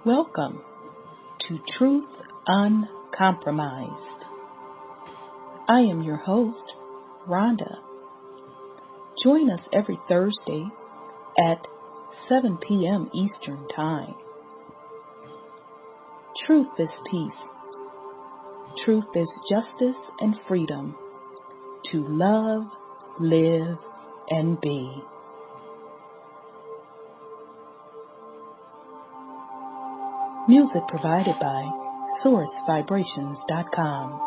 Welcome to Truth Uncompromised. I am your host, Rhonda. Join us every Thursday at 7 p.m. Eastern Time. Truth is peace. Truth is justice and freedom to love, live, and be. Music provided by sourcevibrations.com.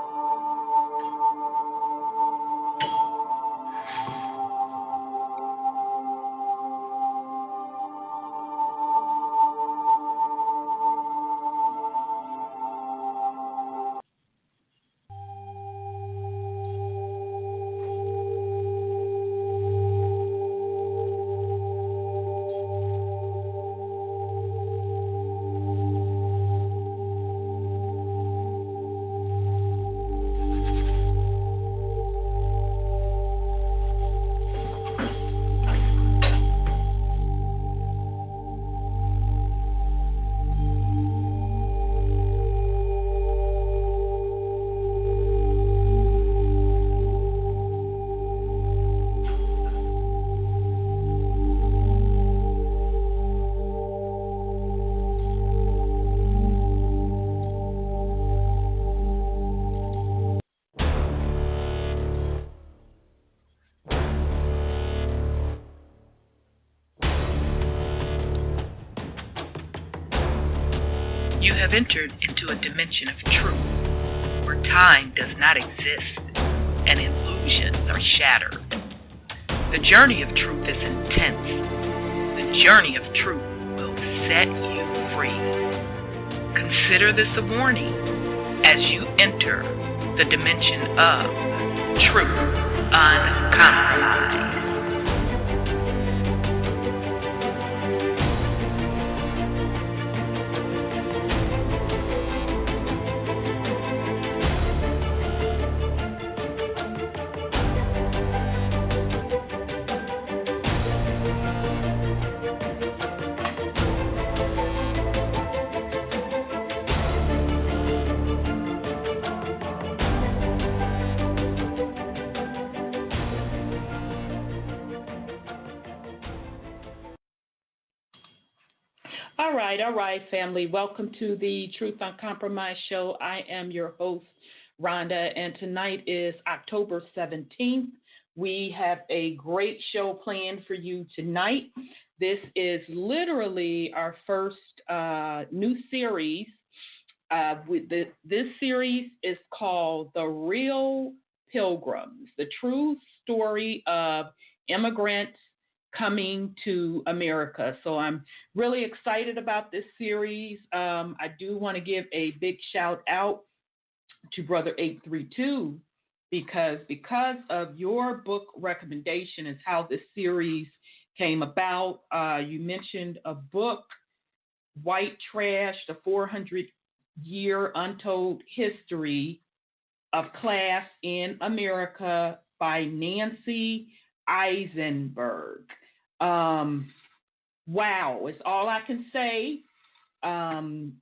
You have entered into a dimension of truth where time does not exist and illusions are shattered. The journey of truth is intense. The journey of truth will set you free. Consider this a warning as you enter the dimension of truth uncompromised. All right, family. Welcome to the Truth Uncompromised show. I am your host, Rhonda, and tonight is October 17th. We have a great show planned for you tonight. This is literally our first new series. This series is called The Real Pilgrams, the true story of immigrants coming to America. So I'm really excited about this series. I do want to give a big shout out to Brother 832 because of your book recommendation is how this series came about. You mentioned a book, White Trash, the 400-year untold history of class in America by Nancy Eisenberg. Wow, it's all I can say. The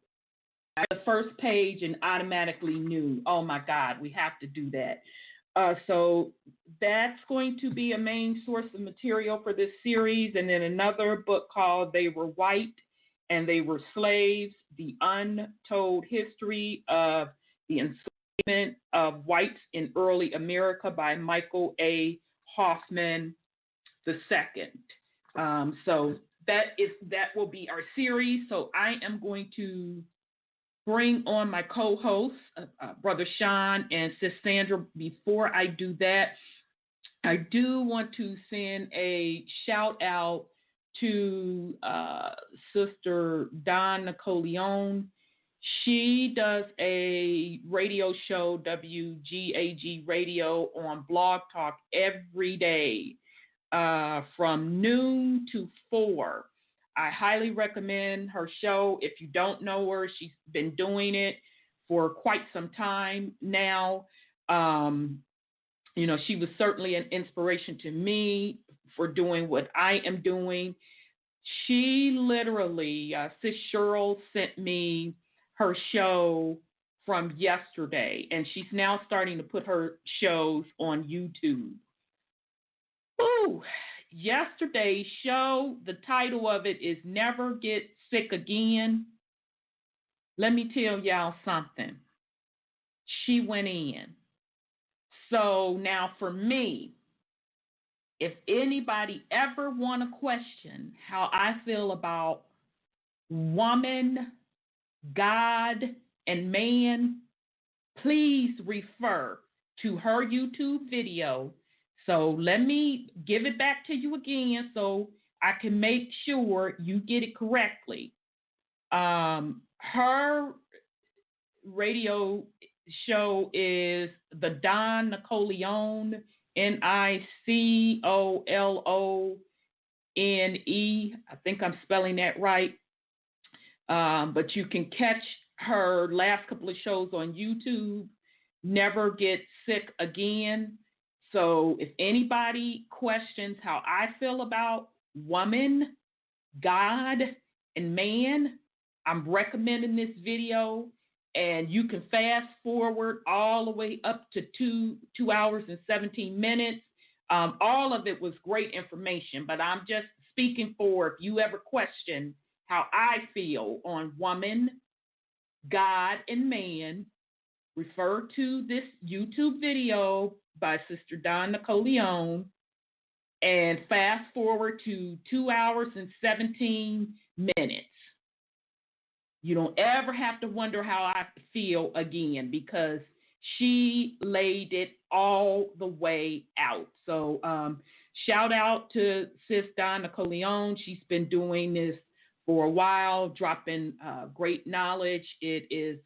first page and automatically knew, oh my God, we have to do that. So that's going to be a main source of material for this series. And then another book called They Were White and They Were Slaves, The Untold History of the Enslavement of Whites in Early America by Michael A. Hoffman II. So that will be our series. So I am going to bring on my co-hosts, Brother Sean and Sis Sandra. Before I do that, I do want to send a shout out to Sister Don Nicoleone. She does a radio show, WGAG Radio, on Blog Talk every day from noon to 4. I highly recommend her show. If you don't know her, she's been doing it for quite some time now. She was certainly an inspiration to me for doing what I am doing. She literally, Sis Cheryl sent me her show from yesterday, and she's now starting to put her shows on YouTube. Ooh, yesterday's show, the title of it is Never Get Sick Again. Let me tell y'all something. She went in. So now for me, if anybody ever want to question how I feel about woman, God, and man, please refer to her YouTube video. So let me give it back to you again so I can make sure you get it correctly. Her radio show is the Don Nicoleone, Nicollone. I think I'm spelling that right. But you can catch her last couple of shows on YouTube. Never Get Sick Again. So if anybody questions how I feel about woman, God, and man, I'm recommending this video. And you can fast forward all the way up to 2 hours and 17 minutes. All of it was great information, but I'm just speaking for if you ever question how I feel on woman, God, and man, refer to this YouTube video by Sister Don Nicoleone and fast forward to 2 hours and 17 minutes. You don't ever have to wonder how I feel again because she laid it all the way out. So shout out to Sis Don Nicoleone. She's been doing this for a while, dropping great knowledge. It is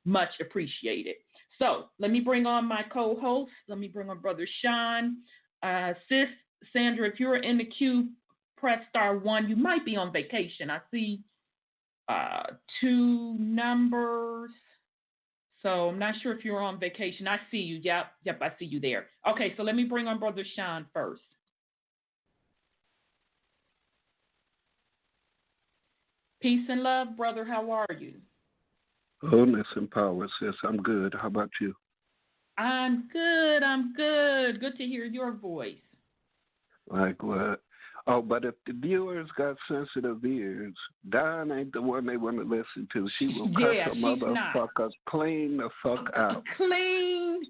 much appreciated. So let me bring on my co-host. Let me bring on Brother Sean. Sis Sandra, if you're in the queue, press *1. You might be on vacation. I see 2 numbers. So I'm not sure if you're on vacation. I see you. Yep, I see you there. Okay, so let me bring on Brother Sean first. Peace and love, brother. How are you? Wholeness and power, sis. I'm good. How about you? I'm good. Good to hear your voice. Like what? Oh, but if the viewers got sensitive ears, Don ain't the one they want to listen to. She will cut the motherfucker clean the fuck out. Clean.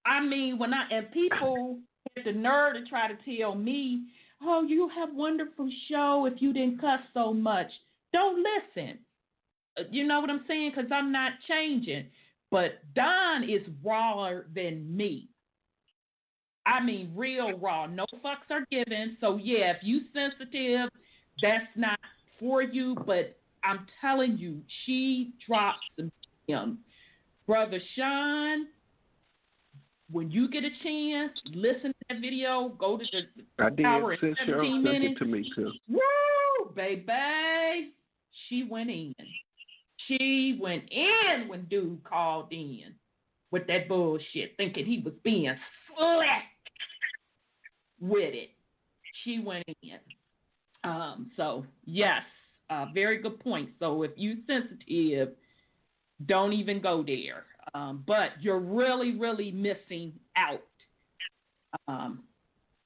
I mean, and people have the nerve to try to tell me, oh, you have wonderful show if you didn't cuss so much. Don't listen. You know what I'm saying? Because I'm not changing. But Don is rawer than me. I mean, real raw. No fucks are given. So, yeah, if you sensitive, that's not for you. But I'm telling you, she dropped some gems. Brother Sean, when you get a chance, listen to that video. Go to the hour and 17 minutes. Sent it to me, too. Woo, baby. She went in. She went in when dude called in with that bullshit, thinking he was being slick with it. She went in. So, yes, very good point. So if you're sensitive, don't even go there. But you're really, really missing out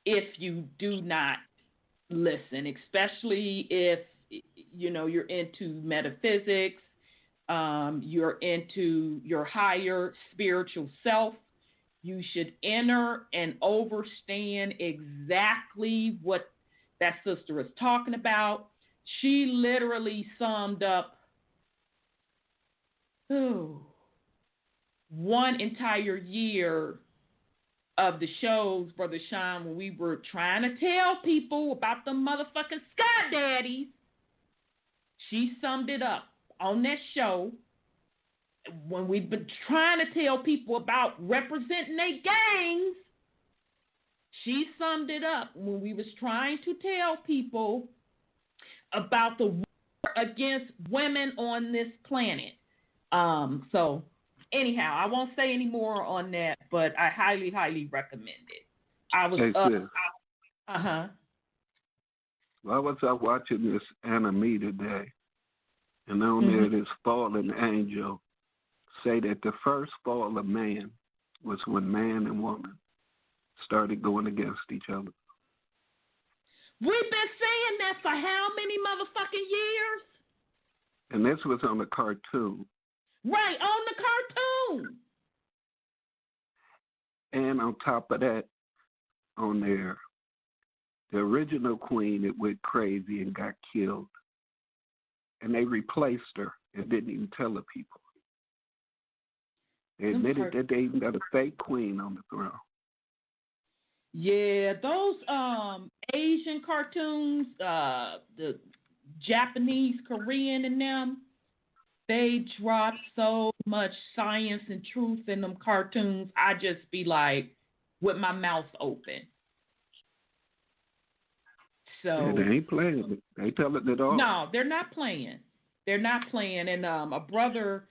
if you do not listen, especially if, you're into metaphysics, you're into your higher spiritual self. You should enter and understand exactly what that sister is talking about. She literally summed up one entire year of the shows, Brother Sean, when we were trying to tell people about the motherfucking Sky Daddies. She summed it up on that show. When we've been trying to tell people about representing their gangs, she summed it up when we was trying to tell people about the war against women on this planet. So anyhow, I won't say any more on that, but I highly, highly recommend it. I was I was out watching this anime today, and on there this fallen angel say that the first fall of man was when man and woman started going against each other. We've been saying that for how many motherfucking years? And this was on a cartoon. Right, on the cartoon. And on top of that, on there, the original queen, it went crazy and got killed. And they replaced her and didn't even tell the people. They admitted that they even got a fake queen on the throne. Yeah, those Asian cartoons, the Japanese, Korean and them, they drop so much science and truth in them cartoons. I just be like, with my mouth open. So yeah, they ain't playing it. They tell it at all. No, they're not playing. They're not playing. And a brother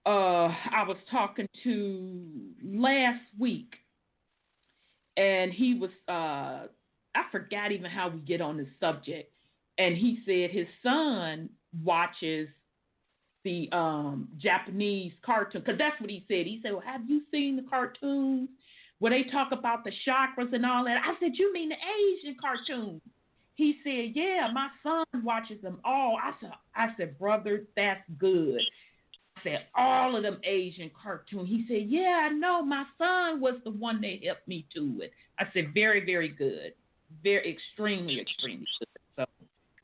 I was talking to last week, and he was, I forgot even how we get on this subject, and he said his son watches the Japanese cartoon, because that's what he said. He said, well, have you seen the cartoons where they talk about the chakras and all that? I said, you mean the Asian cartoons? He said, yeah, my son watches them all. I said, brother, that's good. I said, all of them Asian cartoons. He said, yeah, I know. My son was the one that helped me to it. I said, very, very good. Very, extremely, extremely good. So,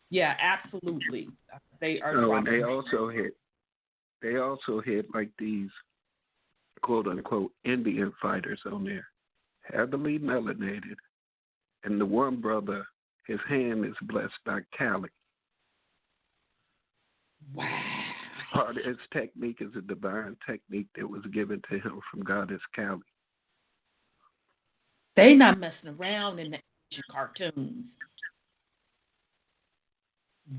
yeah, absolutely. They are. Oh, and they also hit like these quote unquote Indian fighters on there, heavily melanated, and the one brother, his hand is blessed by Kali. Wow. Part of his technique is a divine technique that was given to him from goddess Kali. They not messing around in the Asian cartoons.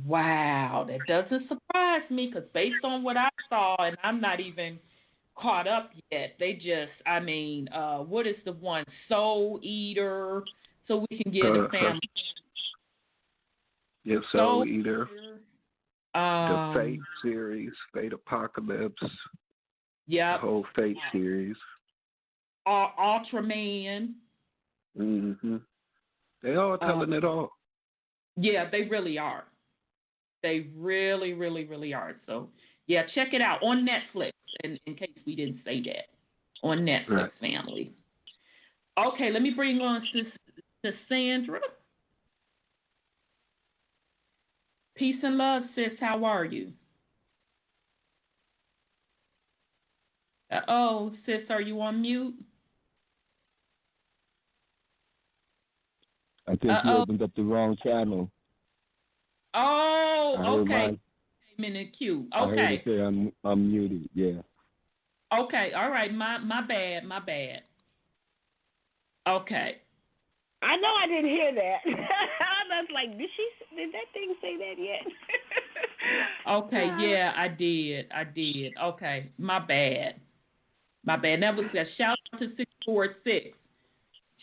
Wow, that doesn't surprise me, because based on what I saw, and I'm not even caught up yet, they just, what is the one? Soul Eater, so we can get a family. Yeah, Soul Eater. The Fate series, Fate Apocalypse. Yeah. The whole Fate series. Ultraman. Mm-hmm. They all telling it all. Yeah, they really are. They really, really, really are. So, yeah, check it out on Netflix, in case we didn't say that. On Netflix, right. Family. Okay, let me bring on Sandra. Peace and love, sis. How are you? Uh-oh, sis, are you on mute? I think you opened up the wrong channel. Oh, okay. I'm in the queue. Okay. I heard it say I'm muted, yeah. Okay, all right. My bad. Okay. I know I didn't hear that. I was like, did that thing say that yet? Okay, yeah, I did. Okay, my bad. That was a shout out to 646.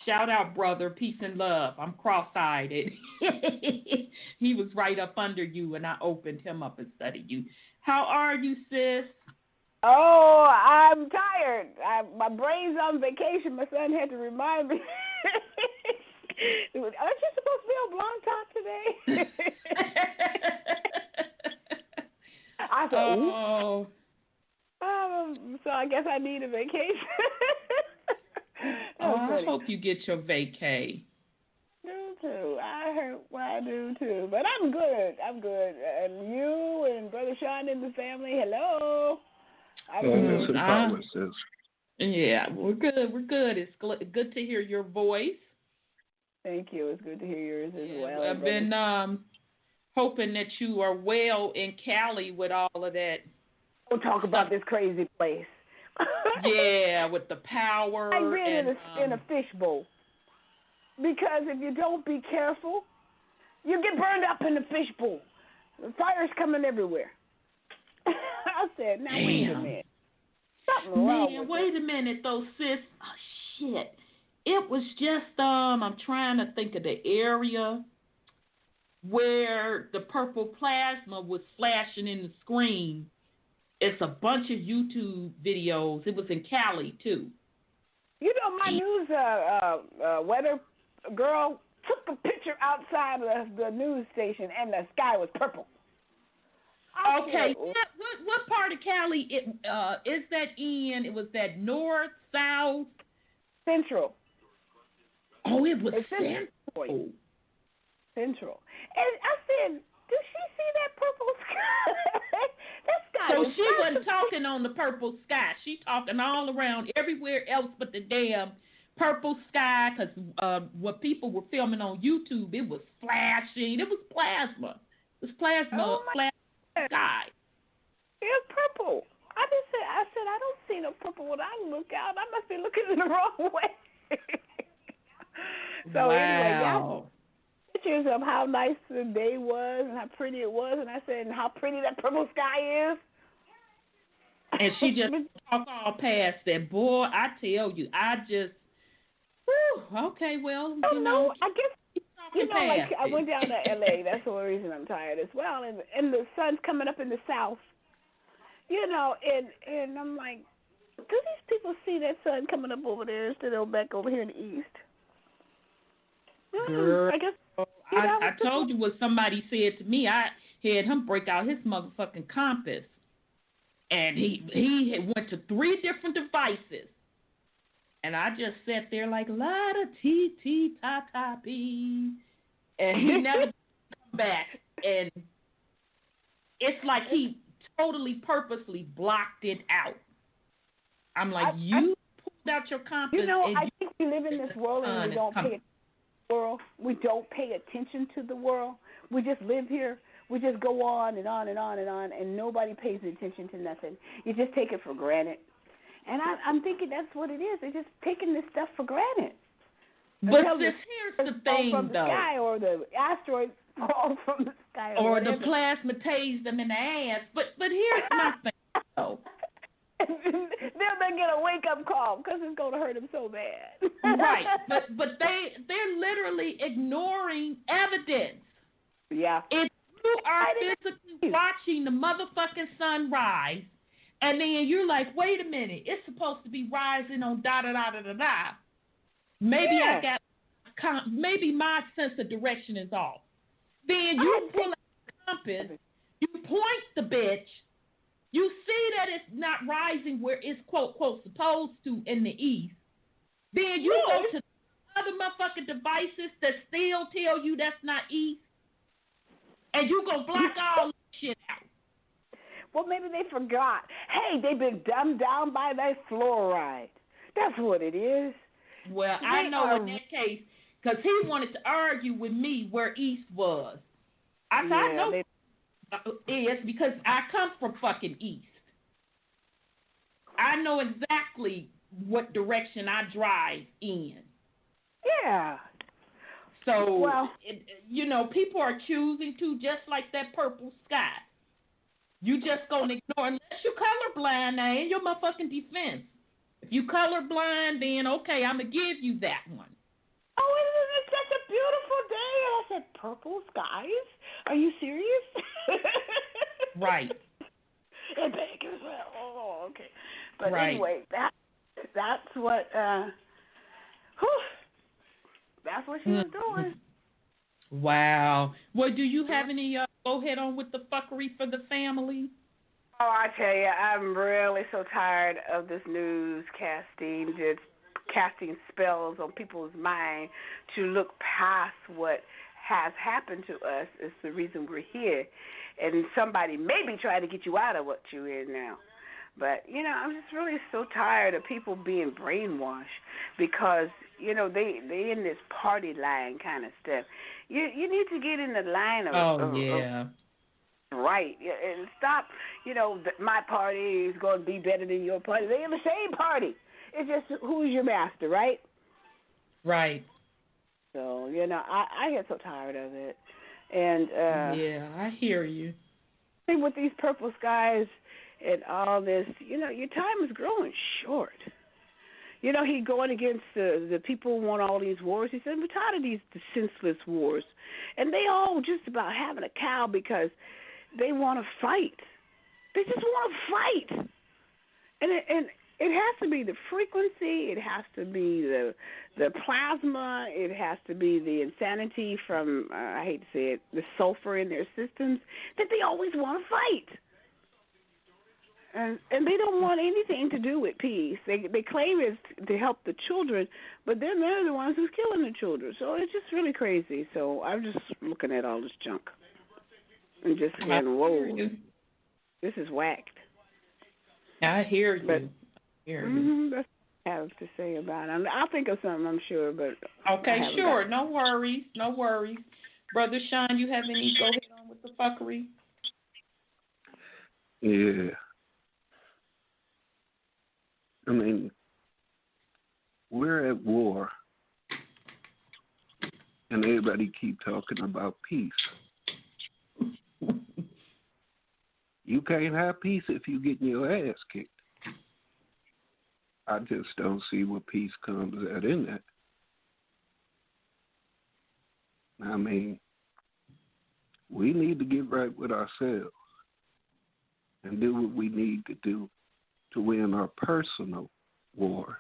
Shout out, brother. Peace and love. I'm cross-eyed. He was right up under you, and I opened him up and studied you. How are you, sis? Oh, I'm tired. My brain's on vacation. My son had to remind me. Aren't you supposed to be on Blog Talk today? I said, oh. So I guess I need a vacation. I hope you get your vacay. Do too. I do too. But I'm good. And you and Brother Sean and the family, hello. Yeah, we're good. It's good to hear your voice. Thank you. It's good to hear yours as well. I've been hoping that you are well in Cali with all of that. Don't talk about this crazy place. Yeah, with the power. I've been in a fishbowl. Because if you don't be careful, you get burned up in the fishbowl. The fire's coming everywhere. I said, now wait a minute. Something wrong with wait a minute though, sis. Oh, shit. It was just, I'm trying to think of the area. where the purple plasma was flashing in the screen. It's a bunch of YouTube videos. It was in Cali too. You know, my news weather girl took a picture outside of the news station, and the sky was purple. Okay, what part of Cali is that in? It was that north, south? Central. Oh, it was Central. Central. And I said, did she see that purple sky? That sky So was she wasn't talking on the purple sky. She talking all around everywhere else but the damn purple sky, because what people were filming on YouTube, it was flashing. It was plasma. It was plasma, plasma sky. It was purple. I said, I don't see no purple when I look out. I must be looking in the wrong way. So anyway, y'all, pictures of how nice the day was and how pretty it was, and I said, and how pretty that purple sky is. And she just talked all past that. Boy, I tell you, I just, okay, well, I guess, like I went down to L.A. That's the only reason I'm tired as well. And the sun's coming up in the south, and I'm like, do these people see that sun coming up over there instead of back over here in the east? Girl, I guess. I told you what somebody said to me. I had him break out his motherfucking compass. And he had went to 3 different devices. And I just sat there like, la-da-tee-tee-ta-ta-pee. And he never come back. And it's like he totally purposely blocked it out. I'm like, you pulled out your compass. I think we live in this world and we don't pay attention to the world. We don't pay attention to the world. We just live here. We just go on and on and on and on, and nobody pays attention to nothing. You just take it for granted. And I'm thinking that's what it is. They're just taking this stuff for granted. But here's the thing, from the though. Sky, or the asteroid fall from the sky. Or the plasma tased them in the ass. But here's my thing, though. They're going to get a wake-up call because it's going to hurt them so bad. Right. But they're literally ignoring evidence. Yeah. If you are physically watching the motherfucking sunrise, and then you're like, wait a minute, it's supposed to be rising on da-da-da-da-da-da. Maybe maybe my sense of direction is off. Then you pull out the compass, you point the bitch, you see that it's not rising where it's, quote, quote, supposed to in the east. Then you go to other motherfucking devices that still tell you that's not east. And you go block all that shit out. Well, maybe they forgot. Hey, they've been dumbed down by that fluoride. That's what it is. Well, I know in that case, because he wanted to argue with me where east was. I said, I know it is because I come from fucking east. I know exactly what direction I drive in. Yeah. So, people are choosing to, just like that purple sky. You just gonna ignore, unless you're colorblind, now in your motherfucking defense. If you colorblind, then okay, I'm gonna give you that one. Oh, isn't it such a beautiful day? And I said, purple skies? Are you serious? Right. And big as well. Oh, okay. But right. Anyway, that's what that's what she was doing. Wow. Well, do you have any go ahead on with the fuckery for the family? Oh, I tell you, I'm really so tired of this news just casting spells on people's mind to look past what has happened to us is the reason we're here. And somebody may be trying to get you out of what you're in now. But, I'm just really so tired of people being brainwashed because, they in this party line kind of stuff. You need to get in the line of right, and stop, my party is going to be better than your party. They're in the same party. It's just who's your master, right? Right. So, I get so tired of it. And I hear you. With these purple skies and all this, your time is growing short. He going against the people who want all these wars. He said, we're tired of these senseless wars. And they all just about having a cow because they want to fight. They just want to fight. And it has to be the frequency. It has to be the plasma. It has to be the insanity from, I hate to say it, the sulfur in their systems that they always want to fight. And they don't want anything to do with peace. They claim it's to help the children, but then they're the ones who's killing the children. So it's just really crazy. So I'm just looking at all this junk and just saying, whoa, this is whacked. I hear you. But, That's what I have to say about it. I'll think of something, I'm sure, but okay, sure, no worries. Brother Sean, you have any go ahead on with the fuckery? Yeah. I mean, we're at war, and everybody keep talking about peace. You can't have peace if you're getting your ass kicked. I just don't see what peace comes at in that. I mean, we need to get right with ourselves and do what we need to do to win our personal wars.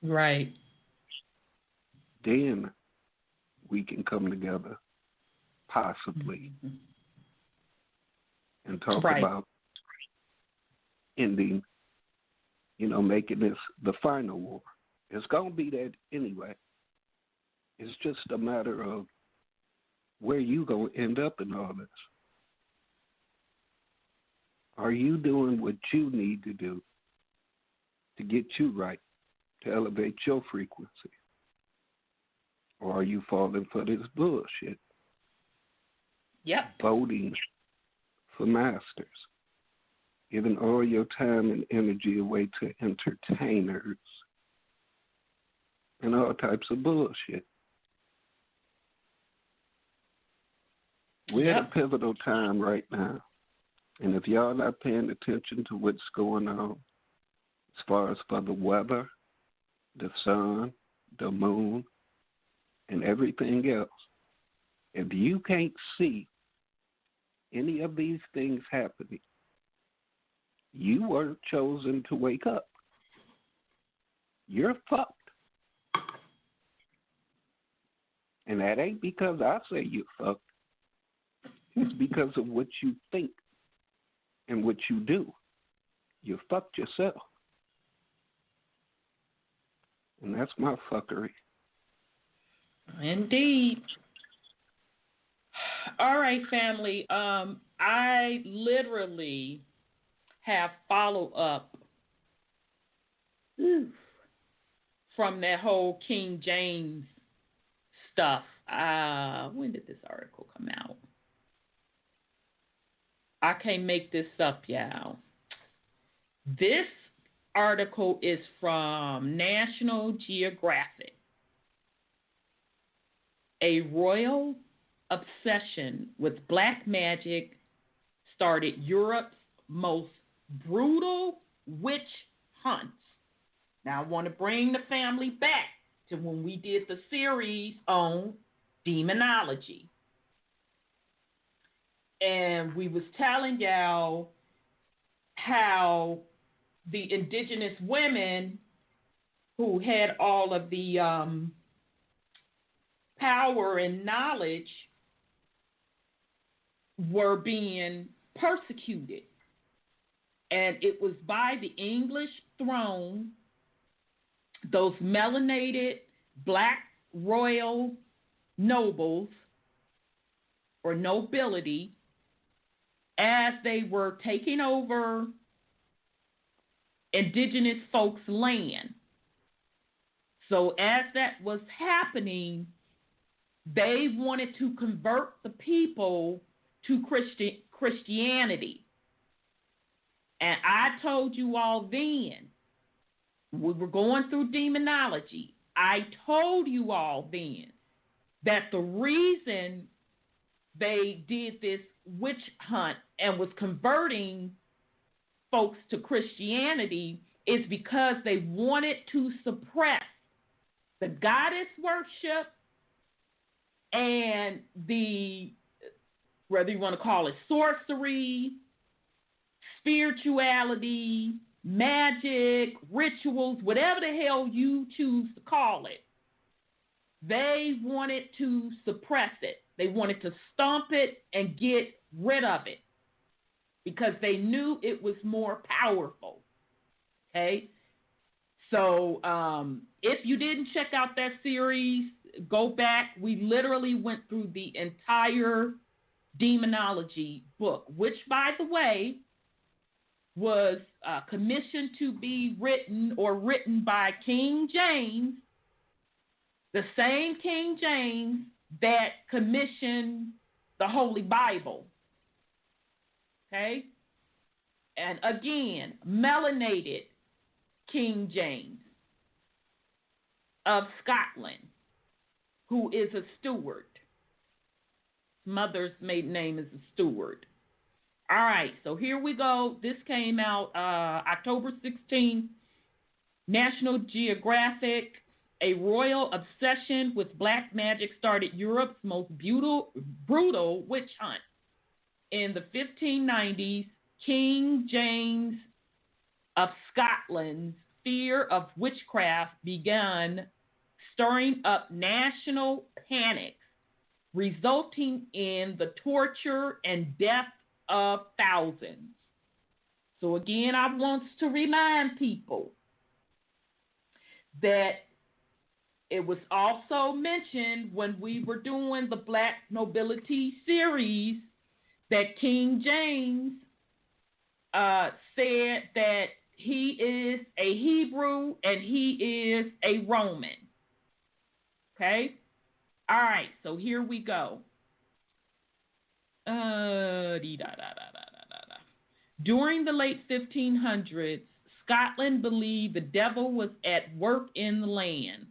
Right. Then we can come together, possibly, and talk about ending, making this the final war. It's going to be that anyway. It's just a matter of where you going to end up in all this. Are you doing what you need to do to get you right, to elevate your frequency? Or are you falling for this bullshit? Yep. Voting for masters, giving all your time and energy away to entertainers and all types of bullshit. We're at a pivotal time right now. And if y'all not paying attention to what's going on, as far as for the weather, the sun, the moon, and everything else, if you can't see any of these things happening, you weren't chosen to wake up. You're fucked. And that ain't because I say you're fucked. It's because of what you think and what you do. You fucked yourself. And that's my fuckery. Indeed. All right, family. I literally have follow-up from that whole King James stuff. When did this article come out? I can't make this up, y'all. This article is from National Geographic. A royal obsession with black magic started Europe's most brutal witch hunts. Now, I want to bring the family back to when we did the series on demonology. And we was telling y'all how the indigenous women who had all of the power and knowledge were being persecuted. And it was by the English throne, those melanated black royal nobles or nobility, as they were taking over indigenous folks' land. So as that was happening, they wanted to convert the people to Christianity. And I told you all then, we were going through demonology. I told you all then that the reason they did this witch hunt and was converting folks to Christianity is because they wanted to suppress the goddess worship and the, whether you want to call it sorcery, spirituality, magic, rituals, whatever the hell you choose to call it. They wanted to suppress it. They wanted to stomp it and get rid of it because they knew it was more powerful. Okay? So if you didn't check out that series, go back. We literally went through the entire demonology book, which, by the way, was commissioned to be written by King James, the same King James that commissioned the Holy Bible. Okay? And again, melanated King James of Scotland, who is a steward. Mother's maiden name is a steward. All right, so here we go. This came out October 16th. National Geographic. A royal obsession with black magic started Europe's most brutal witch hunt. In the 1590s, King James of Scotland's fear of witchcraft began stirring up national panics, resulting in the torture and death of thousands. So again, I want to remind people that it was also mentioned when we were doing the Black Nobility series that King James said that he is a Hebrew and he is a Roman. Okay? All right, so here we go. During the late 1500s, Scotland believed the devil was at work in the land.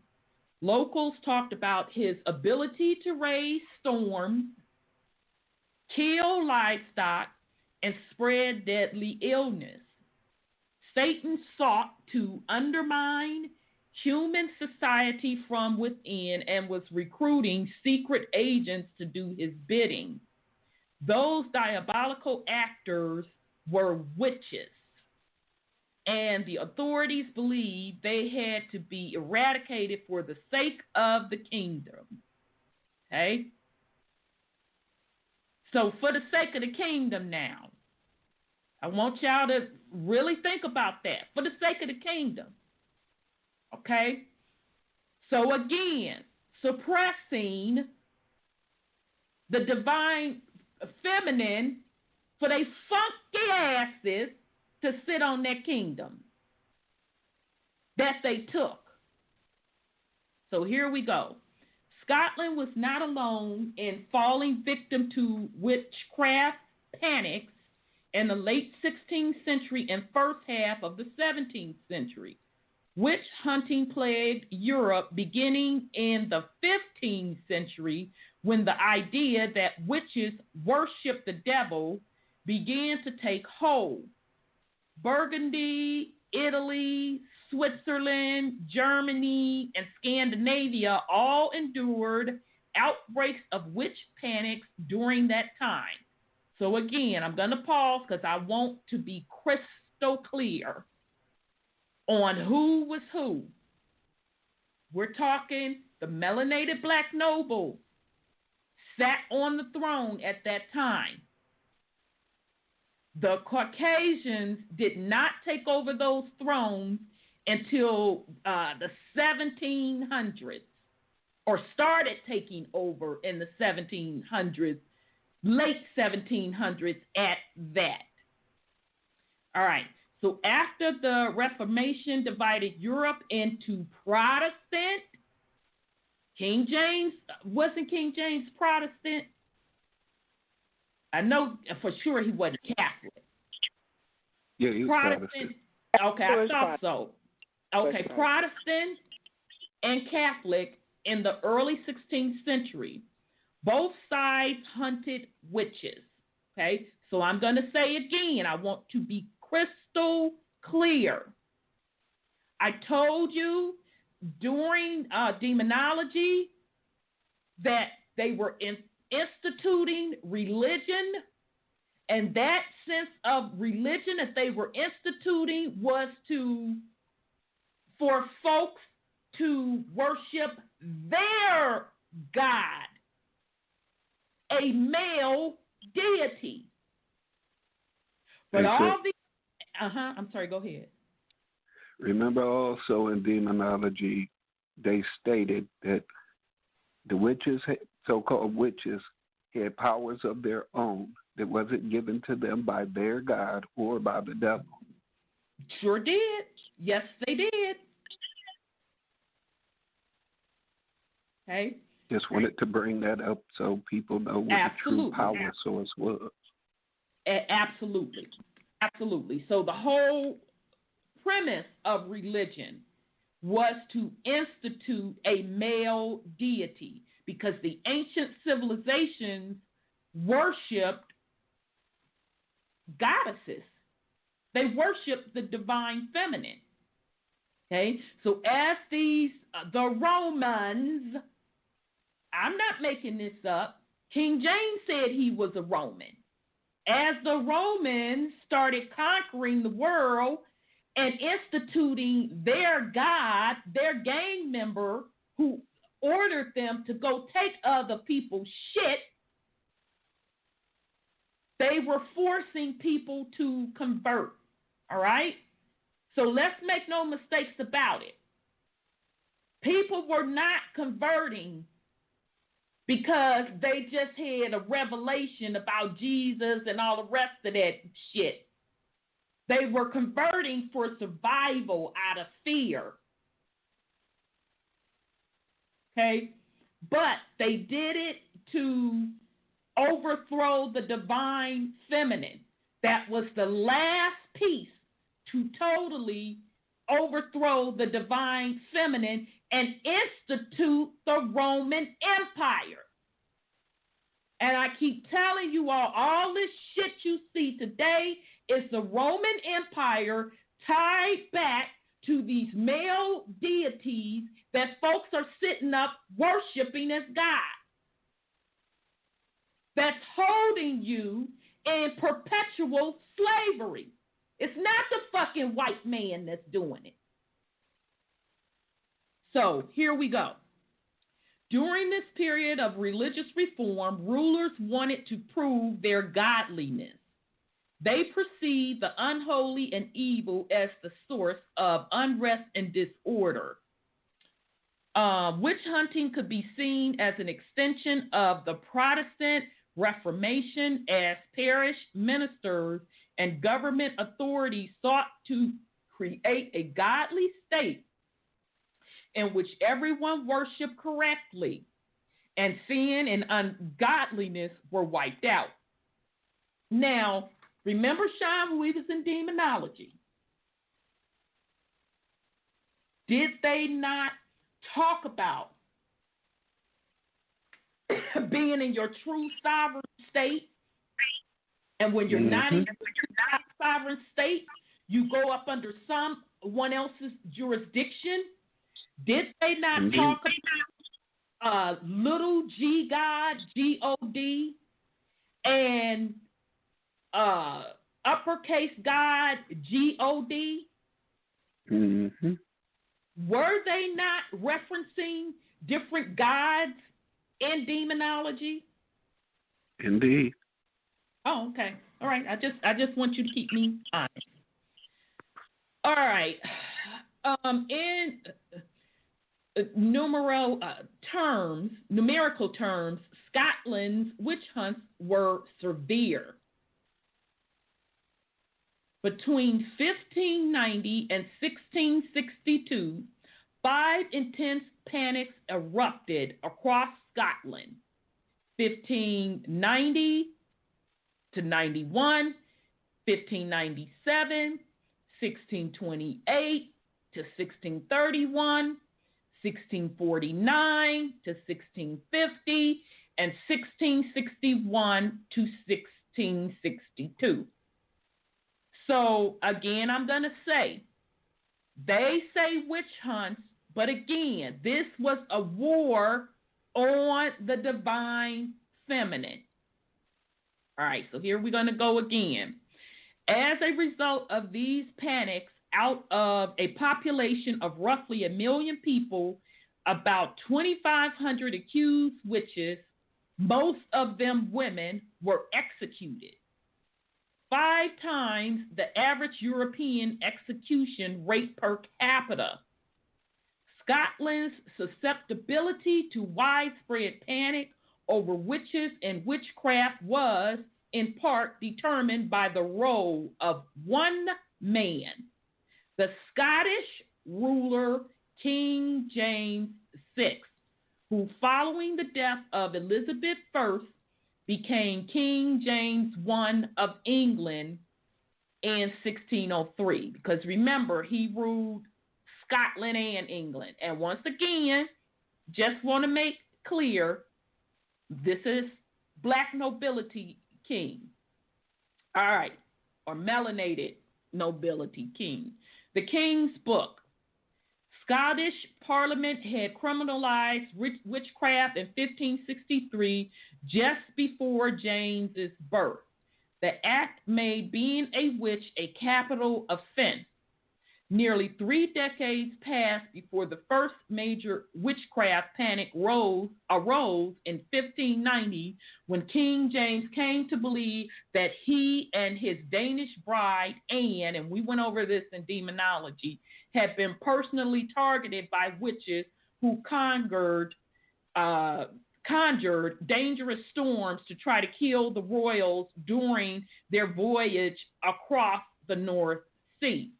Locals talked about his ability to raise storms, kill livestock, and spread deadly illness. Satan sought to undermine human society from within and was recruiting secret agents to do his bidding. Those diabolical actors were witches, and the authorities believed they had to be eradicated for the sake of the kingdom. Okay? So for the sake of the kingdom now, I want y'all to really think about that. For the sake of the kingdom. Okay? So again, suppressing the divine feminine for they funky asses to sit on their kingdom that they took. So here we go. Scotland was not alone in falling victim to witchcraft panics in the late 16th century and first half of the 17th century. Witch hunting plagued Europe beginning in the 15th century when the idea that witches worship the devil began to take hold. Burgundy, Italy, Switzerland, Germany, and Scandinavia all endured outbreaks of witch panics during that time. So again, I'm going to pause because I want to be crystal clear on who was who. We're talking the melanated black noble sat on the throne at that time. The Caucasians did not take over those thrones until the 1700s, or started taking over in the 1700s, late 1700s at that. All right, so after the Reformation divided Europe into Protestant, wasn't King James Protestant? I know for sure he wasn't Catholic. Yeah, he was Protestant. Okay, I thought so. Okay, Protestant and Catholic in the early 16th century. Both sides hunted witches. Okay, so I'm going to say again, I want to be crystal clear. I told you during demonology that they were instituting religion, and that sense of religion that they were instituting was for folks to worship their God, a male deity. But all these, I'm sorry, go ahead. Remember also in demonology, they stated that the witches, so-called witches, had powers of their own that wasn't given to them by their God or by the devil. Sure did. Yes, they did. Okay. Just wanted to bring that up so people know what the true power source was. Absolutely. Absolutely. So the whole premise of religion was to institute a male deity because the ancient civilizations worshipped goddesses. They worshipped the divine feminine. Okay? So as the Romans, I'm not making this up, King James said he was a Roman. As the Romans started conquering the world and instituting their god, their gang member who ordered them to go take other people's shit, they were forcing people to convert. All right? So let's make no mistakes about it. People were not converting because they just had a revelation about Jesus and all the rest of that shit. They were converting for survival out of fear. Okay? But they did it to overthrow the divine feminine. That was the last piece to totally overthrow the divine feminine and institute the Roman Empire. And I keep telling you all this shit you see today is the Roman Empire tied back to these male deities that folks are sitting up worshiping as God. That's holding you in perpetual slavery. It's not the fucking white man that's doing it. So here we go. During this period of religious reform, rulers wanted to prove their godliness. They perceived the unholy and evil as the source of unrest and disorder. Witch hunting could be seen as an extension of the Protestant Reformation, as parish ministers and government authorities sought to create a godly state in which everyone worshiped correctly and sin and ungodliness were wiped out. Now, remember, Sean, when we was in demonology, did they not talk about being in your true sovereign state? And when you're not in your true sovereign state, you go up under someone else's jurisdiction. Did they not talk about little g God, G-O-D, and uppercase God, G-O-D? Mm-hmm. Were they not referencing different gods in demonology? Indeed. Oh, okay. All right. I just want you to keep me honest. All right. In numerical terms, Scotland's witch hunts were severe. Between 1590 and 1662, 5 intense panics erupted across Scotland. 1590 to 91, 1597, 1628 to 1631, 1649 to 1650, and 1661 to 1662. So, again, I'm going to say They say witch hunts, but again, this was a war on the divine feminine. All right, so here we're going to go again. As a result of these panics, out of a population of roughly 1 million people, about 2,500 accused witches, most of them women, were executed. 5 times the average European execution rate per capita. Scotland's susceptibility to widespread panic over witches and witchcraft was, in part, determined by the role of one man, the Scottish ruler King James VI, who, following the death of Elizabeth I, became King James I of England in 1603. Because remember, he ruled Scotland and England. And once again, just want to make clear, this is black nobility king. All right, or melanated nobility king. The King's Book. Scottish Parliament had criminalized witchcraft in 1563, just before James's birth. The act made being a witch a capital offense. Nearly 3 decades passed before the first major witchcraft panic arose in 1590, when King James came to believe that he and his Danish bride, Anne, and we went over this in demonology, had been personally targeted by witches who conjured dangerous storms to try to kill the royals during their voyage across the North Sea.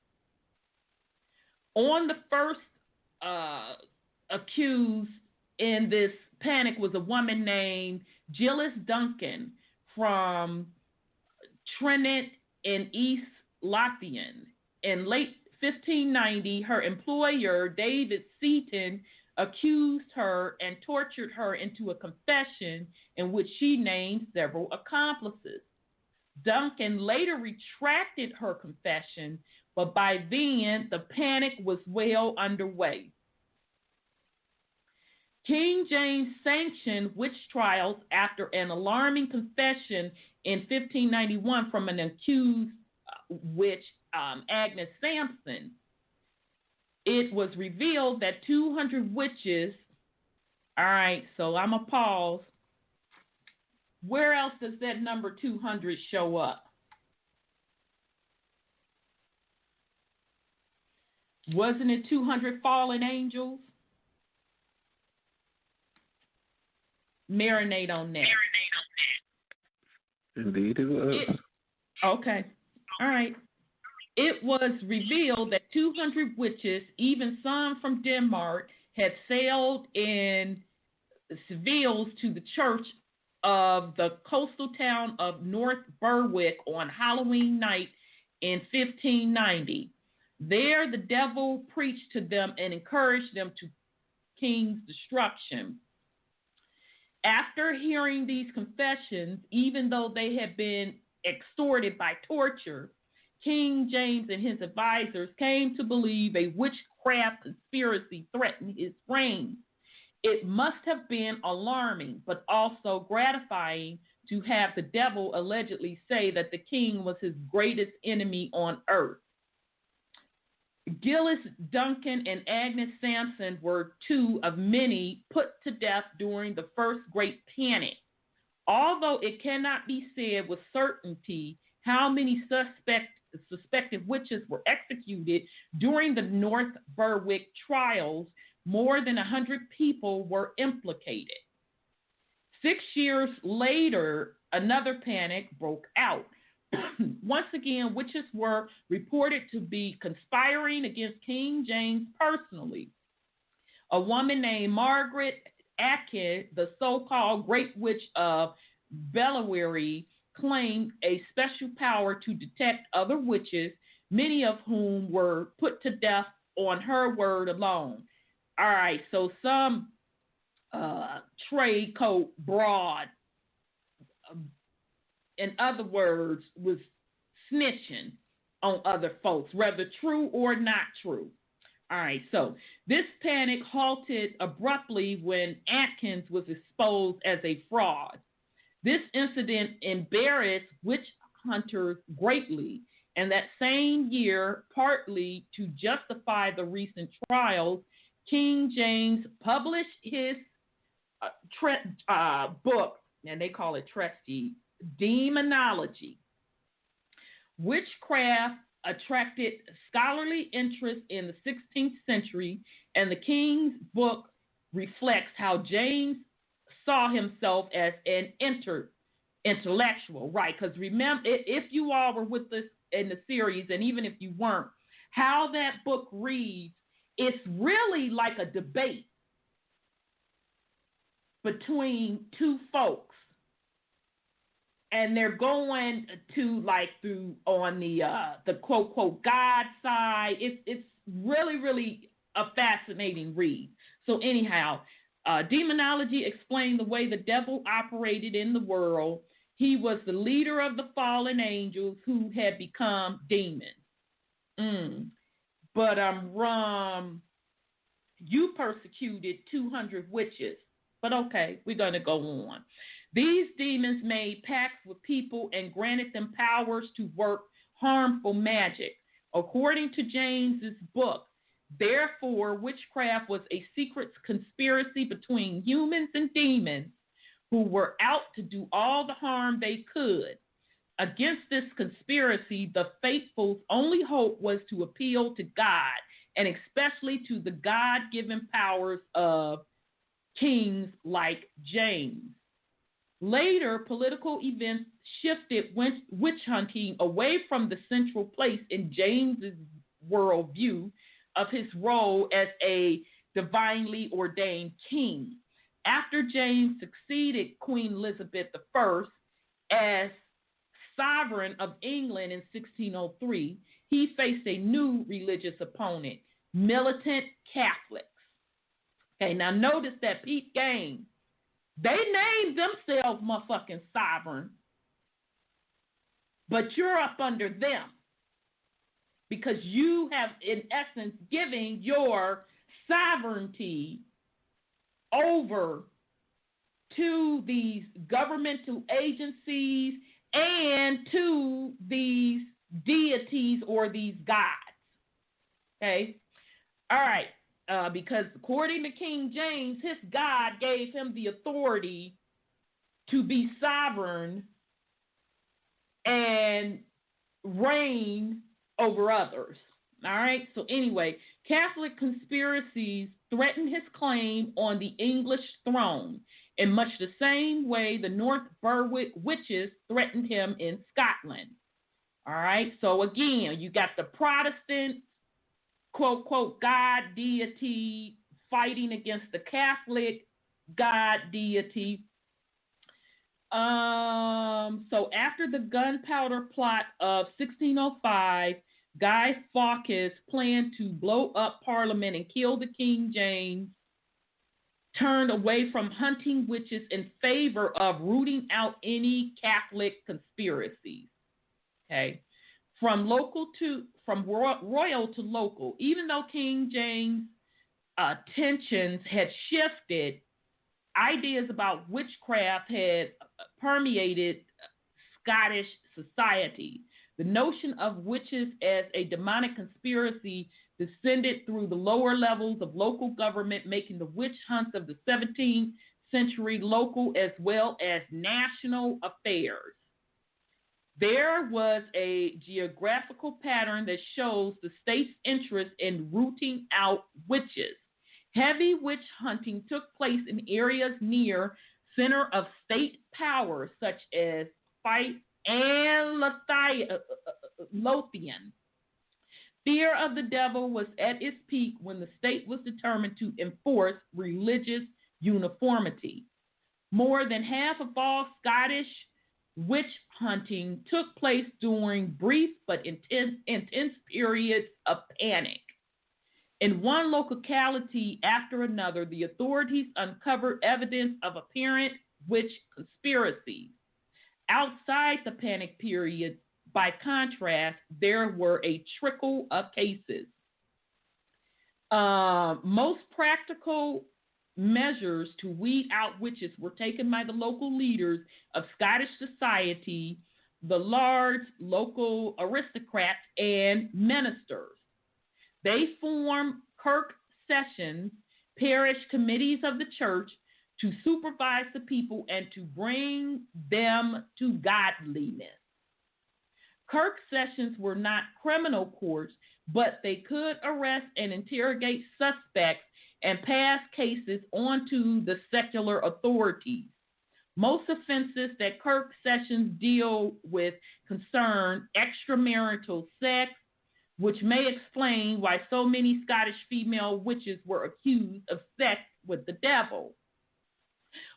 On the first accused in this panic was a woman named Gillis Duncan from Trinnet in East Lothian. In late 1590, her employer, David Seaton, accused her and tortured her into a confession in which she named several accomplices. Duncan later retracted her confession, but by then the panic was well underway. King James sanctioned witch trials after an alarming confession in 1591 from an accused witch, Agnes Sampson. It was revealed that 200 witches, all right, so I'm going to pause. Where else does that number 200 show up? Wasn't it 200 fallen angels? Marinate on that. Indeed it was. Okay. All right. It was revealed that 200 witches, even some from Denmark, had sailed in civils to the church of the coastal town of North Berwick on Halloween night in 1590. There, the devil preached to them and encouraged them to king's destruction. After hearing these confessions, even though they had been extorted by torture, King James and his advisors came to believe a witchcraft conspiracy threatened his reign. It must have been alarming, but also gratifying to have the devil allegedly say that the king was his greatest enemy on earth. Gillis Duncan and Agnes Sampson were 2 of many put to death during the first Great Panic. Although it cannot be said with certainty how many suspected witches were executed during the North Berwick trials, more than 100 people were implicated. 6 years later, another panic broke out. Once again, witches were reported to be conspiring against King James personally. A woman named Margaret Atkin, the so-called Great Witch of Bellawary, claimed a special power to detect other witches, many of whom were put to death on her word alone. All right, so some trade coat broad, in other words, was snitching on other folks, whether true or not true. All right, so this panic halted abruptly when Atkins was exposed as a fraud. This incident embarrassed witch hunters greatly, and that same year, partly to justify the recent trials, King James published his book, and they call it Trusty, Demonology. Witchcraft attracted scholarly interest in the 16th century, and the King's book reflects how James saw himself as an intellectual, right? Because remember, if you all were with us in the series, and even if you weren't, how that book reads, it's really like a debate between two folks, and they're going to like through on the quote quote God side. It's really a fascinating read. So anyhow, demonology explained the way the devil operated in the world. He was the leader of the fallen angels who had become demons. But you persecuted 200 witches. But okay, we're going to go on. These demons made pacts with people and granted them powers to work harmful magic. According to James's book, therefore, witchcraft was a secret conspiracy between humans and demons who were out to do all the harm they could. Against this conspiracy, the faithful's only hope was to appeal to God, and especially to the God-given powers of kings like James. Later, political events shifted witch hunting away from the central place in James's worldview of his role as a divinely ordained king. After James succeeded Queen Elizabeth I as sovereign of England in 1603, he faced a new religious opponent, militant Catholics. Okay, now notice that peep game. They named themselves motherfucking sovereign, but you're up under them because you have, in essence, giving your sovereignty over to these governmental agencies and to these deities or these gods. Okay? All right. Because according to King James, his God gave him the authority to be sovereign and reign over others. All right. So anyway, Catholic conspiracies threatened his claim on the English throne in much the same way the North Berwick witches threatened him in Scotland. All right. So again, you got the Protestant quote, quote, God deity fighting against the Catholic God deity. So after the gunpowder plot of 1605, Guy Fawkes planned to blow up Parliament and kill the King James, turned away from hunting witches in favor of rooting out any Catholic conspiracies. Okay. From royal to local, even though King James' tensions had shifted, ideas about witchcraft had permeated Scottish society. The notion of witches as a demonic conspiracy descended through the lower levels of local government, making the witch hunts of the 17th century local as well as national affairs. There was a geographical pattern that shows the state's interest in rooting out witches. Heavy witch hunting took place in areas near center of state power, such as Fife and Lothian. Fear of the devil was at its peak when the state was determined to enforce religious uniformity. More than half of all Scottish witch hunting took place during brief but intense periods of panic. In one locality after another, the authorities uncovered evidence of apparent witch conspiracies. Outside the panic period, by contrast, there were a trickle of cases. Most practical measures to weed out witches were taken by the local leaders of Scottish society, the large local aristocrats, and ministers. They formed Kirk sessions, parish committees of the church, to supervise the people and to bring them to godliness. Kirk sessions were not criminal courts, but they could arrest and interrogate suspects and pass cases on to the secular authorities. Most offenses that Kirk sessions deal with concern extramarital sex, which may explain why so many Scottish female witches were accused of sex with the devil.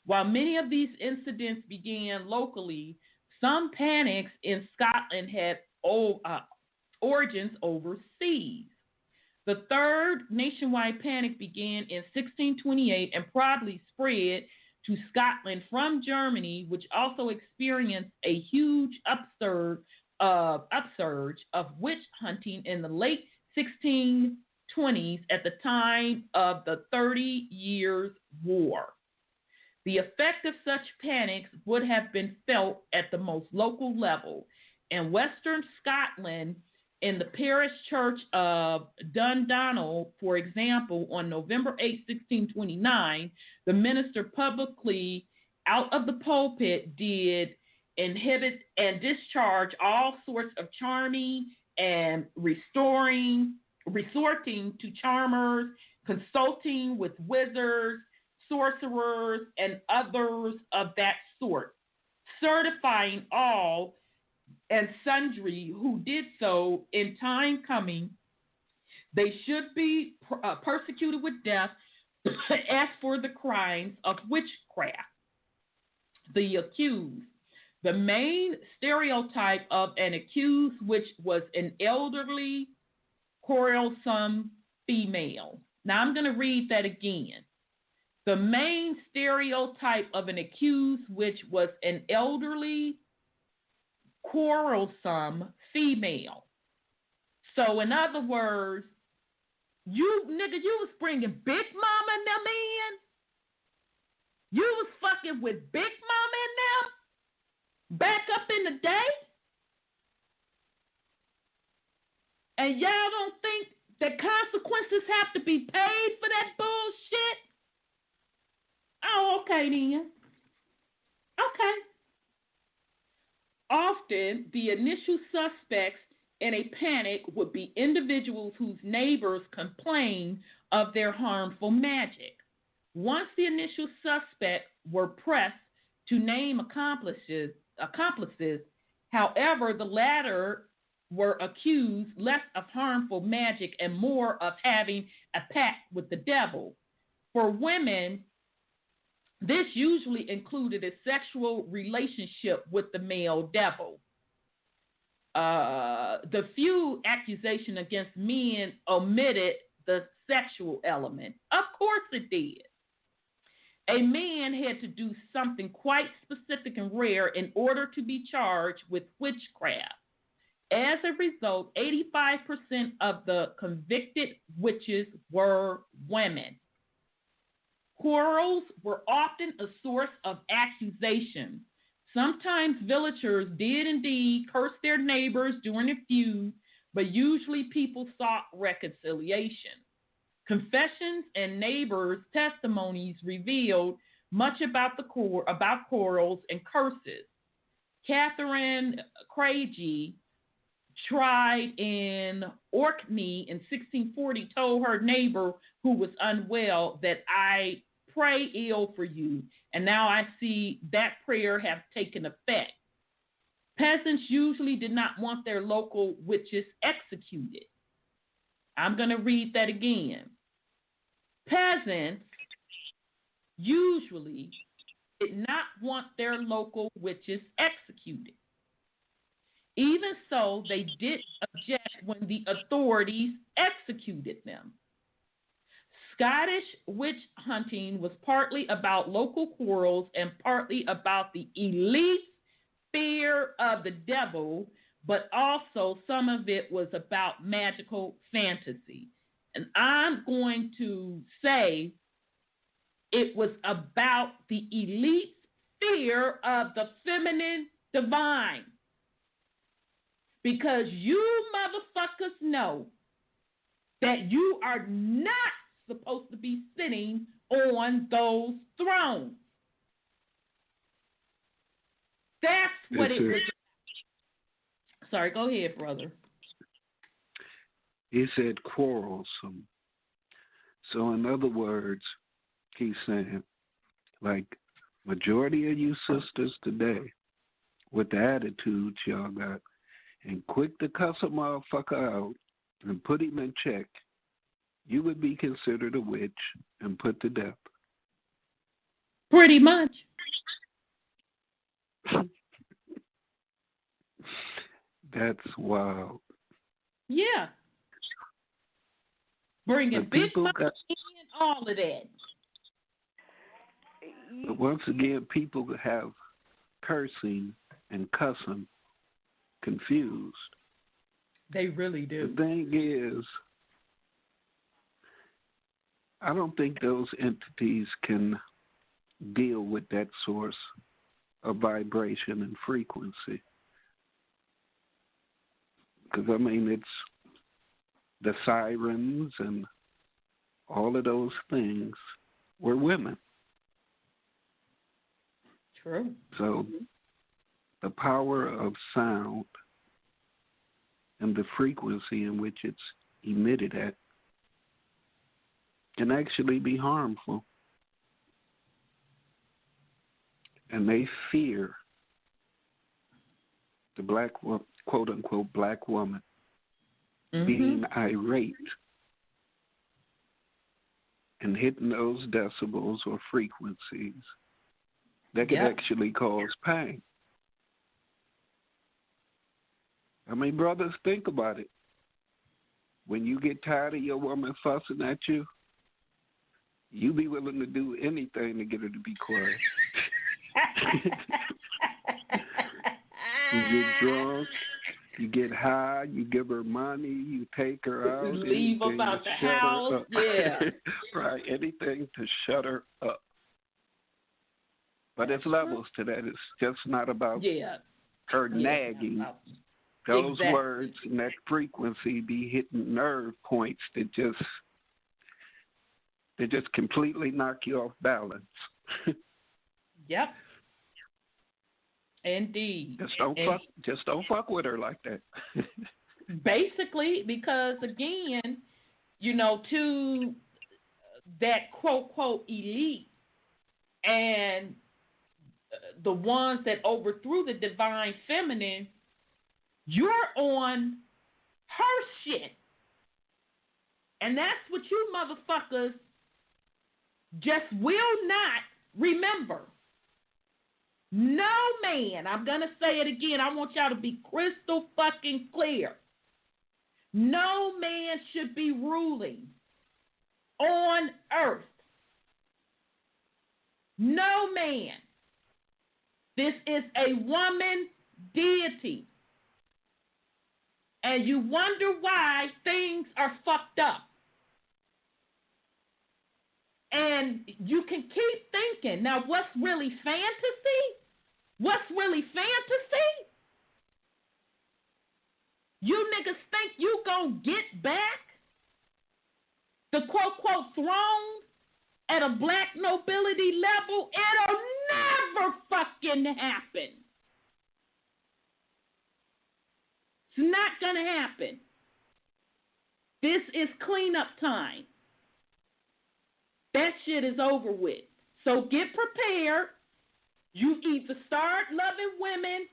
While many of these incidents began locally, some panics in Scotland had origins overseas. The third nationwide panic began in 1628 and probably spread to Scotland from Germany, which also experienced a huge upsurge of witch hunting in the late 1620s at the time of the 30 Years' War. The effect of such panics would have been felt at the most local level. In Western Scotland, in the parish church of Dundonald, for example, on November 8, 1629, the minister publicly, out of the pulpit, did inhibit and discharge all sorts of charming and resorting to charmers, consulting with wizards, sorcerers, and others of that sort, certifying all and sundry who did so in time coming, they should be persecuted with death as for the crimes of witchcraft. The accused. The main stereotype of an accused witch was an elderly, quarrelsome female. Now I'm going to read that again. The main stereotype of an accused witch was an elderly, quarrelsome female. So in other words, you was bringing Big Mama and them in. You was fucking with Big Mama and them back up in the day. And y'all don't think that consequences have to be paid for that bullshit? Oh, okay then. Okay. Often, the initial suspects in a panic would be individuals whose neighbors complained of their harmful magic. Once the initial suspects were pressed to name accomplices, however, the latter were accused less of harmful magic and more of having a pact with the devil. For women, this usually included a sexual relationship with the male devil. The few accusations against men omitted the sexual element. Of course it did. A man had to do something quite specific and rare in order to be charged with witchcraft. As a result, 85% of the convicted witches were women. Quarrels were often a source of accusation. Sometimes villagers did indeed curse their neighbors during a feud, but usually people sought reconciliation. Confessions and neighbors' testimonies revealed much about quarrels and curses. Catherine Craigie, tried in Orkney in 1640, told her neighbor who was unwell that I pray ill for you, and now I see that prayer have taken effect. Peasants usually did not want their local witches executed. I'm going to read that again. Peasants usually did not want their local witches executed. Even so, they did object when the authorities executed them. Scottish witch hunting was partly about local quarrels and partly about the elite fear of the devil, but also some of it was about magical fantasy. And I'm going to say it was about the elite fear of the feminine divine. Because you motherfuckers know that you are not supposed to be sitting on those thrones. That's what it was. Sorry, go ahead, brother. He said quarrelsome. So in other words, he's saying, like, majority of you sisters today, with the attitudes y'all got, and quick to cuss a motherfucker out and put him in check, you would be considered a witch and put to death. Pretty much. That's wild. Yeah. Bringing big money in, all of that. But once again, people have cursing and cussing confused. They really do. The thing is, I don't think those entities can deal with that source of vibration and frequency. Because, I mean, it's the sirens and all of those things were women. True. So the power of sound and the frequency in which it's emitted at can actually be harmful. And they fear the black, quote-unquote, black woman being irate and hitting those decibels or frequencies that could actually cause pain. I mean, brothers, think about it. When you get tired of your woman fussing at you, you be willing to do anything to get her to be quiet. You get drunk, you get high, you give her money, you take her out. Leave about the house, yeah. Right, anything to shut her up. But it's levels to that. It's just not about her nagging. Those words and that frequency be hitting nerve points that just completely knock you off balance. Yep. Indeed. Just don't fuck with her like that. Basically, because again, you know, to that quote quote elite and the ones that overthrew the divine feminine, you're on her shit. And that's what you motherfuckers just will not remember. No man, I'm going to say it again, I want y'all to be crystal fucking clear. No man should be ruling on earth. No man. This is a woman deity. And you wonder why things are fucked up. And you can keep thinking, now what's really fantasy? What's really fantasy? You niggas think you gonna get back the quote-quote throne at a black nobility level? It'll never fucking happen. It's not gonna happen. This is cleanup time. That shit is over with. So get prepared. You either start loving women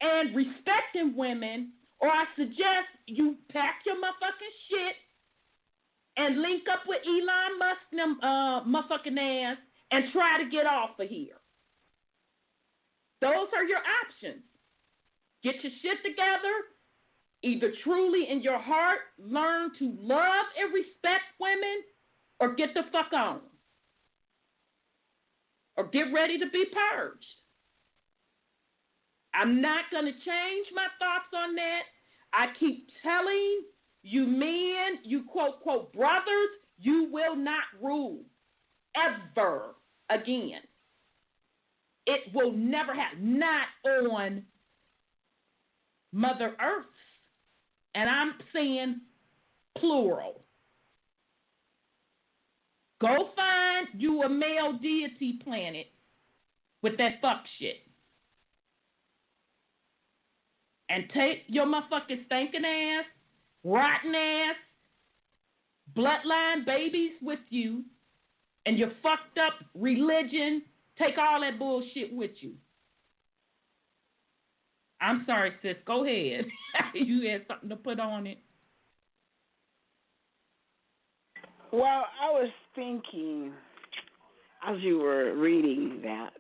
and respecting women, or I suggest you pack your motherfucking shit and link up with Elon Musk motherfucking ass and try to get off of here. Those are your options. Get your shit together. Either truly in your heart learn to love and respect women, or get the fuck on. Or get ready to be purged. I'm not going to change my thoughts on that. I keep telling You men, you quote brothers, you will not rule ever again. It will never happen. Not on Mother Earth. And I'm saying plural. Go find you a male deity planet with that fuck shit. And take your motherfucking stinking ass, rotten ass, bloodline babies with you, and your fucked up religion. Take all that bullshit with you. I'm sorry, sis. Go ahead. You had something to put on it. Well, I was thinking, as you were reading that,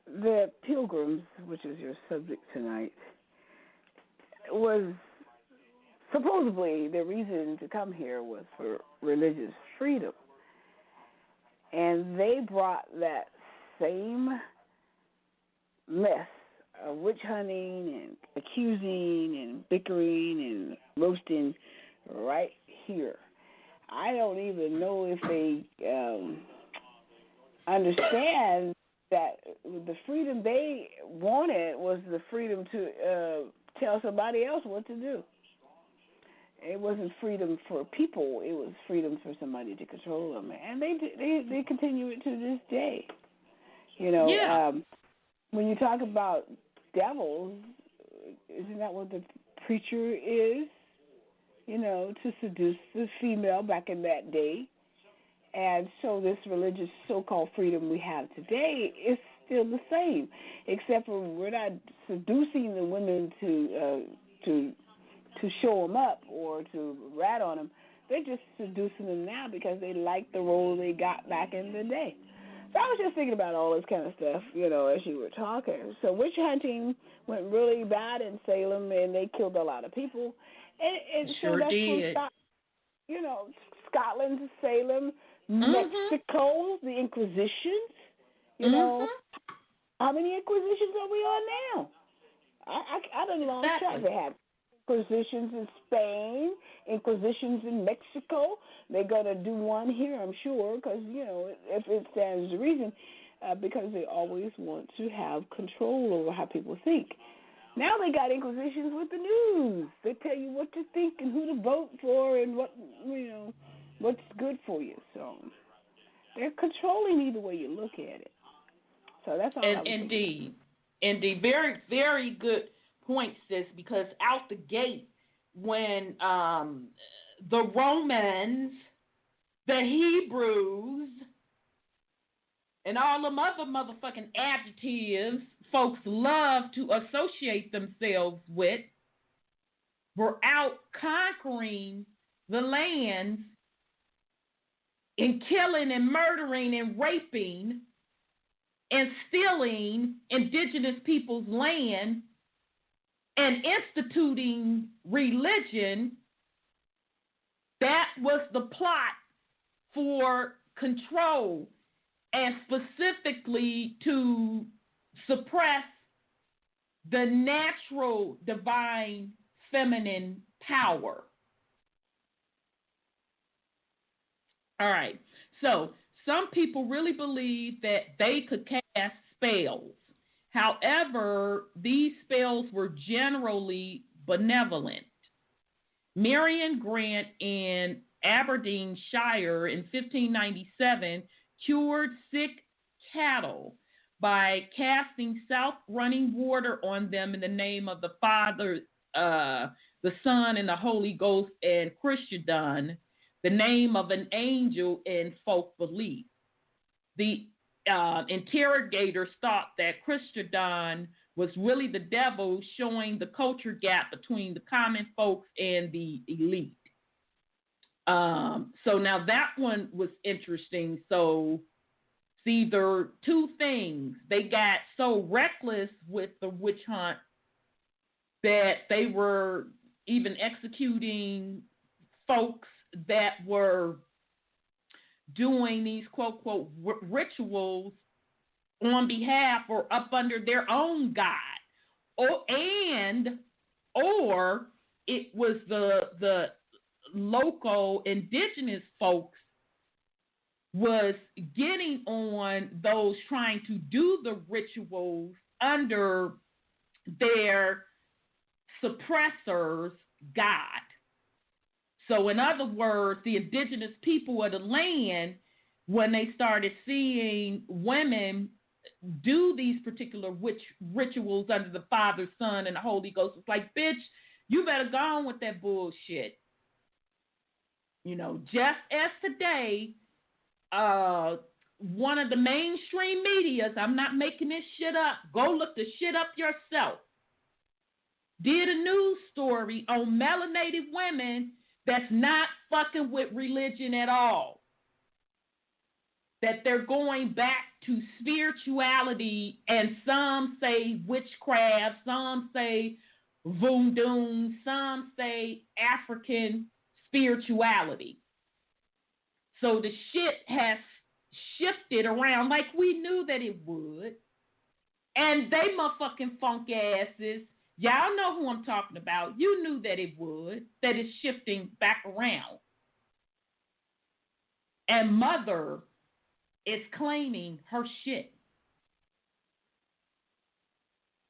the Pilgrims, which is your subject tonight, was supposedly the reason to come here was for religious freedom. And they brought that same mess of witch hunting and accusing and bickering and roasting right here. I don't even know if they understand that the freedom they wanted was the freedom to tell somebody else what to do. It wasn't freedom for people. It was freedom for somebody to control them. And they continue it to this day. You know, yeah. When you talk about devils, isn't that what the preacher is? You know, to seduce the female back in that day. And so this religious so-called freedom we have today is still the same, except for we're not seducing the women to show them up or to rat on them. They're just seducing them now because they like the role they got back in the day. So I was just thinking about all this kind of stuff, you know, as you were talking. So witch hunting went really bad in Salem, and they killed a lot of people. And sure so that's did. You know, Scotland, Salem, Mexico, the Inquisitions. You know, how many Inquisitions are we on now? I don't know. Exactly. They have Inquisitions in Spain, Inquisitions in Mexico. They're going to do one here, I'm sure, because, you know, if it stands to reason, because they always want to have control over how people think. Now they got Inquisitions with the news. They tell you what to think and who to vote for and what, you know, what's good for you. So they're controlling either way you look at it. So that's all I was Indeed. Indeed. Very, very good point, sis, because out the gate, when the Romans, the Hebrews, and all them other motherfucking adjectives folks love to associate themselves with, were out conquering the lands and killing and murdering and raping and stealing indigenous people's land and instituting religion. That was the plot for control and specifically to suppress the natural divine feminine power. All right. So some people really believe that they could cast spells. However, these spells were generally benevolent. Marion Grant in Aberdeenshire in 1597 cured sick cattle by casting south-running water on them in the name of the Father, the Son, and the Holy Ghost, and Christendon, the name of an angel in folk belief. The interrogators thought that Christendon was really the devil, showing the culture gap between the common folks and the elite. So now that one was interesting. So it's either two things. They got so reckless with the witch hunt that they were even executing folks that were doing these quote, quote, rituals on behalf or up under their own God. Or it was the the local indigenous folks was getting on those trying to do the rituals under their suppressors' God. So in other words, the indigenous people of the land, when they started seeing women do these particular rituals under the Father, Son, and the Holy Ghost, it's like, bitch, you better go on with that bullshit. You know, just as today, one of the mainstream medias, I'm not making this shit up, go look the shit up yourself, did a news story on melanated women that's not fucking with religion at all. That they're going back to spirituality, and some say witchcraft, some say voodoo, some say African spirituality. So the shit has shifted around like we knew that it would. And they motherfucking funk asses, y'all know who I'm talking about. You knew that it would, that it's shifting back around. And Mother is claiming her shit.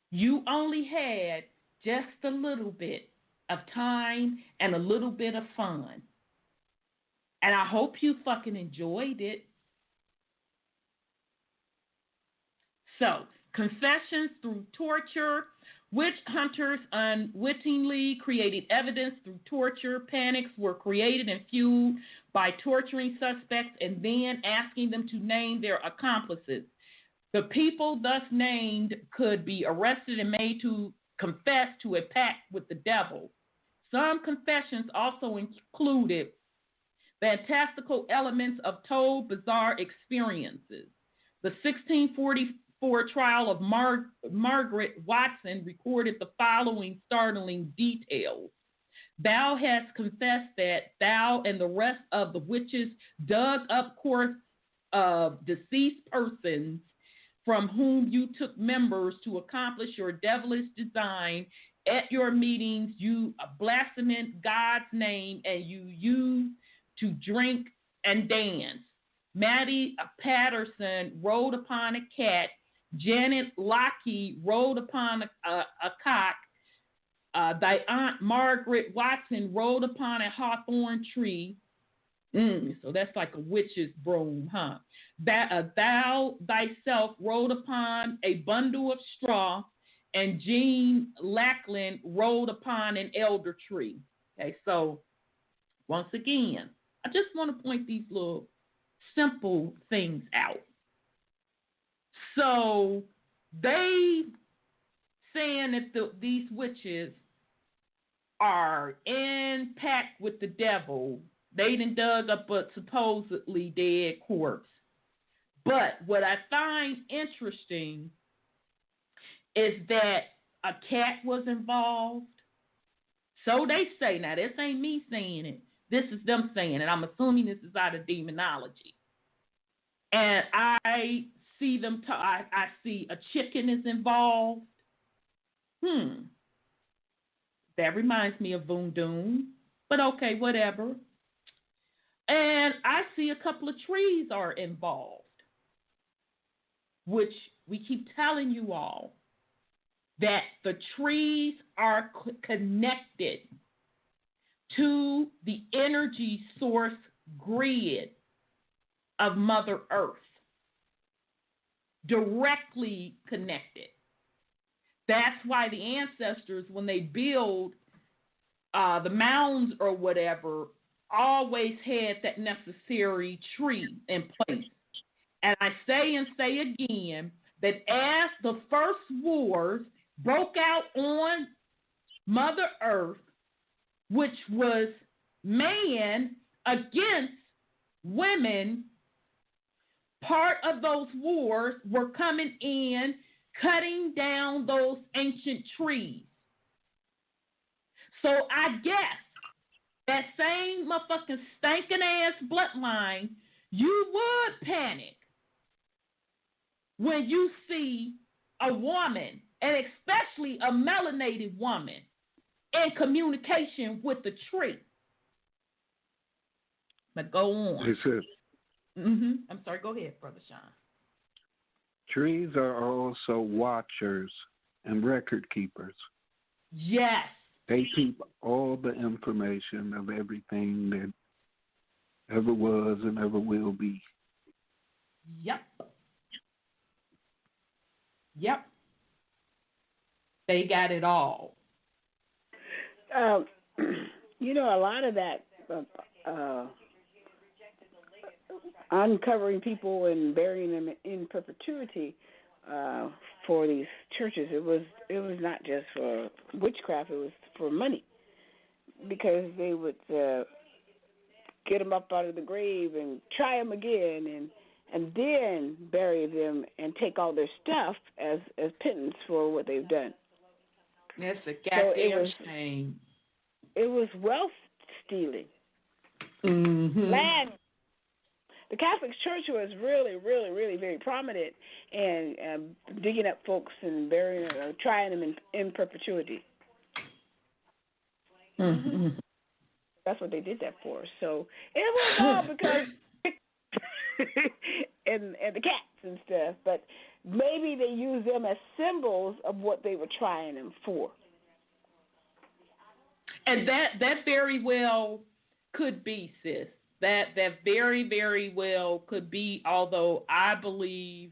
You only had just a little bit of time and a little bit of fun. And I hope you fucking enjoyed it. So, confessions through torture. Witch hunters unwittingly created evidence through torture. Panics were created and fueled by torturing suspects and then asking them to name their accomplices. The people thus named could be arrested and made to confess to a pact with the devil. Some confessions also included fantastical elements of told bizarre experiences. The 1644 trial of Margaret Watson recorded the following startling details. Thou hast confessed that thou and the rest of the witches dug up corpses of deceased persons from whom you took members to accomplish your devilish design. At your meetings, you blasphemed God's name, and you used to drink and dance. Maddie Patterson rode upon a cat. Janet Locke rode upon a cock. Thy aunt Margaret Watson rode upon a hawthorn tree. So that's like a witch's broom, huh? Thou thyself rode upon a bundle of straw, and Jean Lackland rode upon an elder tree. Okay, so once again, I just want to point these little simple things out. So they saying that these witches are in pact with the devil. They done dug up a supposedly dead corpse. But what I find interesting is that a cat was involved. So they say. Now, this ain't me saying it. This is them saying it. I'm assuming this is out of demonology. And I see them. I see a chicken is involved. That reminds me of voodoo. But okay, whatever. And I see a couple of trees are involved, which we keep telling you all that the trees are connected to the energy source grid of Mother Earth, directly connected. That's why the ancestors, when they build the mounds or whatever, always had that necessary tree in place. And I say and say again that as the first wars broke out on Mother Earth, which was man against women, part of those wars were coming in, cutting down those ancient trees. So I guess that same motherfucking stinking ass bloodline, you would panic when you see a woman, and especially a melanated woman, in communication with the tree. But go on. It says, I'm sorry. Go ahead, Brother Sean. trees are also watchers and record keepers. Yes. They keep all the information of everything that ever was and ever will be. Yep. They got it all. You know, a lot of that uncovering people and burying them in perpetuity for these churches, it was not just for witchcraft, it was for money, because they would get them up out of the grave and try them again and then bury them and take all their stuff as penance for what they've done. That's a goddamn shame. It was wealth stealing. Mm-hmm. Land. The Catholic Church was really, really, really very prominent in digging up folks and burying or trying them in perpetuity. Mm-hmm. That's what they did that for. So it was all because and the cats and stuff, but maybe they used them as symbols of what they were trying them for. And that very well could be, sis. That very, very well could be, although I believe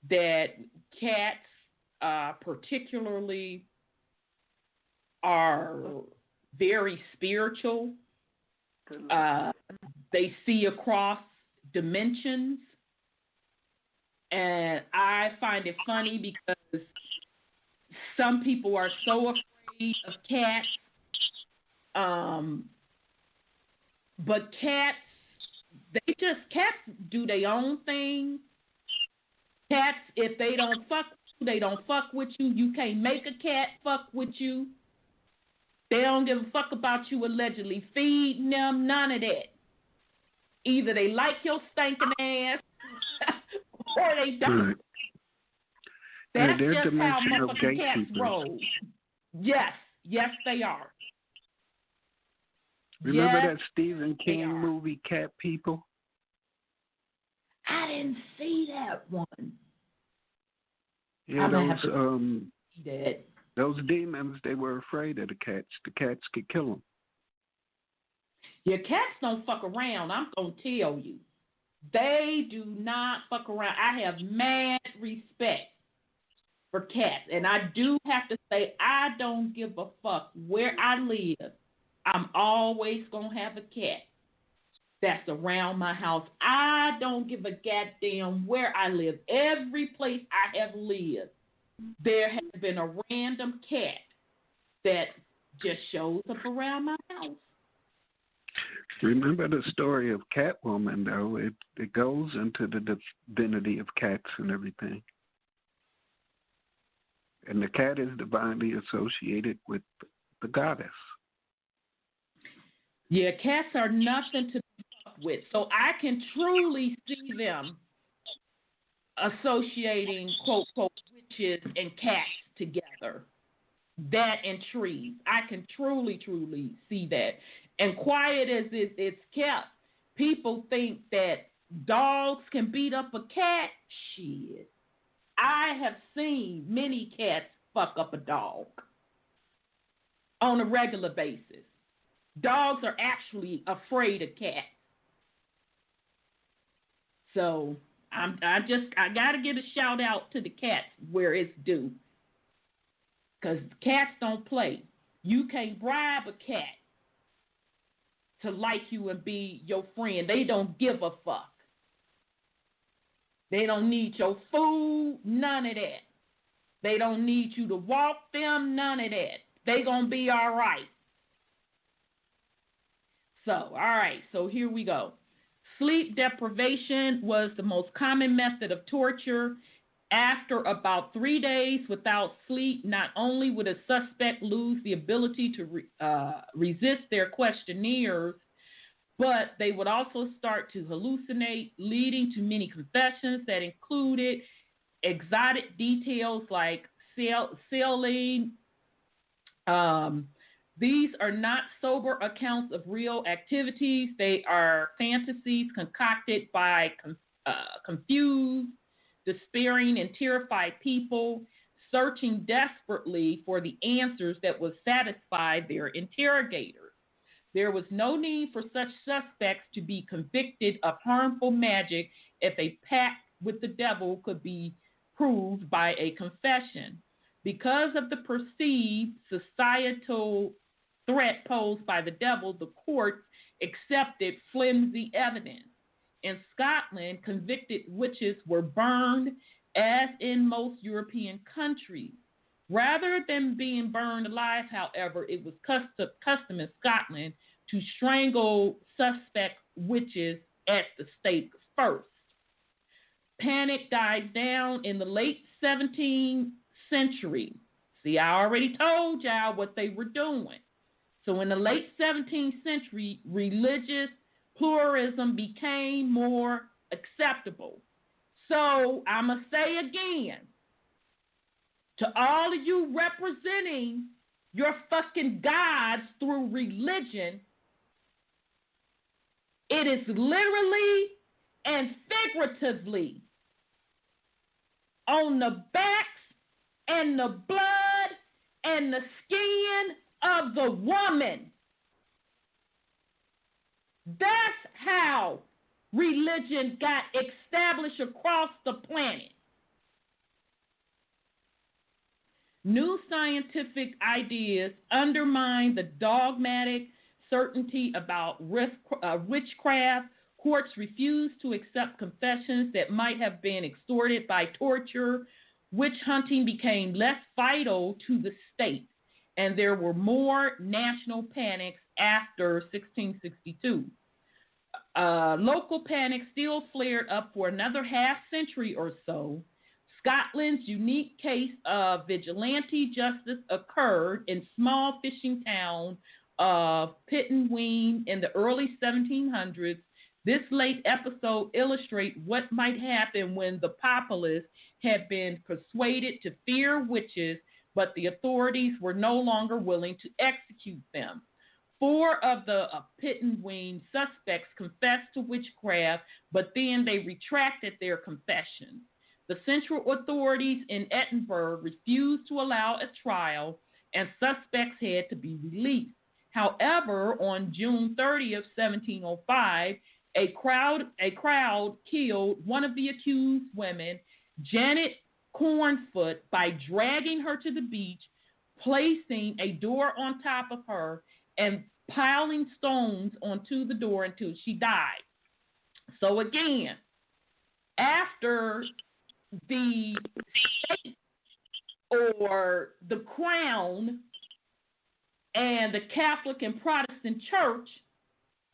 that cats particularly are very spiritual. They see across dimensions. And I find it funny because some people are so afraid of cats. But cats do their own thing. Cats, if they don't fuck you, they don't fuck with you. You can't make a cat fuck with you. They don't give a fuck about you allegedly feeding them, none of that. Either they like your stinking ass or they don't. Right. That's they're just how dimensional motherfucking cats gatekeepers. roll. Yes, they are. Remember Yes, that Stephen King movie, Cat People? I didn't see that one. Yeah, That. those demons, they were afraid of the cats. The cats could kill them. Yeah, cats don't fuck around. I'm going to tell you. They do not fuck around. I have mad respect for cats. And I do have to say, I don't give a fuck where I live. I'm always going to have a cat that's around my house. I don't give a goddamn where I live. Every place I have lived, there has been a random cat that just shows up around my house. Remember the story of Catwoman, though. It goes into the divinity of cats and everything. And the cat is divinely associated with the goddess. Yeah, cats are nothing to be fucked with. So I can truly see them associating, quote, quote, witches and cats together. That and trees. I can truly, truly see that. And quiet as it's kept, people think that dogs can beat up a cat. Shit. I have seen many cats fuck up a dog on a regular basis. Dogs are actually afraid of cats. So I gotta give a shout out to the cats where it's due. Because cats don't play. You can't bribe a cat to like you and be your friend. They don't give a fuck. They don't need your food, none of that. They don't need you to walk them, none of that. They gonna be all right. So, all right, so here we go. Sleep deprivation was the most common method of torture. After about 3 days without sleep, not only would a suspect lose the ability to resist their questionnaires, but they would also start to hallucinate, leading to many confessions that included exotic details like selling These are not sober accounts of real activities. They are fantasies concocted by confused, despairing, and terrified people searching desperately for the answers that would satisfy their interrogators. There was no need for such suspects to be convicted of harmful magic if a pact with the devil could be proved by a confession. Because of the perceived societal threat posed by the devil, the courts accepted flimsy evidence. In Scotland, convicted witches were burned, as in most European countries. Rather than being burned alive, however, it was custom in Scotland to strangle suspect witches at the stake first. Panic died down in the late 17th century. See, I already told y'all what they were doing. So in the late 17th century, religious pluralism became more acceptable. So I'm going to say again, to all of you representing your fucking gods through religion, it is literally and figuratively on the backs and the blood and the skin of the woman. That's how religion got established across the planet. New scientific ideas undermine the dogmatic certainty about witchcraft. Courts refuse to accept confessions that might have been extorted by torture. Witch hunting became less vital to the state, and there were more national panics after 1662. Local panic still flared up for another half century or so. Scotland's unique case of vigilante justice occurred in small fishing town of Pittenweem in the early 1700s. This late episode illustrates what might happen when the populace had been persuaded to fear witches, but the authorities were no longer willing to execute them. 4 of the Pittenweem suspects confessed to witchcraft, but then they retracted their confession. The central authorities in Edinburgh refused to allow a trial, and suspects had to be released. However, on June 30th, 1705, a crowd killed one of the accused women, Janet Cornfoot, by dragging her to the beach, placing a door on top of her, and piling stones onto the door until she died. So again, after the state or the crown and the Catholic and Protestant church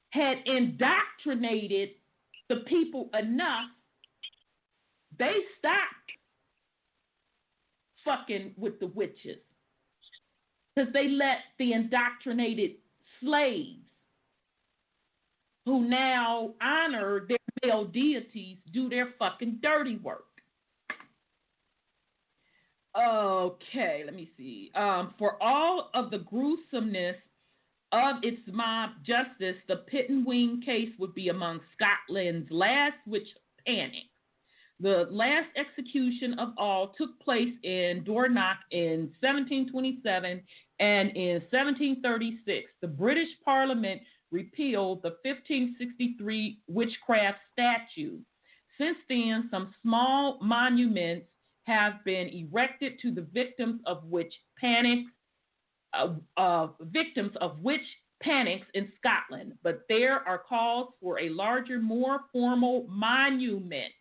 had indoctrinated the people enough, they stopped fucking with the witches because they let the indoctrinated slaves who now honor their male deities do their fucking dirty work. Okay, let me see. For all of the gruesomeness of its mob justice, the Pittenweem case would be among Scotland's last witch panic. The last execution of all took place in Dornoch in 1727, and in 1736, the British Parliament repealed the 1563 witchcraft statute. Since then, some small monuments have been erected to the victims of witch panics in Scotland, but there are calls for a larger, more formal monument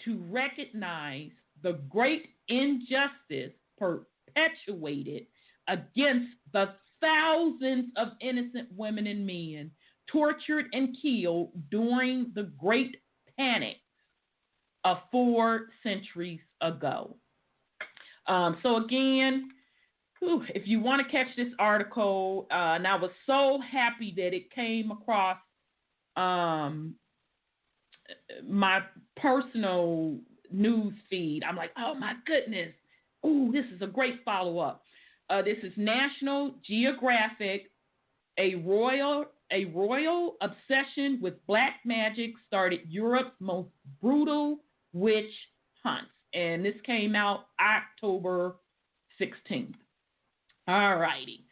to recognize the great injustice perpetuated against the thousands of innocent women and men tortured and killed during the Great Panic of 4 centuries ago. So again, if you want to catch this article, and I was so happy that it came across my personal news feed. I'm like, oh my goodness. Ooh, this is a great follow-up. This is National Geographic. A royal obsession with black magic started Europe's most brutal witch hunts. And this came out October 16th. All righty.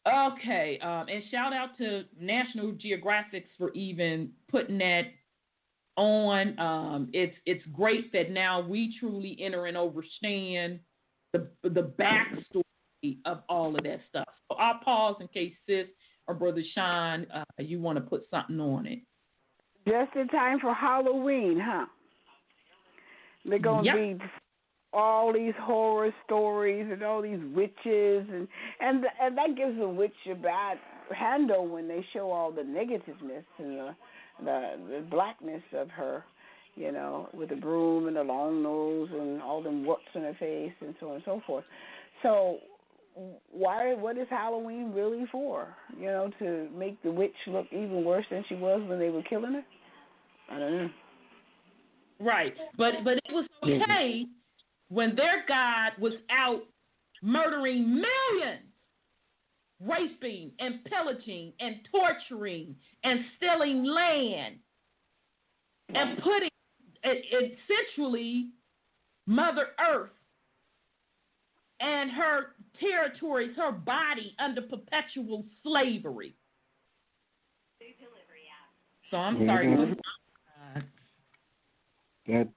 Okay. And shout out to National Geographic for even putting that on. It's great that now we truly enter and understand the backstory of all of that stuff. So I'll pause in case sis or Brother Sean, you want to put something on it. Just in time for Halloween, huh? They're going to be all these horror stories and all these witches, and that gives the witch a bad handle when they show all the negativeness and the blackness of her, you know, with the broom and the long nose and all them warts in her face and so on and so forth. So what is Halloween really for? You know, to make the witch look even worse than she was when they were killing her? I don't know. Right. But it was okay when their God was out murdering millions, raping and pillaging and torturing and stealing land and putting essentially Mother Earth and her territories, her body, under perpetual slavery. So I'm sorry. That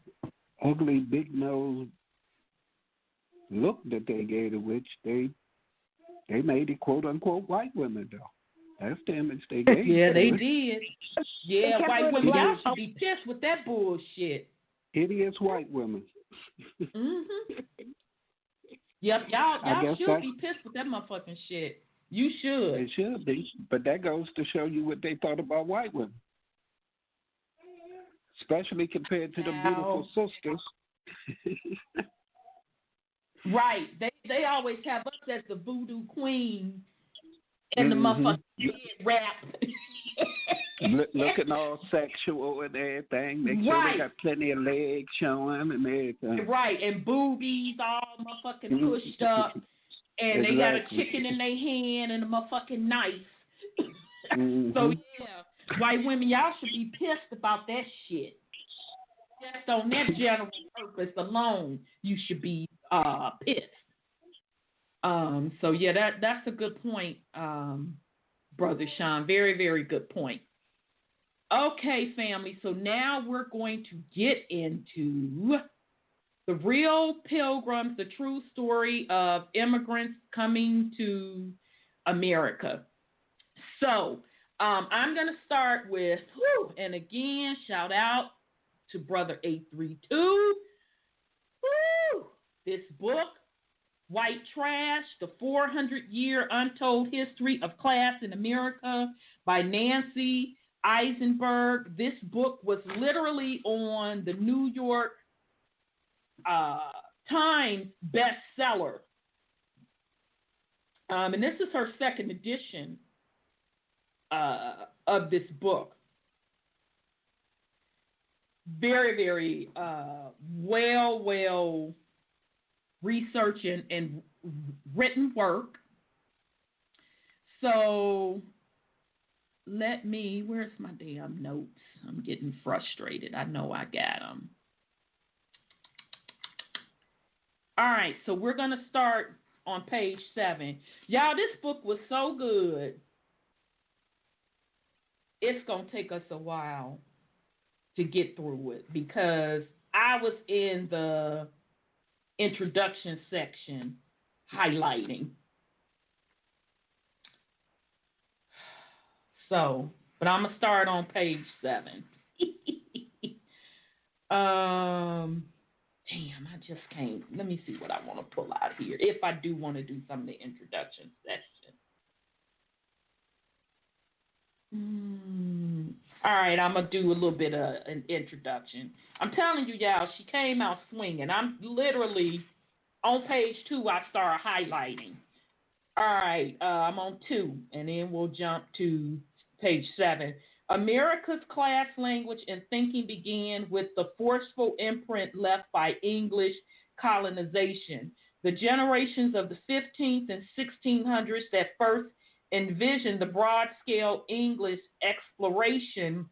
ugly big nose look that they gave the witch, they made it quote unquote white women though. That's the image they gave. Yeah, they did. Yeah, white women, y'all should be pissed with that bullshit. Hideous white women. Yep, y'all should be pissed with that motherfucking shit. You should. It should be, but that goes to show you what they thought about white women, especially compared to the beautiful sisters. Right. They always have us as the voodoo queen and the motherfucking head wrap. Looking all sexual and everything. Make sure they got plenty of legs showing and everything. Right, and boobies all motherfucking pushed up. And they got a chicken in their hand and a motherfucking knife. So, yeah, white women, y'all should be pissed about that shit. Just on that general purpose alone, you should be pissed. So, yeah, that's a good point, Brother Sean. Very, very good point. Okay, family, so now we're going to get into the Real Pilgrams, the true story of immigrants coming to America. So I'm going to start with, and again, shout out to Brother 832. This book, White Trash, The 400-Year Untold History of Class in America by Nancy Eisenberg. This book was literally on the New York Times bestseller. And this is her second edition of this book. Very, very well researched and written work. So where's my damn notes? I'm getting frustrated. I know I got them. All right, so we're going to start on page 7. Y'all, this book was so good. It's going to take us a while to get through it because I was in the introduction section highlighting. So, but I'm going to start on page 7. Damn, I just can't. Let me see what I want to pull out here. If I do want to do some of the introduction section. All right, I'm going to do a little bit of an introduction. I'm telling you, y'all, she came out swinging. I'm literally on page 2, I started highlighting. All right, I'm on 2, and then we'll jump to page 7. America's class language and thinking began with the forceful imprint left by English colonization. The generations of the 15th and 1600s that first envisioned the broad-scale English exploitation,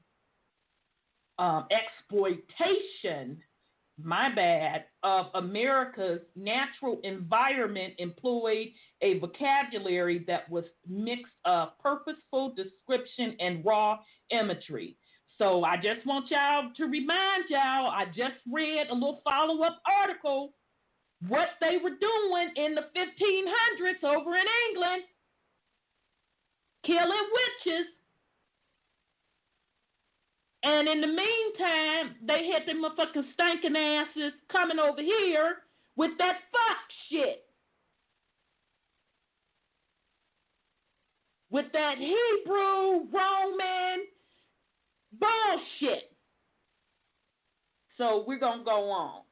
of America's natural environment employed a vocabulary that was mixed of purposeful description and raw imagery. So I just want y'all to remind y'all, I just read a little follow-up article, what they were doing in the 1500s over in England, killing witches. And in the meantime, they had them motherfucking stinking asses coming over here with that fuck shit. With that Hebrew, Roman bullshit. So we're going to go on.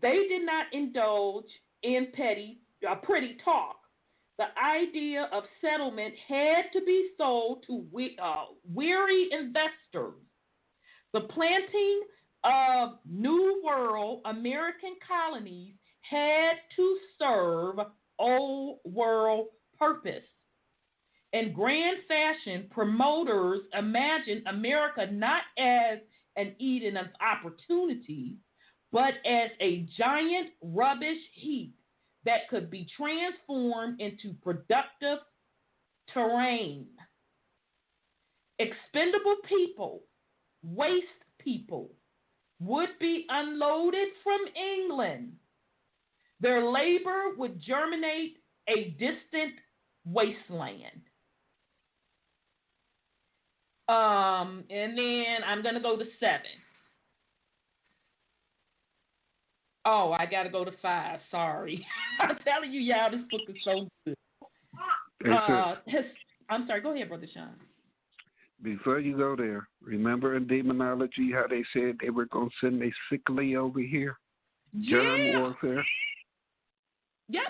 They did not indulge in pretty talk. The idea of settlement had to be sold to weary investors. The planting of New World American colonies had to serve Old World purpose. In grand fashion, promoters imagined America not as an Eden of opportunity, but as a giant rubbish heap that could be transformed into productive terrain. Expendable people, waste people, would be unloaded from England. Their labor would germinate a distant wasteland. And then I'm going to go to 7. Oh, I got to go to 5. Sorry. I'm telling you, y'all, this book is so good. I'm sorry. Go ahead, Brother Sean. Before you go there, remember in demonology how they said they were going to send a sickly over here? Germ warfare? Yep.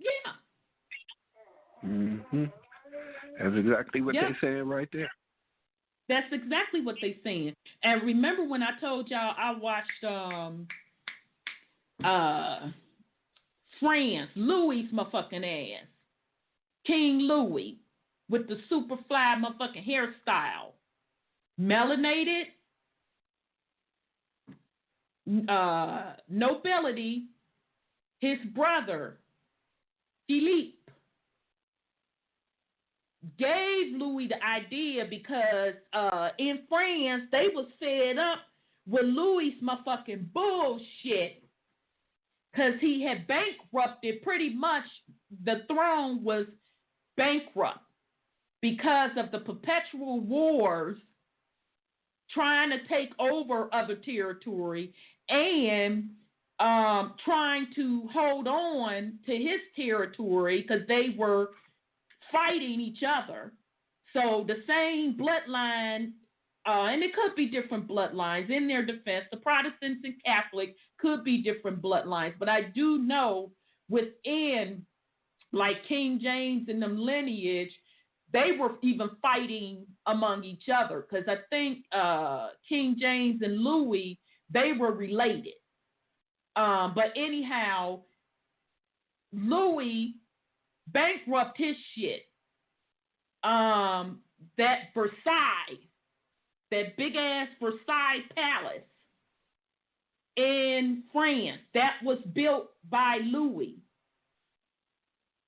Yeah. Mm-hmm. That's exactly what they're saying right there. That's exactly what they're saying. And remember when I told y'all I watched France, Louis' motherfucking ass. King Louis with the super fly motherfucking hairstyle. Melanated, nobility, his brother, Philippe, gave Louis the idea because in France, they was fed up with Louis' motherfucking bullshit because he had bankrupted pretty much. The throne was bankrupt because of the perpetual wars trying to take over other territory and trying to hold on to his territory because they were fighting each other. So the same bloodline, and it could be different bloodlines in their defense. The Protestants and Catholics could be different bloodlines, but I do know within like King James and them lineage, they were even fighting among each other because I think King James and Louis, they were related. But anyhow, Louis bankrupt his shit. That Versailles, that big ass Versailles palace in France, that was built by Louis.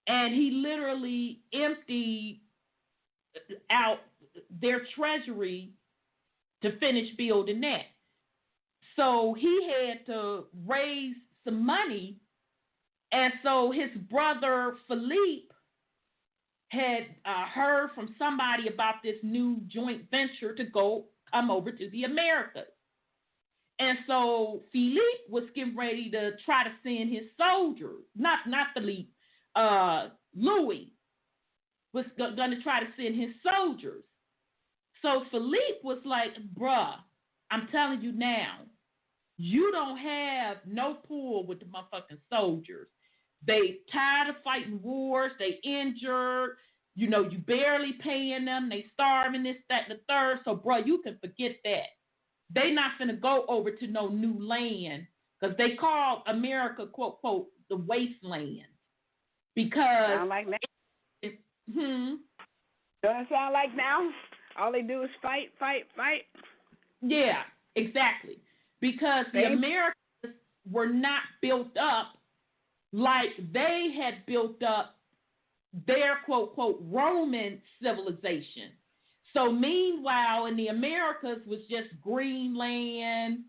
And he literally emptied out their treasury to finish building that. So he had to raise some money. And so his brother Philippe had heard from somebody about this new joint venture to come over to the Americas. And so Philippe was getting ready to try to send his soldiers, not Philippe, Louis was going to try to send his soldiers. So Philippe was like, bruh, I'm telling you now, you don't have no pull with the motherfucking soldiers. They tired of fighting wars. They injured. You know, you barely paying them. They starving, this, that, and the third. So, bro, you can forget that. They not finna go over to no new land because they called America, quote, quote, the wasteland. Because. Sound like now? Hmm? Doesn't sound like now? All they do is fight, fight, fight? Yeah, exactly. Because the Americans were not built up like they had built up their, quote, quote, Roman civilization. So meanwhile, in the Americas was just Greenland,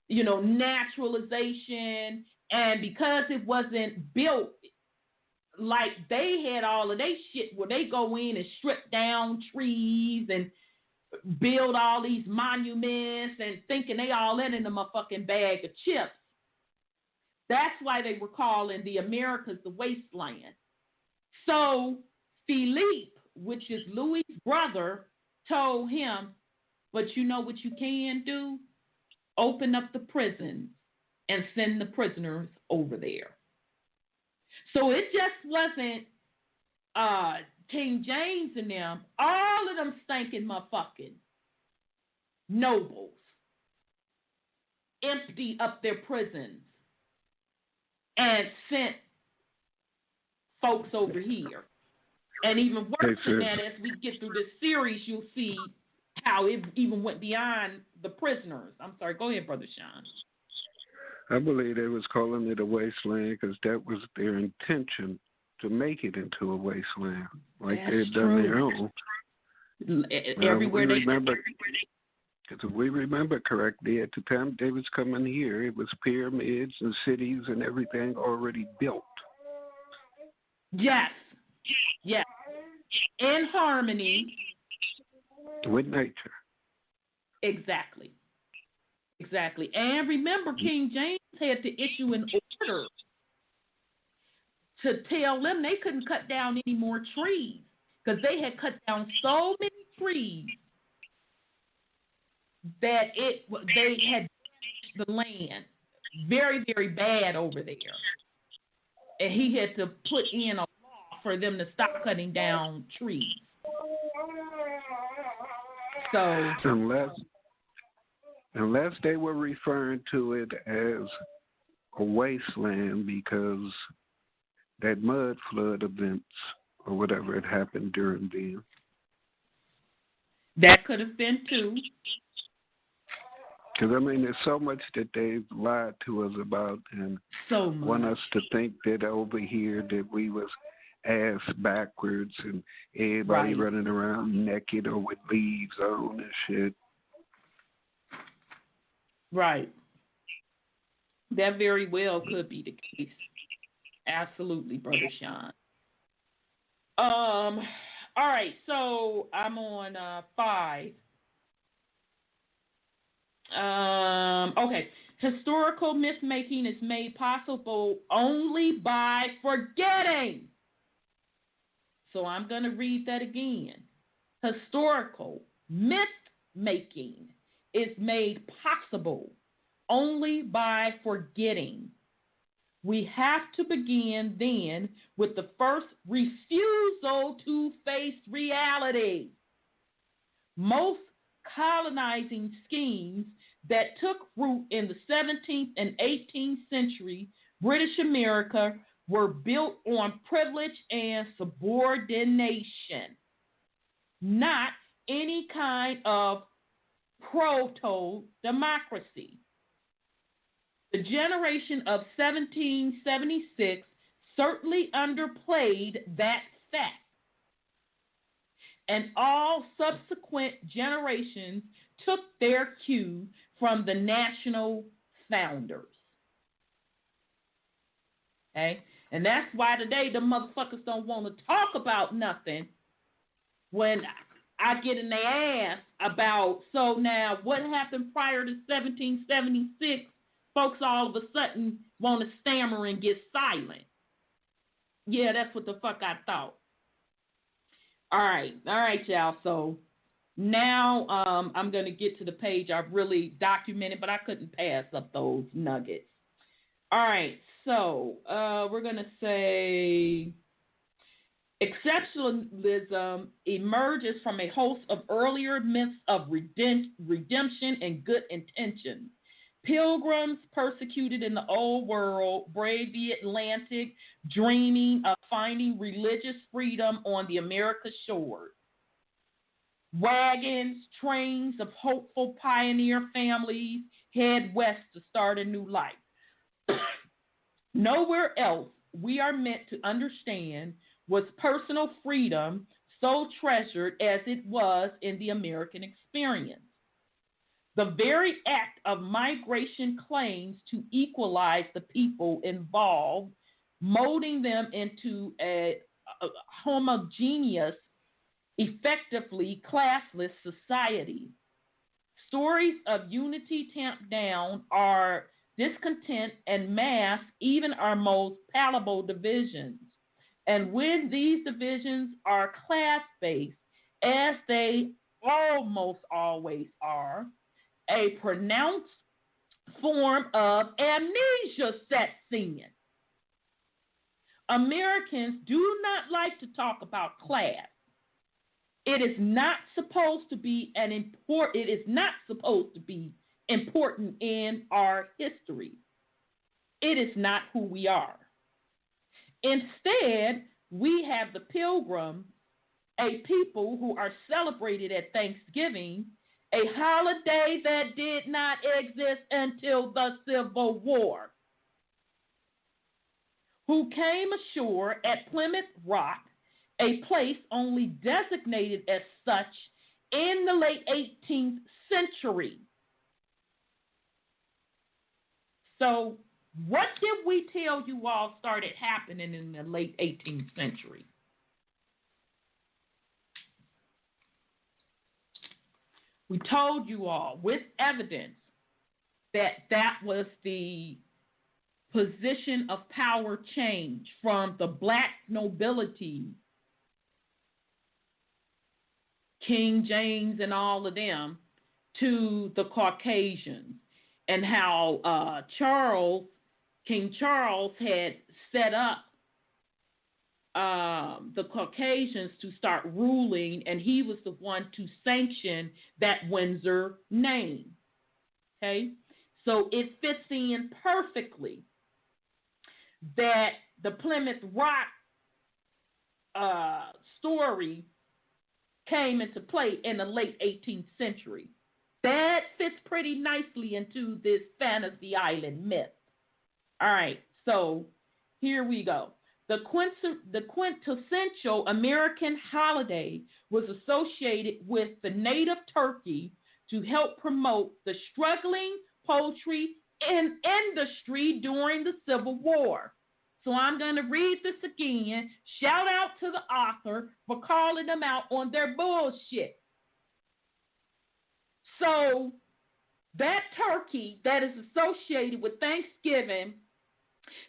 naturalization. And because it wasn't built like they had all of their shit where they go in and strip down trees and build all these monuments and thinking they all in a motherfucking bag of chips. That's why they were calling the Americas the wasteland. So Philippe, which is Louis' brother, told him, but you know what you can do? Open up the prisons and send the prisoners over there. So it just wasn't King James and them, all of them stinking motherfucking nobles emptied up their prisons and sent folks over here. And even worse than that, as we get through this series, you'll see how it even went beyond the prisoners. I'm sorry, go ahead, Brother Sean. I believe they was calling it a wasteland because that was their intention, to make it into a wasteland, like they had done their own. Everywhere they remember, because if we remember correctly, at the time they was coming here, it was pyramids and cities and everything already built. Yes. In harmony with nature. Exactly. And remember, King James had to issue an order to tell them they couldn't cut down any more trees because they had cut down so many trees that they had damaged the land very, very bad over there. And he had to put in a law for them to stop cutting down trees. So unless they were referring to it as a wasteland because that mud flood events or whatever had happened during them. That could have been too. Because, there's so much that they've lied to us about and want us to think that over here that we was ass backwards and everybody running around naked or with leaves on and shit. Right. That very well could be the case. Absolutely, Brother Sean. All right, so I'm on 5. Okay. Historical myth-making is made possible only by forgetting. So I'm going to read that again. Historical myth-making is made possible only by forgetting. We have to begin then with the first refusal to face reality. Most colonizing schemes that took root in the 17th and 18th century British America were built on privilege and subordination, not any kind of proto-democracy. The generation of 1776 certainly underplayed that fact, and all subsequent generations took their cue from the national founders. Okay? And that's why today the motherfuckers don't want to talk about nothing when I get in their ass about, so now what happened prior to 1776? Folks all of a sudden want to stammer and get silent. Yeah, that's what the fuck I thought. All right, y'all. So now I'm going to get to the page I've really documented, but I couldn't pass up those nuggets. All right, so we're going to say exceptionalism emerges from a host of earlier myths of redemption and good intentions. Pilgrims persecuted in the old world braved the Atlantic, dreaming of finding religious freedom on the America's shores. Wagons, trains of hopeful pioneer families head west to start a new life. Nowhere else we are meant to understand was personal freedom so treasured as it was in the American experience. The very act of migration claims to equalize the people involved, molding them into a homogeneous, effectively classless society. Stories of unity tamped down our discontent and mask even our most palatable divisions. And when these divisions are class-based, as they almost always are, a pronounced form of amnesia sets in. Americans do not like to talk about class. It is not supposed to be important in our history. It is not who we are. Instead, we have the Pilgrims, a people who are celebrated at Thanksgiving, a holiday that did not exist until the Civil War, who came ashore at Plymouth Rock, a place only designated as such in the late 18th century. So, what did we tell you all started happening in the late 18th century? We told you all with evidence that that was the position of power change from the black nobility, King James and all of them, to the Caucasians, and how King Charles had set up the Caucasians to start ruling, and he was the one to sanction that Windsor name. Okay? So it fits in perfectly that the Plymouth Rock story came into play in the late 18th century. That fits pretty nicely into this fantasy island myth. All right, so here we go. The quintessential American holiday was associated with the native turkey to help promote the struggling poultry industry during the Civil War. So I'm going to read this again. Shout out to the author for calling them out on their bullshit. So that turkey that is associated with Thanksgiving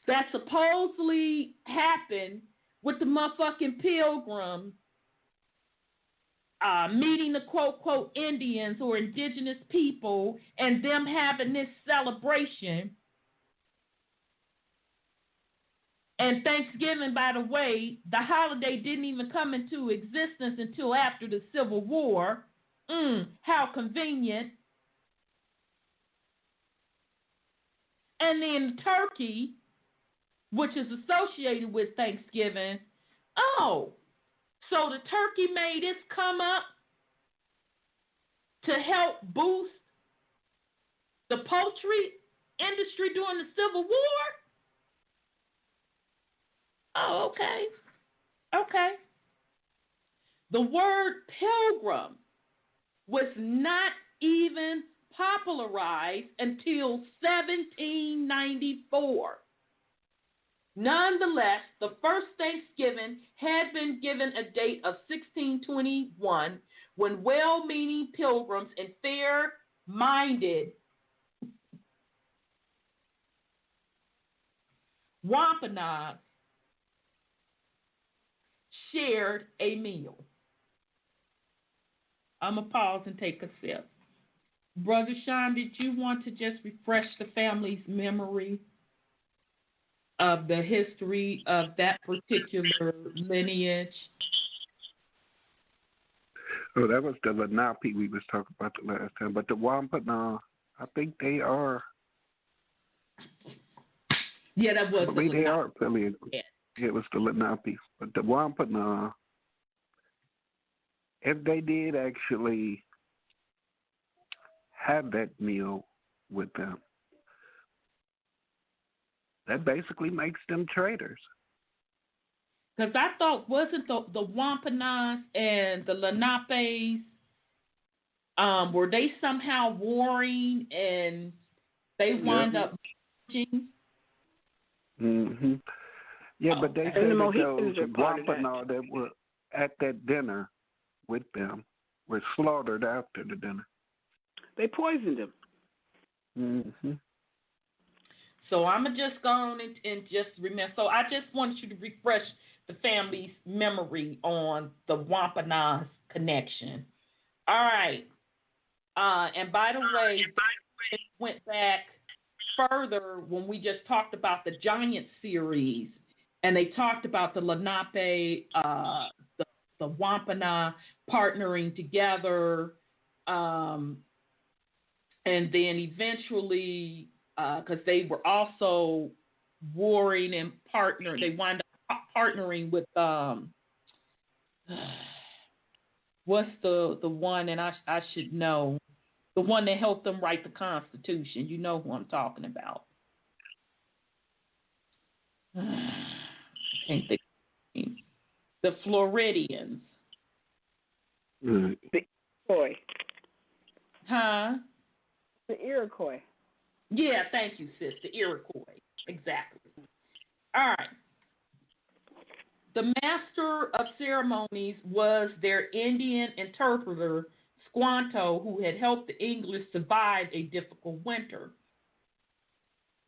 that supposedly happened with the motherfucking Pilgrims meeting the quote Indians or indigenous people and them having this celebration. And Thanksgiving, by the way, the holiday didn't even come into existence until after the Civil War. How convenient. And then turkey, which is associated with Thanksgiving. Oh, so the turkey made its come up to help boost the poultry industry during the Civil War? Oh, okay. Okay. The word pilgrim was not even popularized until 1794. Nonetheless, the first Thanksgiving had been given a date of 1621 when well-meaning pilgrims and fair-minded Wampanoags shared a meal. I'm going to pause and take a sip. Brother Sean, did you want to just refresh the family's memory of the history of that particular lineage? Oh, that was the Lenape we was talking about the last time. But the Wampanoag, I think they are Yeah, that was I believe the they Lenape. are Piligrams. Yeah. It was the Lenape. But the Wampanoag, if they did actually have that meal with them, that basically makes them traitors. Because I thought, wasn't the Wampanoags and the Lenapes, were they somehow warring and they wind up merging? Mm-hmm. Yeah, but they Okay. said And the that Mohicans those are part of that. Wampanoag that were at that dinner with them were slaughtered after the dinner. They poisoned him. Mm-hmm. So I'm going to just go on and just remember. So I just wanted you to refresh the family's memory on the Wampanoag connection. All right. And by the way, it went back further when we just talked about the Giant series, and they talked about the Lenape, the Wampanoag partnering together, and then eventually, because they were also warring and partnering, they wound up partnering with what's the one, and I should know. The one that helped them write the Constitution. You know who I'm talking about. I can't think of the name. The Floridians. Right. The Iroquois. Huh? The Iroquois. Yeah, thank you, sis. The Iroquois. Exactly. All right. The master of ceremonies was their Indian interpreter, Squanto, who had helped the English survive a difficult winter.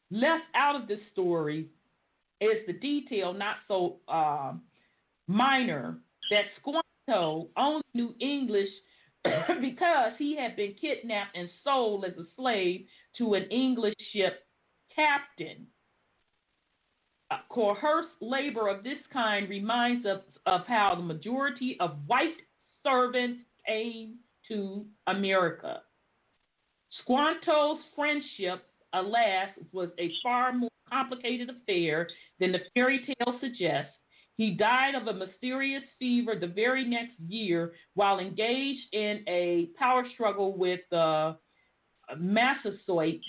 Left out of this story is the detail, not so minor, that Squanto only knew English because he had been kidnapped and sold as a slave to an English ship captain. Coerced labor of this kind reminds us of how the majority of white servants came to America. Squanto's friendship, alas, was a far more complicated affair than the fairy tale suggests. He died of a mysterious fever the very next year while engaged in a power struggle with Massasoit,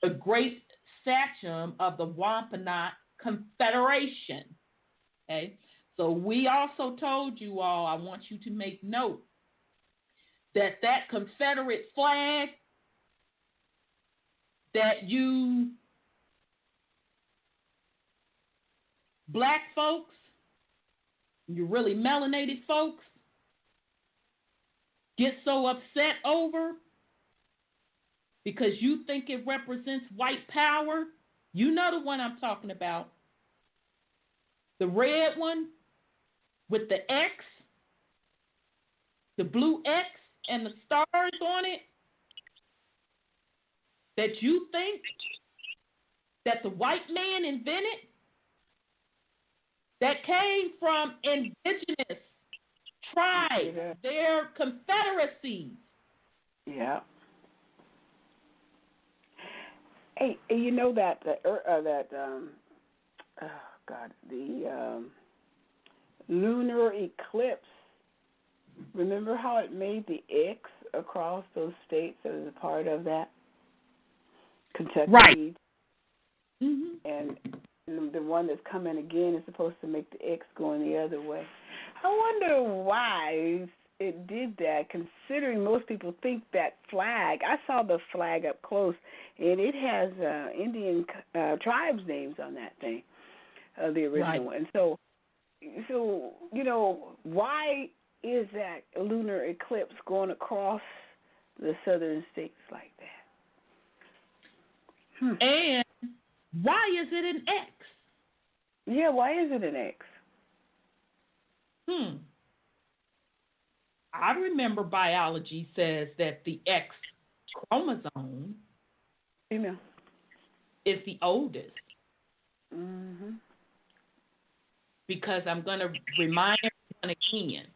the great sachem of the Wampanoag Confederation. Okay, so we also told you all, I want you to make note that Confederate flag that you black folks, you really melanated folks, get so upset over because you think it represents white power. You know the one I'm talking about. The red one with the X, the blue X and the stars on it, that you think that the white man invented, that came from indigenous tribes, their confederacies. Yeah. Hey, you know that the lunar eclipse. Remember how it made the X across those states as a part of that? Kentucky. Right. Mm-hmm. And the one that's coming again is supposed to make the X going the other way. I wonder why it did that, considering most people think that flag. I saw the flag up close, and it has Indian tribes' names on that thing, the original one. And so you know, why is that lunar eclipse going across the southern states like that? And why is it an X? Yeah, why is it an X? I remember biology says that the X chromosome is the oldest. Mm-hmm. Because I'm going to remind everyone again.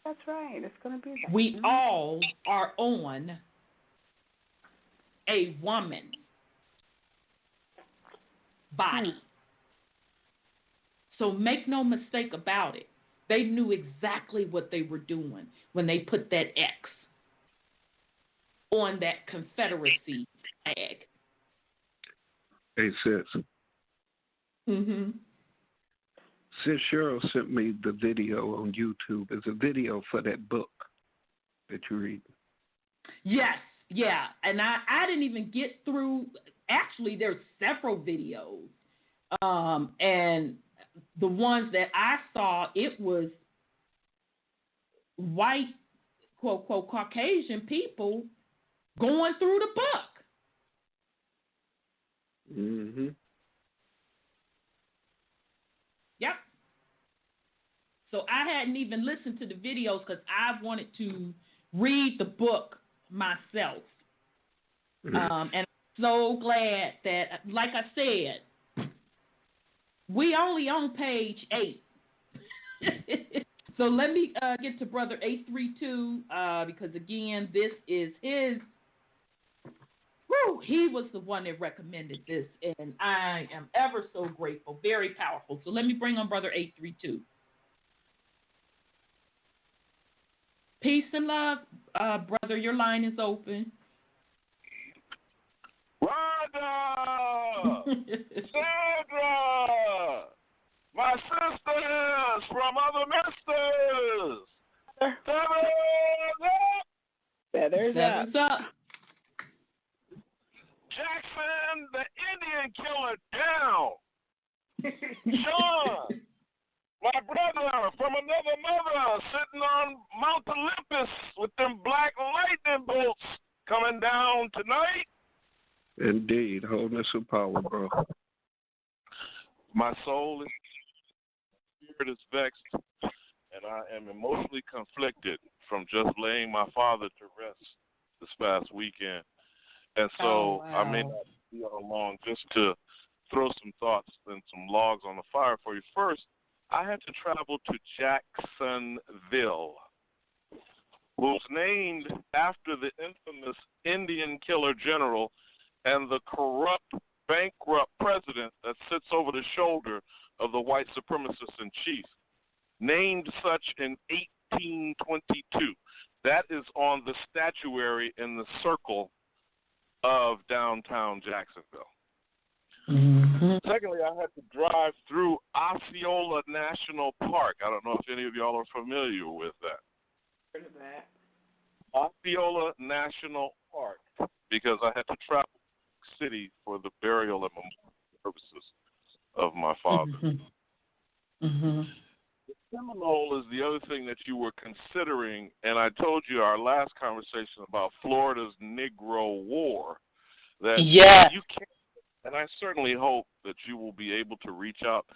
That's right. It's going to be that. We all are on a woman. body. So make no mistake about it. They knew exactly what they were doing when they put that X on that Confederacy flag. Hey, sis. Mm-hmm. Sis Cheryl sent me the video on YouTube. It's a video for that book that you read. Yes, yeah. And I didn't even get through. Actually, there's several videos. And the ones that I saw, it was white, quote, quote, Caucasian people going through the book. Mm-hmm. Yep. So I hadn't even listened to the videos because I wanted to read the book myself. Mm-hmm. And I'm so glad that, like I said, we only on page 8. So let me get to Brother 832 because, again, this is his. He was the one that recommended this, and I am ever so grateful. Very powerful. So let me bring on Brother 832. Peace and love, brother. Your line is open. Rhonda! Sandra! My sisters from other misters! Feathers up. Jackson, the Indian killer, down! Sean, my brother from another mother, sitting on Mount Olympus with them black lightning bolts coming down tonight. Indeed, wholeness of power, bro. My soul is, spirit is vexed, and I am emotionally conflicted from just laying my father to rest this past weekend. And so I may not be on long, just to throw some thoughts and some logs on the fire for you. First, I had to travel to Jacksonville, was named after the infamous Indian killer general and the corrupt, bankrupt president that sits over the shoulder of the white supremacist in chief, named such in 1822. That is on the statuary in the circle of downtown Jacksonville. Mm-hmm. Secondly, I had to drive through Osceola National Park. I don't know if any of y'all are familiar with that. Heard of that. Osceola National Park, because I had to travel to the city for the burial and memorial purposes of my father. Mm-hmm. Mm-hmm. The Seminole is the other thing that you were considering, and I told you our last conversation about Florida's Negro War, that you can't, and I certainly hope that you will be able to reach out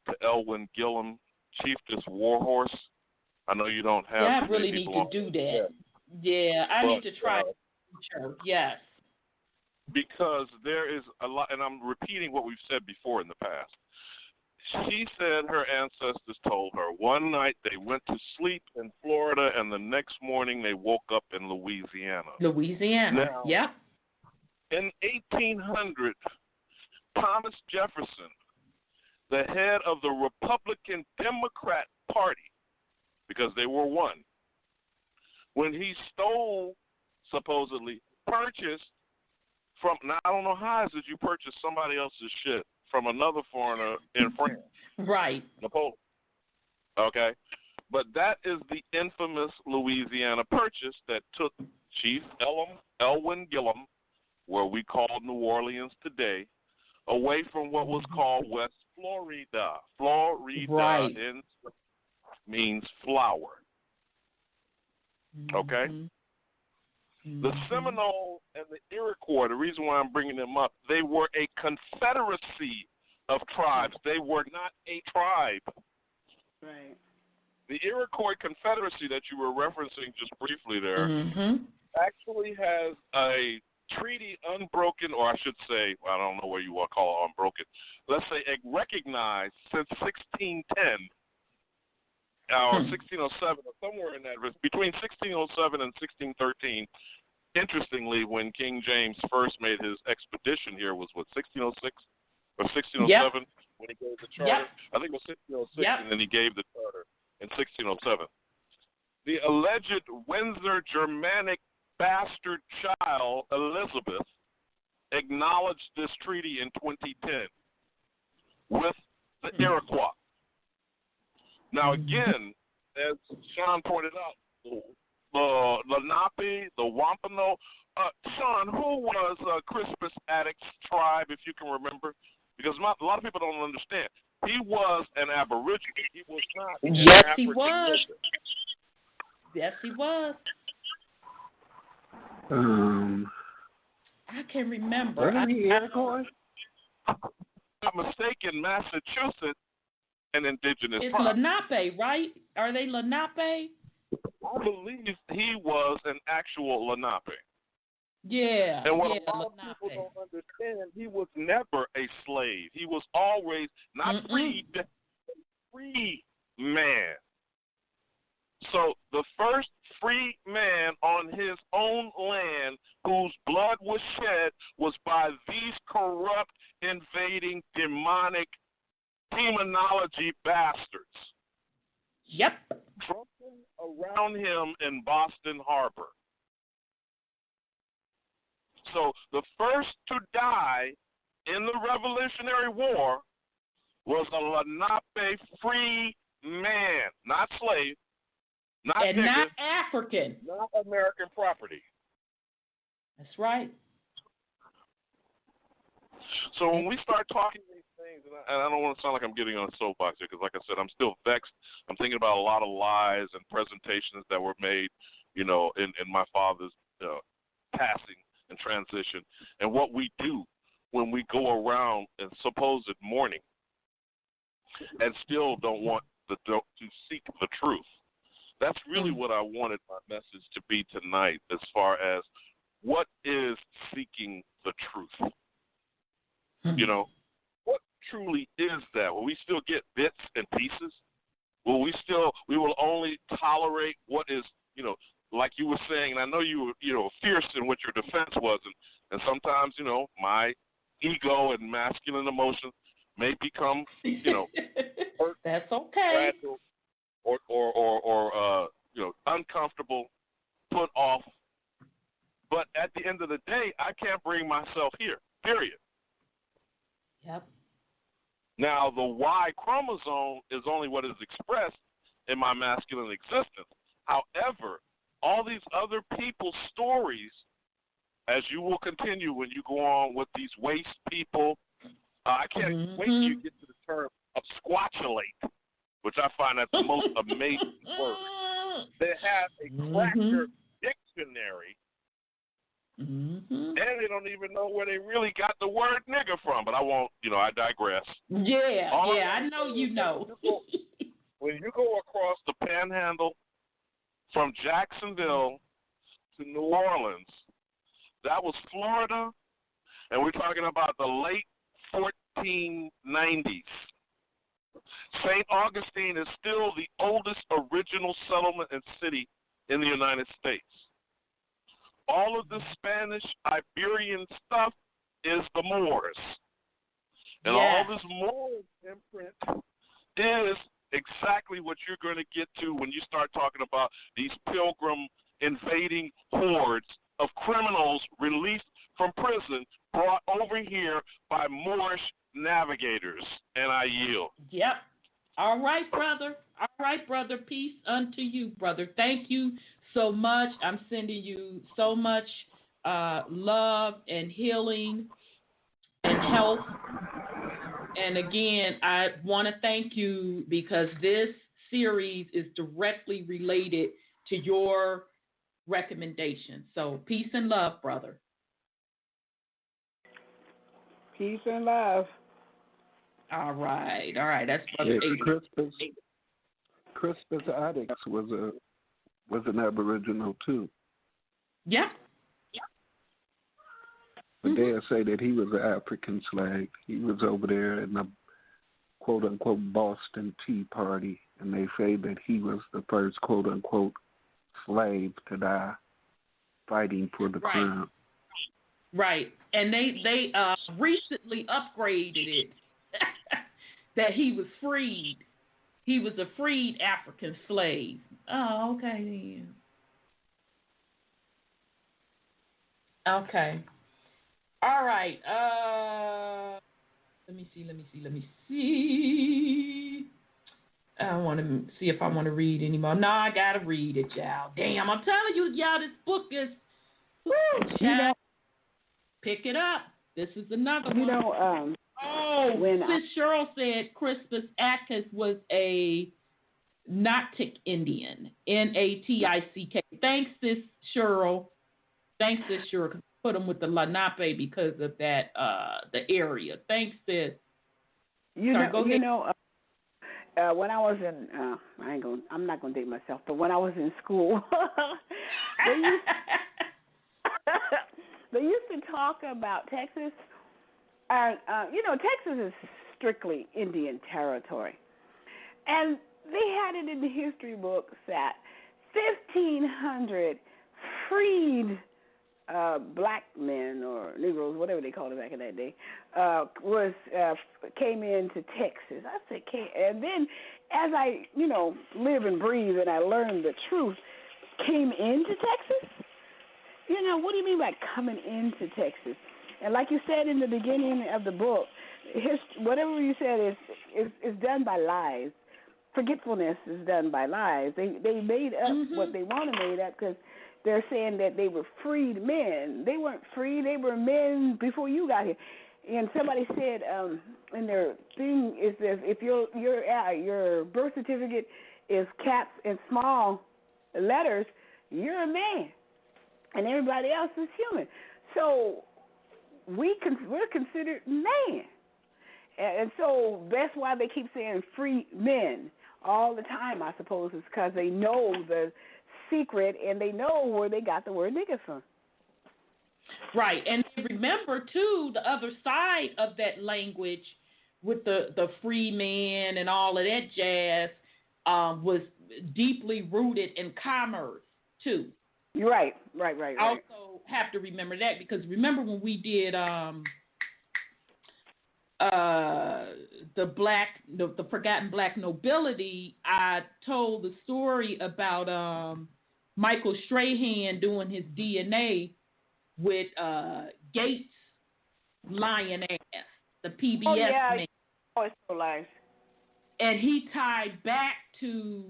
to Elwyn Gillum, Chiefess Warhorse. I know you don't have. Yeah, I really need to do that. Yeah, I need to try. Yes. Because there is a lot, and I'm repeating what we've said before in the past. She said her ancestors told her one night they went to sleep in Florida, and the next morning they woke up in Louisiana. Now, yep. In 1800, Thomas Jefferson, the head of the Republican Democrat Party, because they were one, when he stole, supposedly, purchased from, now I don't know how did you purchase somebody else's shit from another foreigner in France. Right. Napoleon. Okay? But that is the infamous Louisiana Purchase that took Chief Elwyn Gillum, where we call New Orleans today, away from what was called West Florida. Florida means flower. Okay? Mm-hmm. The Seminole and the Iroquois, the reason why I'm bringing them up, they were a confederacy of tribes. They were not a tribe. Right. The Iroquois Confederacy that you were referencing just briefly there actually has a treaty unbroken, or I should say, I don't know what you want to call it unbroken, let's say recognized since 1610 or 1607, or somewhere in that, between 1607 and 1613. Interestingly, when King James first made his expedition here was, 1606? or 1607 Yep. when he gave the charter. Yep. I think it was 1606, Yep. and then he gave the charter in 1607. The alleged Windsor Germanic bastard child, Elizabeth, acknowledged this treaty in 2010 with the Iroquois. Now, again, as Sean pointed out, the Lenape, the Wampano. Sean, who was Crispus Attucks' tribe, if you can remember? Because a lot of people don't understand. He was an Aborigine. He was not an Yes, African he was. American. Yes, he was. I can remember. Wasn't he Iroquois? If I'm not mistaken, Massachusetts, an indigenous It's tribe. Lenape, right? Are they Lenape? I believe he was an actual Lenape. Yeah. And what yeah, a lot of Lenape. people don't understand, he was never a slave. He was always not freed, free man. So the first free man on his own land whose blood was shed was by these corrupt, invading, demonic, demonology bastards. Yep. Trumping around him in Boston Harbor. So the first to die in the Revolutionary War was a Lenape free man, not slave, not And nigger, not African. not American property. That's right. So when we start talking these things, and I don't want to sound like I'm getting on a soapbox here, because like I said, I'm still vexed. I'm thinking about a lot of lies and presentations that were made, in my father's passing and transition, and what we do when we go around in supposed mourning and still don't want to seek the truth. That's really what I wanted my message to be tonight, as far as what is seeking the truth. What truly is that? Will we still get bits and pieces? We will only tolerate what is, like you were saying, and I know you were, fierce in what your defense was, and sometimes, my ego and masculine emotions may become, hurt, that's okay, fragile, or uncomfortable, put off. But at the end of the day, I can't bring myself here. Period. Yep. Now, the Y chromosome is only what is expressed in my masculine existence. However, all these other people's stories, as you will continue when you go on with these waste people, I can't wait till you get to the term absquatulate, which I find that's the most amazing word. They have a cracker dictionary, and they don't even know where they really got the word nigger from. But I won't, I digress. Yeah, I know you know. When you go across the Panhandle from Jacksonville to New Orleans, that was Florida, and we're talking about the late 1490s. St. Augustine is still the oldest original settlement and city in the United States. All of the Spanish, Iberian stuff is the Moors. And all this Moor imprint is exactly what you're going to get to when you start talking about these pilgrim invading hordes of criminals released from prison, brought over here by Moorish navigators. And I yield. Yep. All right, brother. All right, brother. Peace unto you, brother. Thank you so much. I'm sending you so much love and healing and health. And again, I want to thank you because this series is directly related to your recommendation. So peace and love, brother. Peace and love. All right. That's brother. Crispus Attucks was an Aboriginal too. Yeah. But they'll say that he was an African slave. He was over there in the quote-unquote Boston Tea Party, and they say that he was the first quote-unquote slave to die fighting for the crown. Right. And they recently upgraded it that he was freed. He was a freed African slave. Oh, okay then. Okay. All right. Let me see. I want to see if I want to read anymore. No, I got to read it, y'all. Damn, I'm telling you, y'all, this book is, child, pick it up. This is another one. Sis Cheryl said Crispus Attucks was a Natick Indian, Natick. Thanks, Sis Cheryl. Put him with the Lenape because of that, the area. Thanks, Sis. When I was in, I'm not gonna date myself, but when I was in school, they used to talk about Texas. Texas is strictly Indian territory, and they had it in the history books that 1,500 freed black men or Negroes, whatever they called it back in that day, came into Texas. I said, and then as I, live and breathe and I learned the truth, came into Texas? What do you mean by coming into Texas? And like you said in the beginning of the book, whatever you said is done by lies. Forgetfulness is done by lies. They made up what they want to made up because they're saying that they were freed men. They weren't free. They were men before you got here. And somebody said in their thing is that if your birth certificate is caps and small letters, you're a man, and everybody else is human. So we're considered man, and so that's why they keep saying free men all the time. I suppose it's because they know the secret and they know where they got the word nigger from. Right, and remember too the other side of that language with the free man and all of that jazz was deeply rooted in commerce too. Right. Also have to remember that because remember when we did the forgotten black nobility, I told the story about Michael Strahan doing his DNA with Gates Lion Ass, the PBS man. Oh, it's so lies. And he tied back to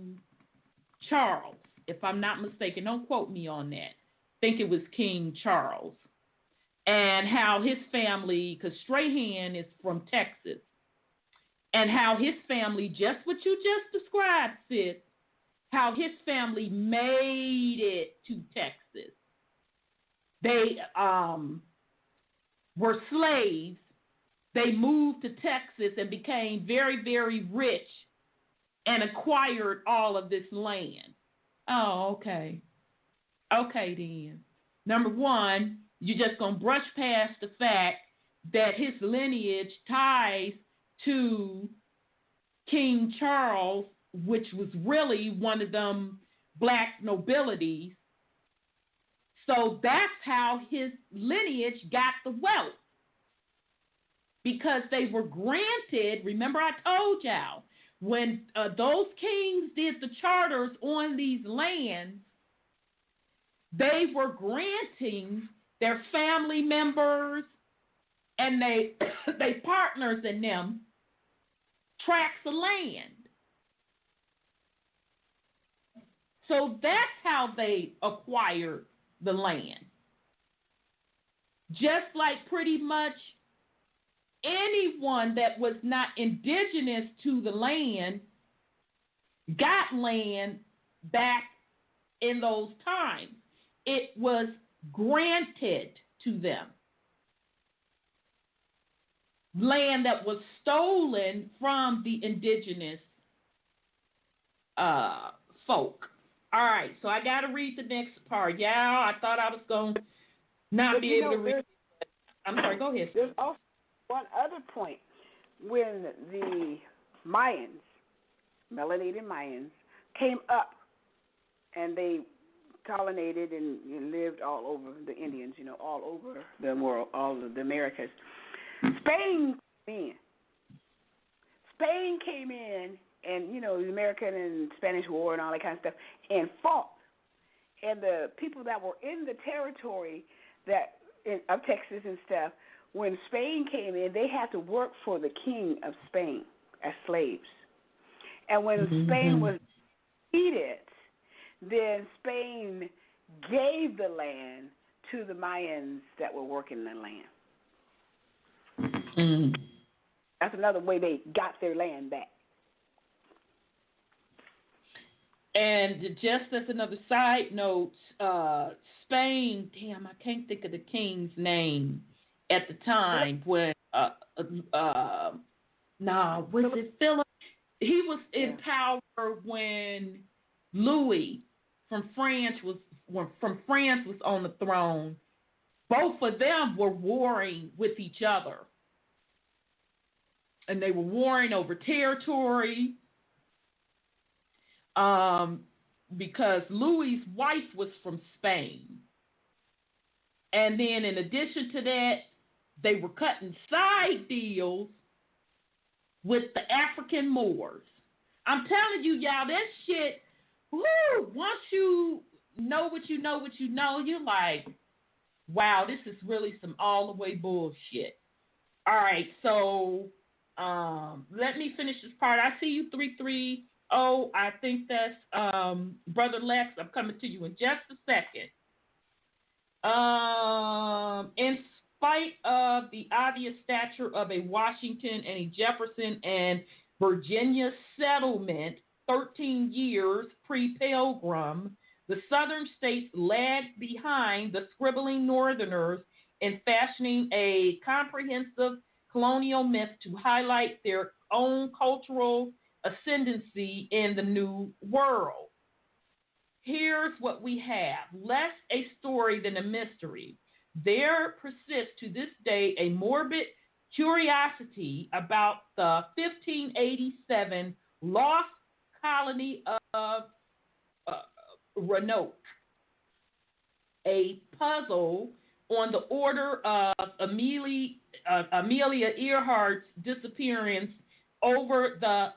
Charles, if I'm not mistaken. Don't quote me on that. I think it was King Charles. And how his family, because Strahan is from Texas, and how his family, just what you just described, sis, how his family made it to Texas. They were slaves. They moved to Texas and became very, very rich and acquired all of this land. Oh, okay. Okay, then. Number one, you're just going to brush past the fact that his lineage ties to King Charles, which was really one of them black nobilities. So that's how his lineage got the wealth. Because they were granted, remember I told y'all, when those kings did the charters on these lands, they were granting their family members and they partners in them tracts of land. So that's how they acquired the land. Just like pretty much anyone that was not indigenous to the land got land back in those times. It was granted to them. Land that was stolen from the indigenous folk. All right, so I got to read the next part. Yeah, I thought I was going to not be able to read it. I'm sorry, go ahead. There's also one other point. When the Mayans, melanated Mayans, came up and they colonized and lived all over, the Indians, all over the world, all of the Americas. Spain came in and, the American and Spanish War and all that kind of stuff, and fought. And the people that were in the territory of Texas and stuff, when Spain came in, they had to work for the king of Spain as slaves. And when Spain was defeated, then Spain gave the land to the Mayans that were working the land. Mm. That's another way they got their land back. And just as another side note, Spain, damn, I can't think of the king's name at the time when, was it Philip? He was in power when Louis from France was on the throne. Both of them were warring with each other. And they were warring over territory because Louis's wife was from Spain. And then in addition to that, they were cutting side deals with the African Moors. I'm telling you, y'all, that shit, woo, once you know what you know, you're like, wow, this is really some all the way bullshit. All right, so let me finish this part. I see you 330. I think that's Brother Lex. I'm coming to you in just a second. In spite of the obvious stature of a Washington and a Jefferson and Virginia settlement 13 years pre-Pilgrim, the southern states lagged behind the scribbling northerners in fashioning a comprehensive colonial myth to highlight their own cultural ascendancy in the new world. Here's what we have. Less a story than a mystery. There persists to this day a morbid curiosity about the 1587 lost colony of Roanoke, a puzzle on the order of Amelia Earhart's disappearance over the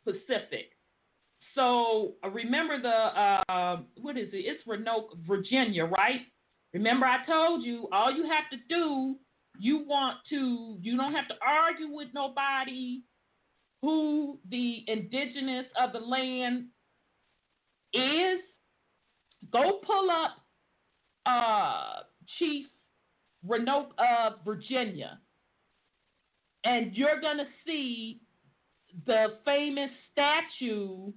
Pacific. So remember what is it? It's Roanoke, Virginia, right? Remember I told you all you have to do, you don't have to argue with nobody who the indigenous of the land is. Go pull up Chief Roanoke of Virginia, and you're going to see the famous statue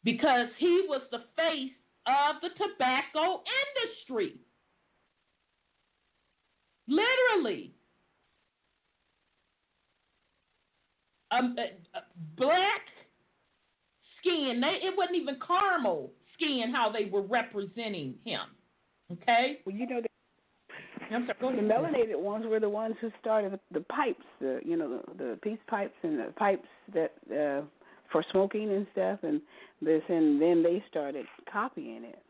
because he was the face of the tobacco industry. Literally. Black skin. It wasn't even caramel skin how they were representing him. Okay? Well, the melanated ones were the ones who started the pipes, the peace pipes and the pipes that for smoking and stuff, and then they started copying it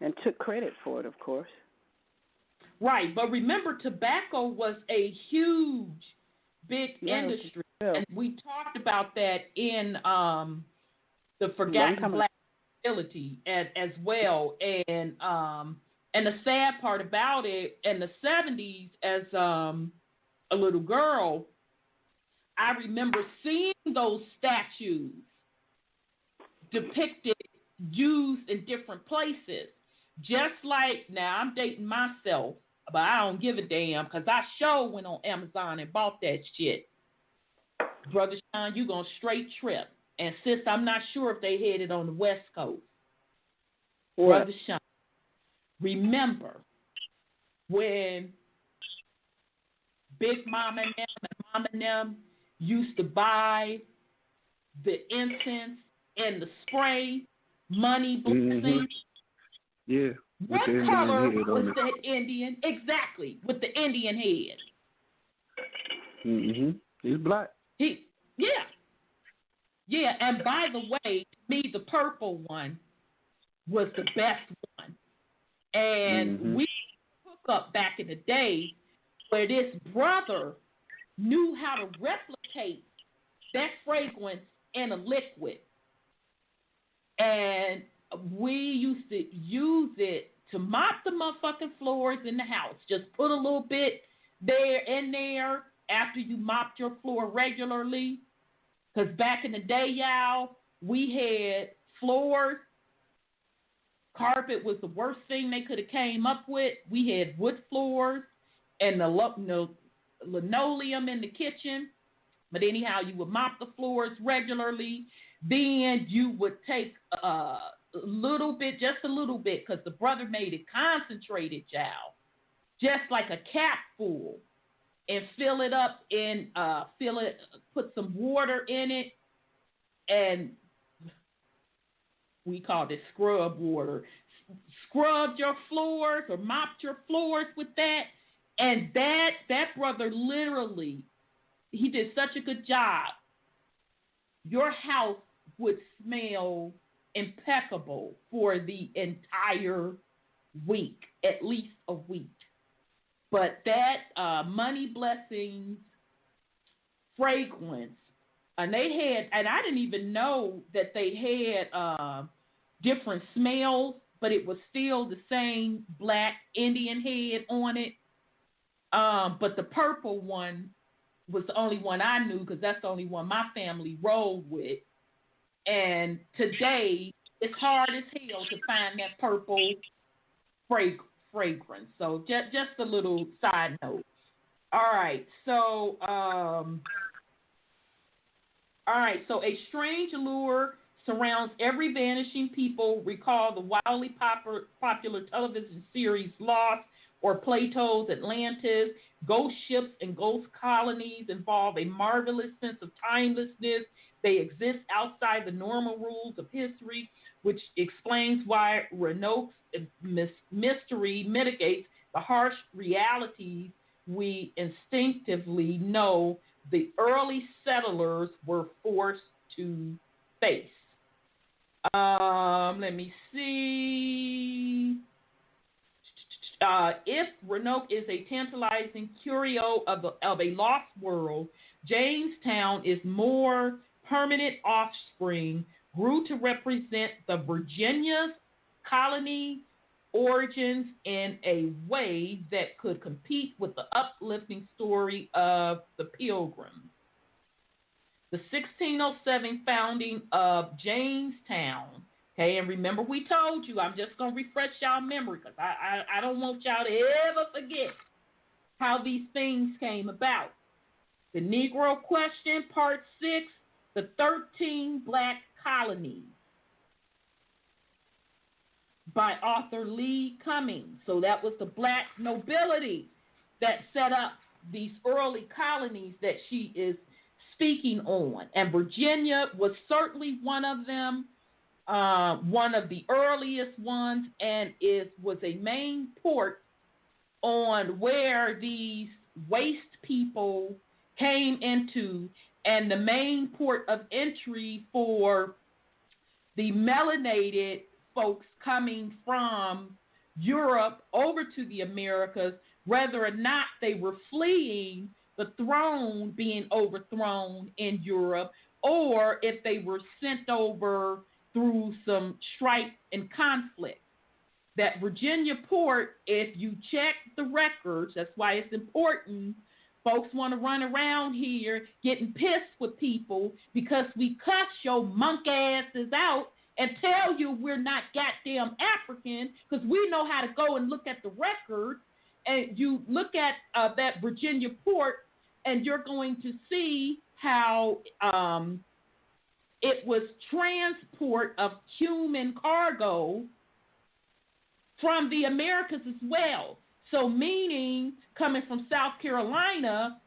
and took credit for it, of course. Right, but remember, tobacco was a huge, big industry, and we talked about that in the Forgotten Black Ability as well, and the sad part about it, in the 70s, as a little girl, I remember seeing those statues depicted, used in different places. Just like, now I'm dating myself, but I don't give a damn because I sure went on Amazon and bought that shit. Brother Sean, you going straight trip. And sis, I'm not sure if they headed on the West Coast. What? Brother Sean, remember when Big Mama and Mama and them used to buy the incense and the spray, money blessings? Mm-hmm. Yeah. What color was that Indian? Exactly, with the Indian head. Mm-hmm. He's black. Yeah, and by the way, to me, the purple one, was the best one. And we hook up back in the day where this brother knew how to replicate that fragrance in a liquid. And we used to use it to mop the motherfucking floors in the house. Just put a little bit in there after you mopped your floor regularly. Because back in the day, y'all, we had floors. Carpet was the worst thing they could have came up with. We had wood floors and the linoleum in the kitchen. But anyhow, you would mop the floors regularly. Then you would take a little bit, just a little bit, because the brother made it concentrated, y'all, just like a cap full, and fill it up in, put some water in it, and we called it scrub water. Scrubbed your floors or mopped your floors with that, and that brother literally, he did such a good job. Your house would smell impeccable for the entire week, at least a week. But that Money Blessings fragrance, and they had, and I didn't even know that they had different smells, but it was still the same black Indian head on it. But the purple one was the only one I knew, because that's the only one my family rolled with. And today, it's hard as hell to find that purple fragrance. So just a little side note. All right, so a strange allure surrounds every vanishing people. Recall the wildly popular television series Lost or Plato's Atlantis. Ghost ships and ghost colonies involve a marvelous sense of timelessness. They exist outside the normal rules of history, which explains why Renault's mystery mitigates the harsh realities we instinctively know the early settlers were forced to face. Let me see. If Renault is a tantalizing curio of a lost world, Jamestown is more permanent offspring, grew to represent the Virginia's colony origins in a way that could compete with the uplifting story of the Pilgrims. The 1607 founding of Jamestown. Okay, and remember we told you, I'm just going to refresh y'all memory, because I don't want y'all to ever forget how these things came about. The Negro Question, Part 6, the 13 Black Colonies, by author Lee Cummings. So that was the black nobility that set up these early colonies that she is speaking on. And Virginia was certainly one of them. One of the earliest ones, and it was a main port on where these waste people came into, and the main port of entry for the melanated folks coming from Europe over to the Americas, whether or not they were fleeing the throne being overthrown in Europe, or if they were sent over through some strife and conflict. That Virginia port, if you check the records, that's why it's important. Folks want to run around here getting pissed with people because we cuss your monk asses out and tell you we're not goddamn African, because we know how to go and look at the records. And you look at that Virginia port, and you're going to see how it was transport of human cargo from the Americas as well. So meaning coming from South Carolina,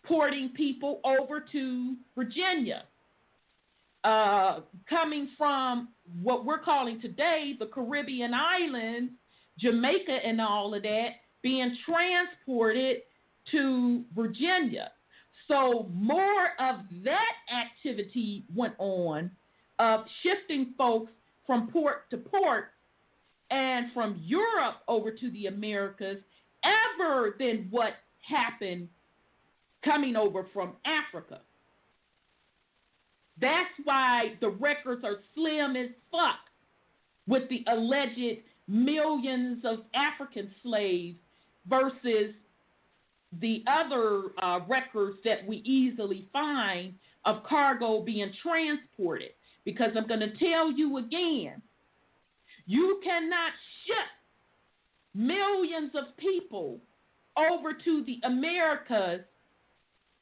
porting people over to Virginia. Coming from what we're calling today the Caribbean islands, Jamaica and all of that, being transported to Virginia. So more of that activity went on of shifting folks from port to port and from Europe over to the Americas ever than what happened coming over from Africa. That's why the records are slim as fuck with the alleged millions of African slaves versus the other records that we easily find of cargo being transported. Because I'm going to tell you again, you cannot ship millions of people over to the Americas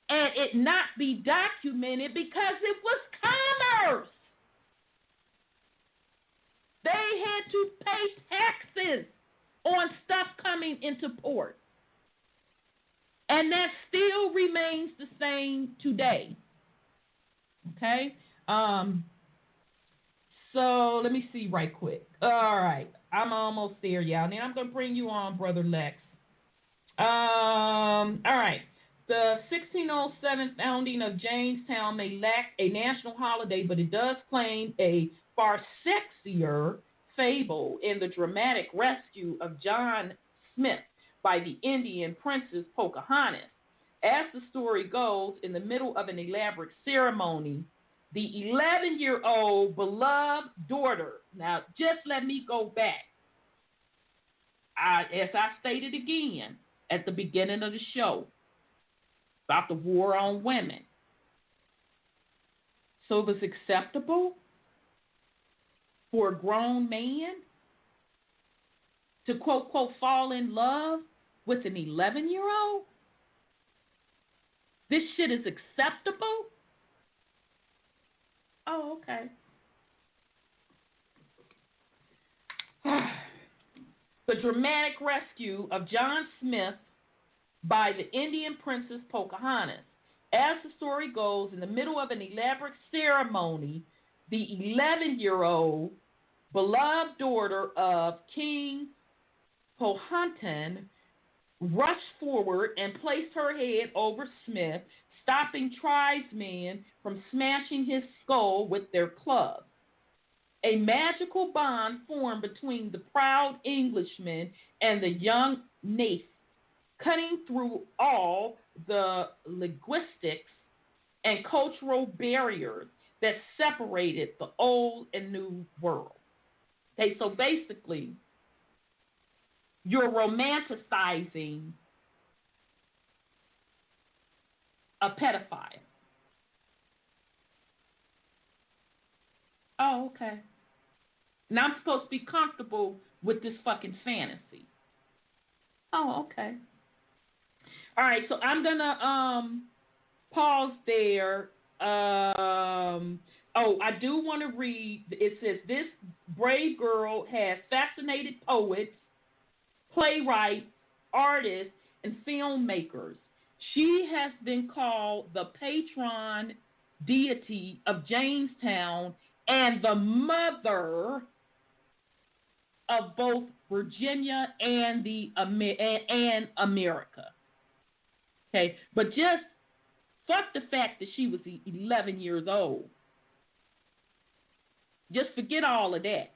and it not be documented because it was commerce. They had to pay taxes on stuff coming into port. And that still remains the same today. Okay? So let me see right quick. All right. I'm almost there, y'all. Now I'm going to bring you on, Brother Lex. All right. The 1607 founding of Jamestown may lack a national holiday, but it does claim a far sexier fable in the dramatic rescue of John Smith by the Indian princess Pocahontas. As the story goes, in the middle of an elaborate ceremony, the 11-year-old beloved daughter, now just let me go back. As I stated again at the beginning of the show, about the war on women. So it was acceptable for a grown man to, quote, quote, fall in love with an 11-year-old? This shit is acceptable? Oh, okay. The dramatic rescue of John Smith by the Indian princess Pocahontas. As the story goes, in the middle of an elaborate ceremony, the 11-year-old beloved daughter of King Powhatan rushed forward and placed her head over Smith, stopping tribesmen from smashing his skull with their clubs. A magical bond formed between the proud Englishman and the young native, cutting through all the linguistics and cultural barriers that separated the old and new world. Okay, so basically, you're romanticizing a pedophile. Oh, okay. Now I'm supposed to be comfortable with this fucking fantasy. Oh, okay. All right, so I'm gonna pause there. I do want to read. It says this brave girl has fascinated poets, playwrights, artists, and filmmakers. She has been called the patron deity of Jamestown and the mother of both Virginia and and America. Okay, but just fuck the fact that she was 11 years old. Just forget all of that.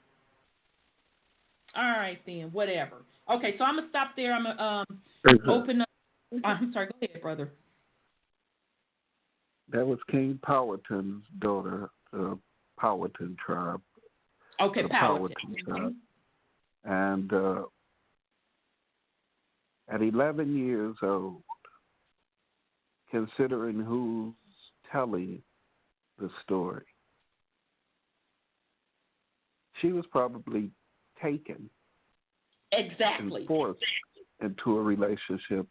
All right, then, whatever. Okay, so I'm going to stop there. I'm going to open up. I'm sorry, go ahead, brother. That was King Powhatan's daughter, the Powhatan tribe. Okay, Powhatan tribe. And at 11 years old, considering who's telling the story, she was probably taken exactly and forced into a relationship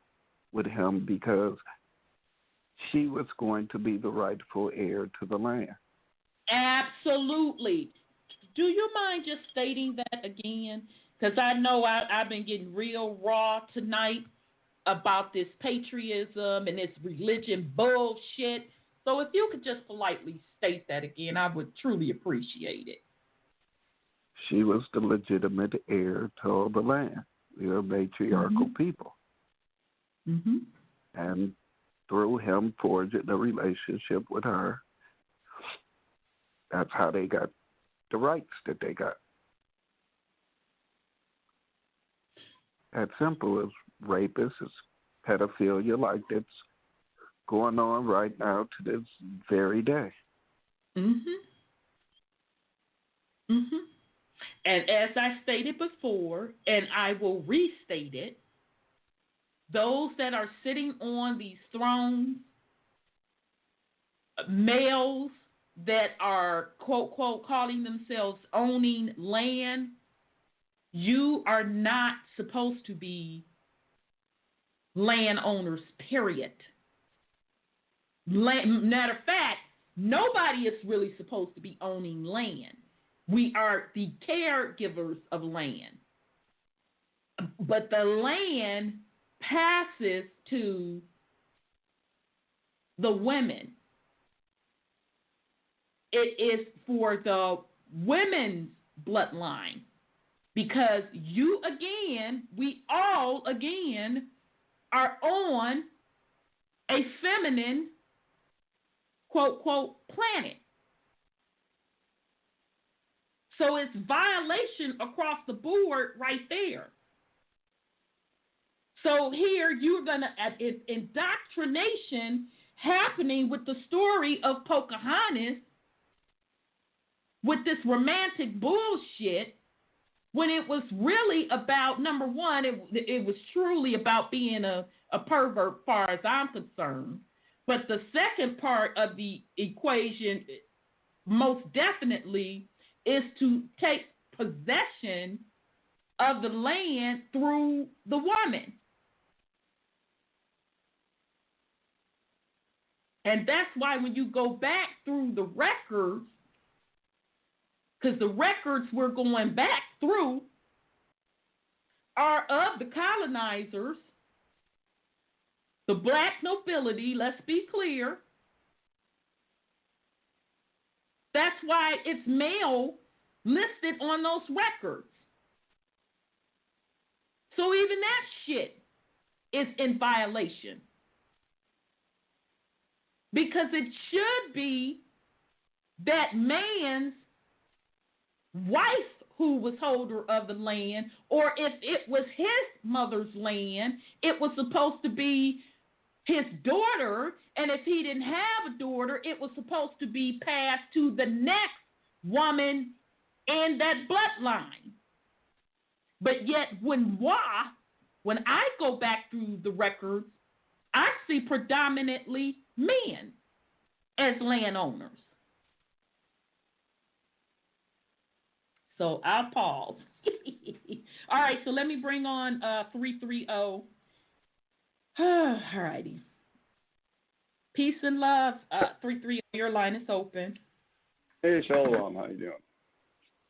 with him because she was going to be the rightful heir to the land. Absolutely. Do you mind just stating that again? Because I know I've been getting real raw tonight about this patriotism and this religion bullshit. So if you could just politely state that again, I would truly appreciate it. She was the legitimate heir to all the land. We are matriarchal people. Mm-hmm. And through him forging a relationship with her, that's how they got the rights that they got. as simple as rapists, as pedophilia, like that's going on right now to this very day. And as I stated before, and I will restate it, those that are sitting on these thrones, males that are, quote, quote, calling themselves owning land, you are not supposed to be landowners, period. Matter of fact, nobody is really supposed to be owning land. We are the caregivers of land. But the land passes to the women. It is for the women's bloodline. Because we all are on a feminine, quote, quote, planet. So it's violation across the board right there. So here you're going to, it's indoctrination happening with the story of Pocahontas with this romantic bullshit, when it was really about, number one, it was truly about being a pervert, as far as I'm concerned. But the second part of the equation, most definitely, is to take possession of the land through the woman. And that's why when you go back through the records, because the records we're going back through are of the colonizers, the black nobility, let's be clear. That's why it's male listed on those records. So even that shit is in violation. Because it should be that man's wife who was holder of the land, or if it was his mother's land, it was supposed to be his daughter, and if he didn't have a daughter, it was supposed to be passed to the next woman in that bloodline. But yet when I go back through the records, I see predominantly men as landowners. So I'll pause. All right, so let me bring on 330. All righty. Peace and love. 330, your line is open. Hey, Shalom, how you doing?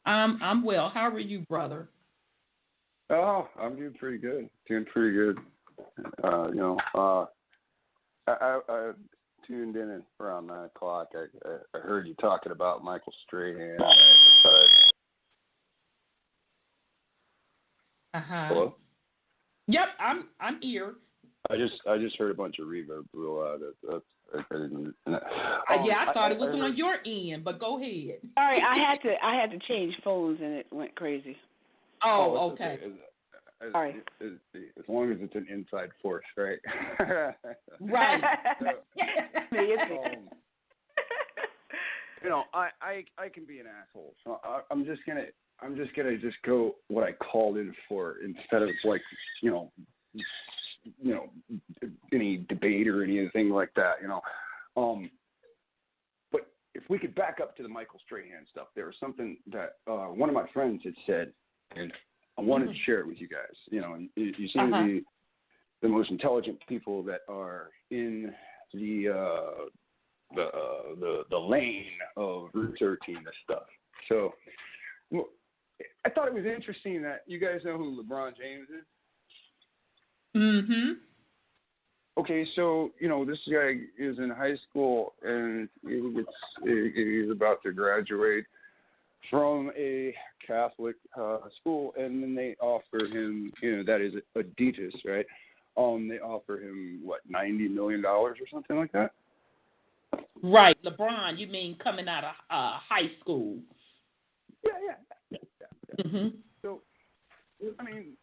I'm well. How are you, brother? Oh, I'm doing pretty good. I tuned in at around 9 o'clock. I heard you talking about Michael Strahan. Hello? Yep, I'm here. I just heard a bunch of reverb real loud. I thought it was on your end, but go ahead. Sorry, I had to change phones and it went crazy. Oh, okay. All right. As long as it's an inside force, right? Right. I can be an asshole, so I'm just gonna go what I called in for instead of like any debate or anything like that, But if we could back up to the Michael Strahan stuff, there was something that one of my friends had said, and I wanted to share it with you guys. You seem to be the most intelligent people that are in the lane of researching this stuff. So I thought it was interesting that you guys know who LeBron James is. Mm-hmm. Okay, so this guy is in high school and he's about to graduate from a Catholic school, and then they offer him, that is Adidas, right? They offer him $90 million or something like that. Right, LeBron. You mean coming out of high school? Yeah. Mm-hmm. So, I mean,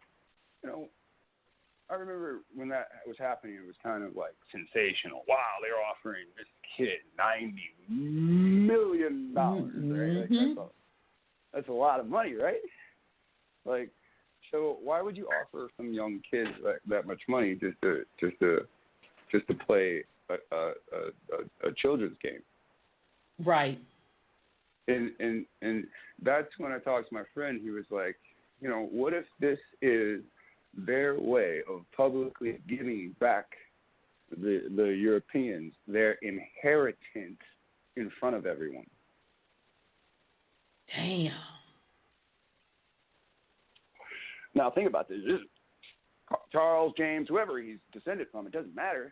I remember when that was happening, it was kind of like sensational. Wow, they're offering this kid $90 million, right? Like, that's a lot of money, right? Like, so why would you offer some young kids that much money just to play a children's game? Right. And that's when I talked to my friend. He was like, you know, what if this is their way of publicly giving back the Europeans their inheritance in front of everyone? Damn. Now think about this. This is Charles, James, whoever he's descended from, it doesn't matter.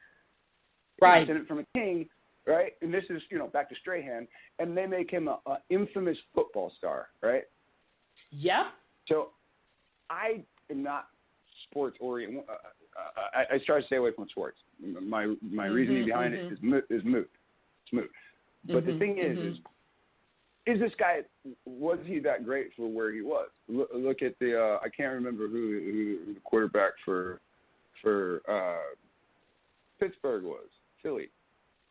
Right. He's descended from a king, right? And this is, you know, back to Strahan, and they make him an infamous football star, right? Yep. So I am not sports oriented. I try to stay away from sports. My reasoning behind it is moot. It's moot. But the thing is this guy, was he that great for where he was? Look at the I can't remember who the quarterback for Pittsburgh was, Philly,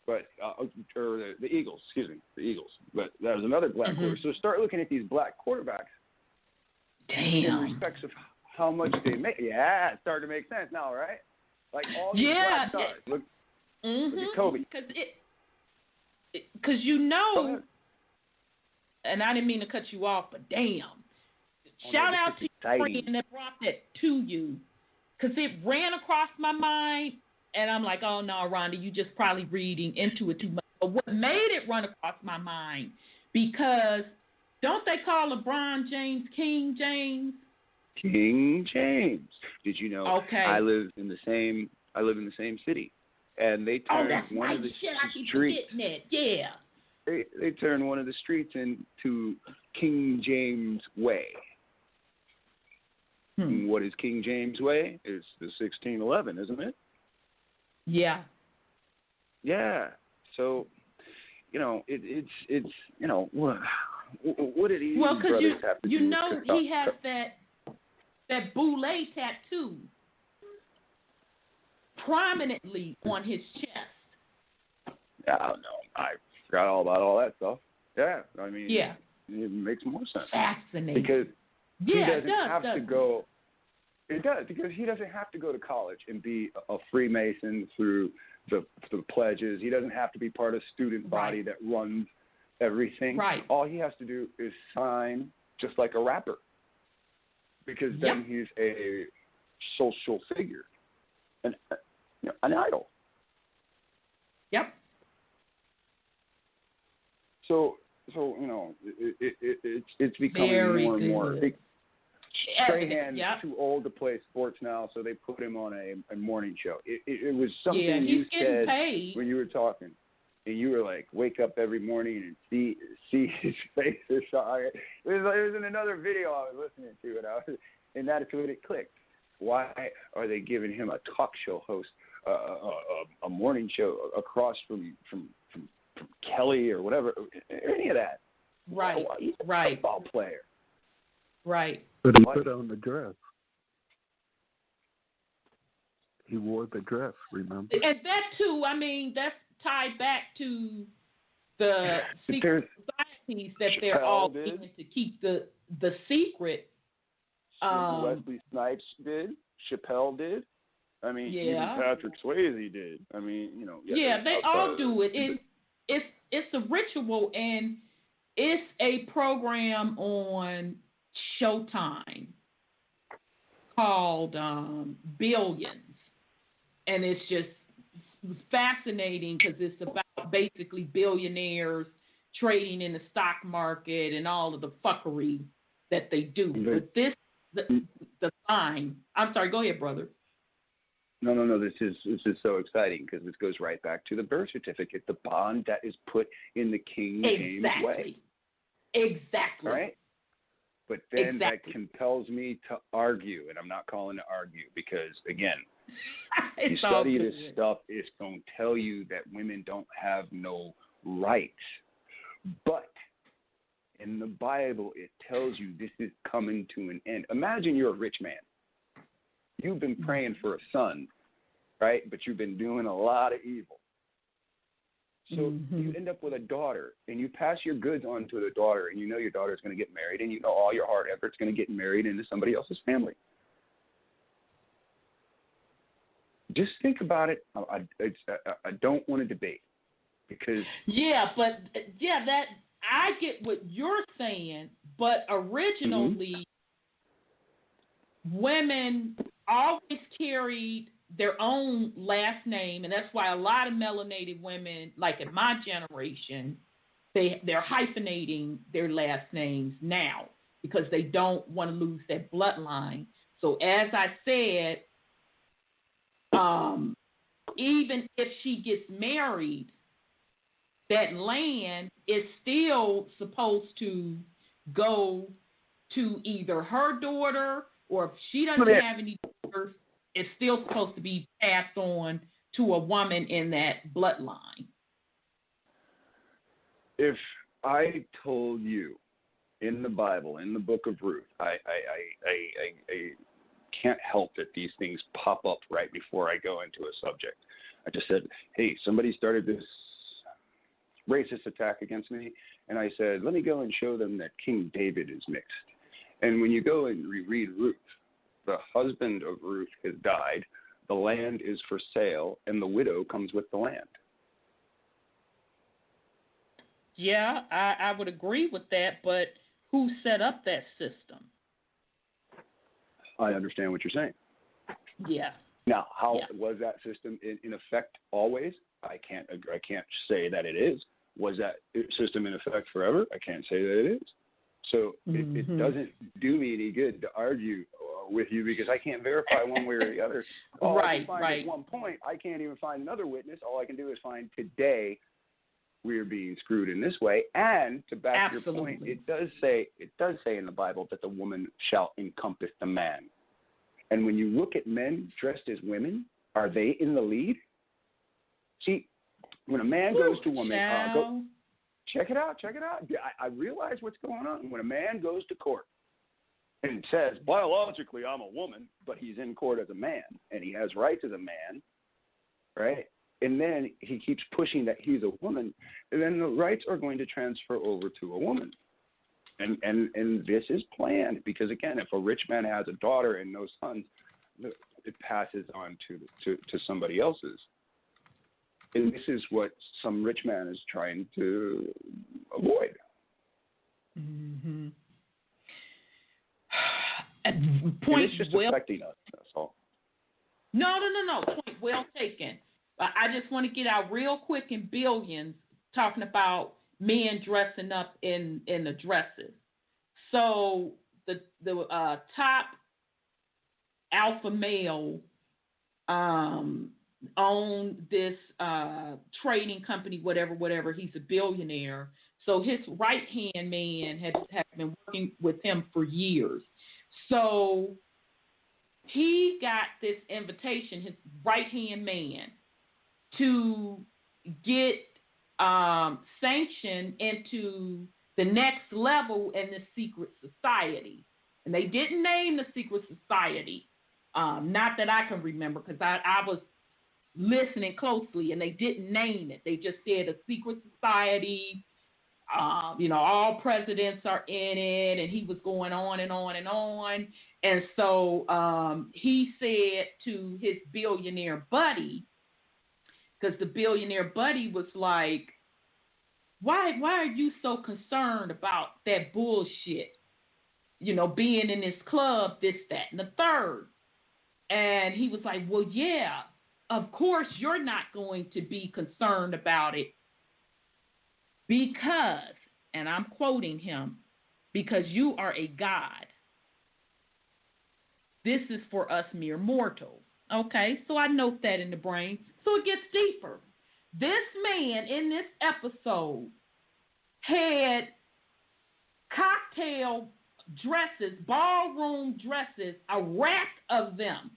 but or the Eagles, excuse me, the Eagles. But that was another black quarterback. So start looking at these black quarterbacks. Damn. In respects of how much they make. Yeah, it's starting to make sense now, right? Like all these black stars. Look at Kobe. Because you know, and I didn't mean to cut you off, but damn. Shout out to your friend that brought that to you. Because it ran across my mind, and I'm like, oh, no, Rhonda, you just probably reading into it too much. But what made it run across my mind, because don't they call LeBron James King James? King James. Did you know? Okay. I live in the same city, and they turned one of the streets. Yeah. They turned one of the streets into King James Way. And what is King James Way? It's the 1611, isn't it? Yeah. Yeah. So, you know, it's you know, what did he? Well, because you know with he has that boule tattoo prominently on his chest. Yeah, no, I forgot all about all that stuff. Yeah, I mean, it makes more sense. Fascinating. Because he doesn't have to go. It does, because he doesn't have to go to college and be a Freemason through the pledges. He doesn't have to be part of student body that runs everything. Right. All he has to do is sign just like a rapper, because then he's a social figure, an idol. Yep. So you know, it's becoming very more and good. more. Strahan's too old to play sports now, so they put him on a morning show. It was something you said when you were talking, and you were like, wake up every morning and see his face or something. It was in another video I was listening to, and that's when it clicked. Why are they giving him a talk show host, a morning show across from Kelly or whatever, any of that? Right. He's a football player. Right. But he put on the dress. He wore the dress, remember? And that, too, I mean, that's tied back to the secret societies that they're all trying to keep the secret. Wesley Snipes did. Chappelle did. I mean, even Patrick Swayze did. I mean, you know. Yeah, they all do it. It's a ritual, and it's a program on Showtime called Billions, and it's just fascinating because it's about basically billionaires trading in the stock market and all of the fuckery that they do. But this, the sign. I'm sorry. Go ahead, brother. No. This is so exciting because this goes right back to the birth certificate, the bond that is put in the King James way. Exactly. Right. But then that compels me to argue, and I'm not calling to argue because, again, you study this stuff, it's going to tell you that women don't have no rights. But in the Bible, it tells you this is coming to an end. Imagine you're a rich man, You've been praying for a son, right? But you've been doing a lot of evil. So you end up with a daughter, and you pass your goods on to the daughter, and you know your daughter's going to get married, and you know all your hard effort's going to get married into somebody else's family. Just think about it. I don't want to debate because that I get what you're saying, but originally women always carried their own last name, and that's why a lot of melanated women, like in my generation, they're hyphenating their last names now because they don't want to lose that bloodline. So as I said, even if she gets married, that land is still supposed to go to either her daughter, or if she doesn't have any daughters, it's still supposed to be passed on to a woman in that bloodline. If I told you in the Bible, in the book of Ruth, I can't help that these things pop up right before I go into a subject. I just said, hey, somebody started this racist attack against me, and I said, let me go and show them that King David is mixed. And when you go and reread Ruth, the husband of Ruth has died, the land is for sale, and the widow comes with the land. Yeah, I would agree with that, but who set up that system? I understand what you're saying. Yeah. Now, how was that system in effect always? I can't say that it is. Was that system in effect forever? I can't say that it is. So it doesn't do me any good to argue with you because I can't verify one way or the other. All I can find at one point, I can't even find another witness. All I can do is find today we are being screwed in this way. And to back your point, it does say in the Bible that the woman shall encompass the man. And when you look at men dressed as women, are they in the lead? See, when a man goes to a woman, check it out. I realize what's going on. When a man goes to court and says, biologically, I'm a woman, but he's in court as a man, and he has rights as a man, right? And then he keeps pushing that he's a woman, and then the rights are going to transfer over to a woman. And this is planned because, again, if a rich man has a daughter and no sons, it passes on to somebody else's. And this is what some rich man is trying to avoid. Mm-hmm. Point it's just affecting us, that's all. No. Point well taken. I just want to get out real quick in Billions talking about men dressing up in the dresses. So the top alpha male owned this trading company, whatever. He's a billionaire. So his right-hand man has been working with him for years. So he got this invitation, his right-hand man, to get sanctioned into the next level in the secret society. And they didn't name the secret society, not that I can remember, because I was listening closely, and they didn't name it. They just said a secret society, all presidents are in it, and he was going on and on and on. And so he said to his billionaire buddy, because the billionaire buddy was like, why are you so concerned about that bullshit? Being in this club, this, that, and the third. And he was like, well, yeah, of course you're not going to be concerned about it because, and I'm quoting him, because you are a god. This is for us mere mortals. Okay, so I note that in the brain. So it gets deeper. This man in this episode had cocktail dresses, ballroom dresses, a rack of them,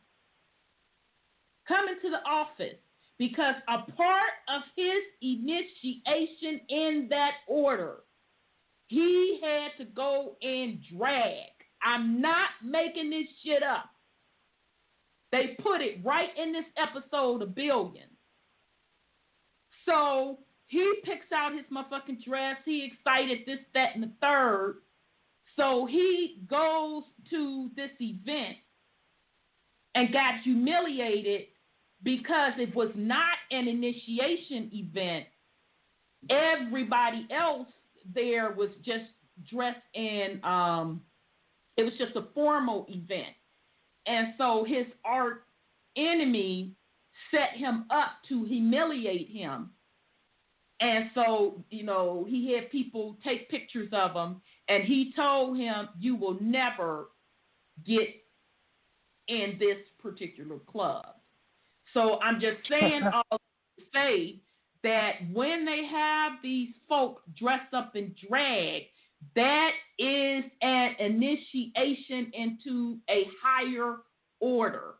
coming to the office because a part of his initiation in that order, he had to go and drag. I'm not making this shit up. They put it right in this episode of Billions. So he picks out his motherfucking dress. He excited, this, that, and the third. So he goes to this event and got humiliated because it was not an initiation event. Everybody else there was just dressed in, it was just a formal event. And so his arch enemy set him up to humiliate him. And so, you know, he had people take pictures of him, and he told him, you will never get in this particular club. So I'm just saying all to say that when they have these folk dressed up in drag, that is an initiation into a higher order.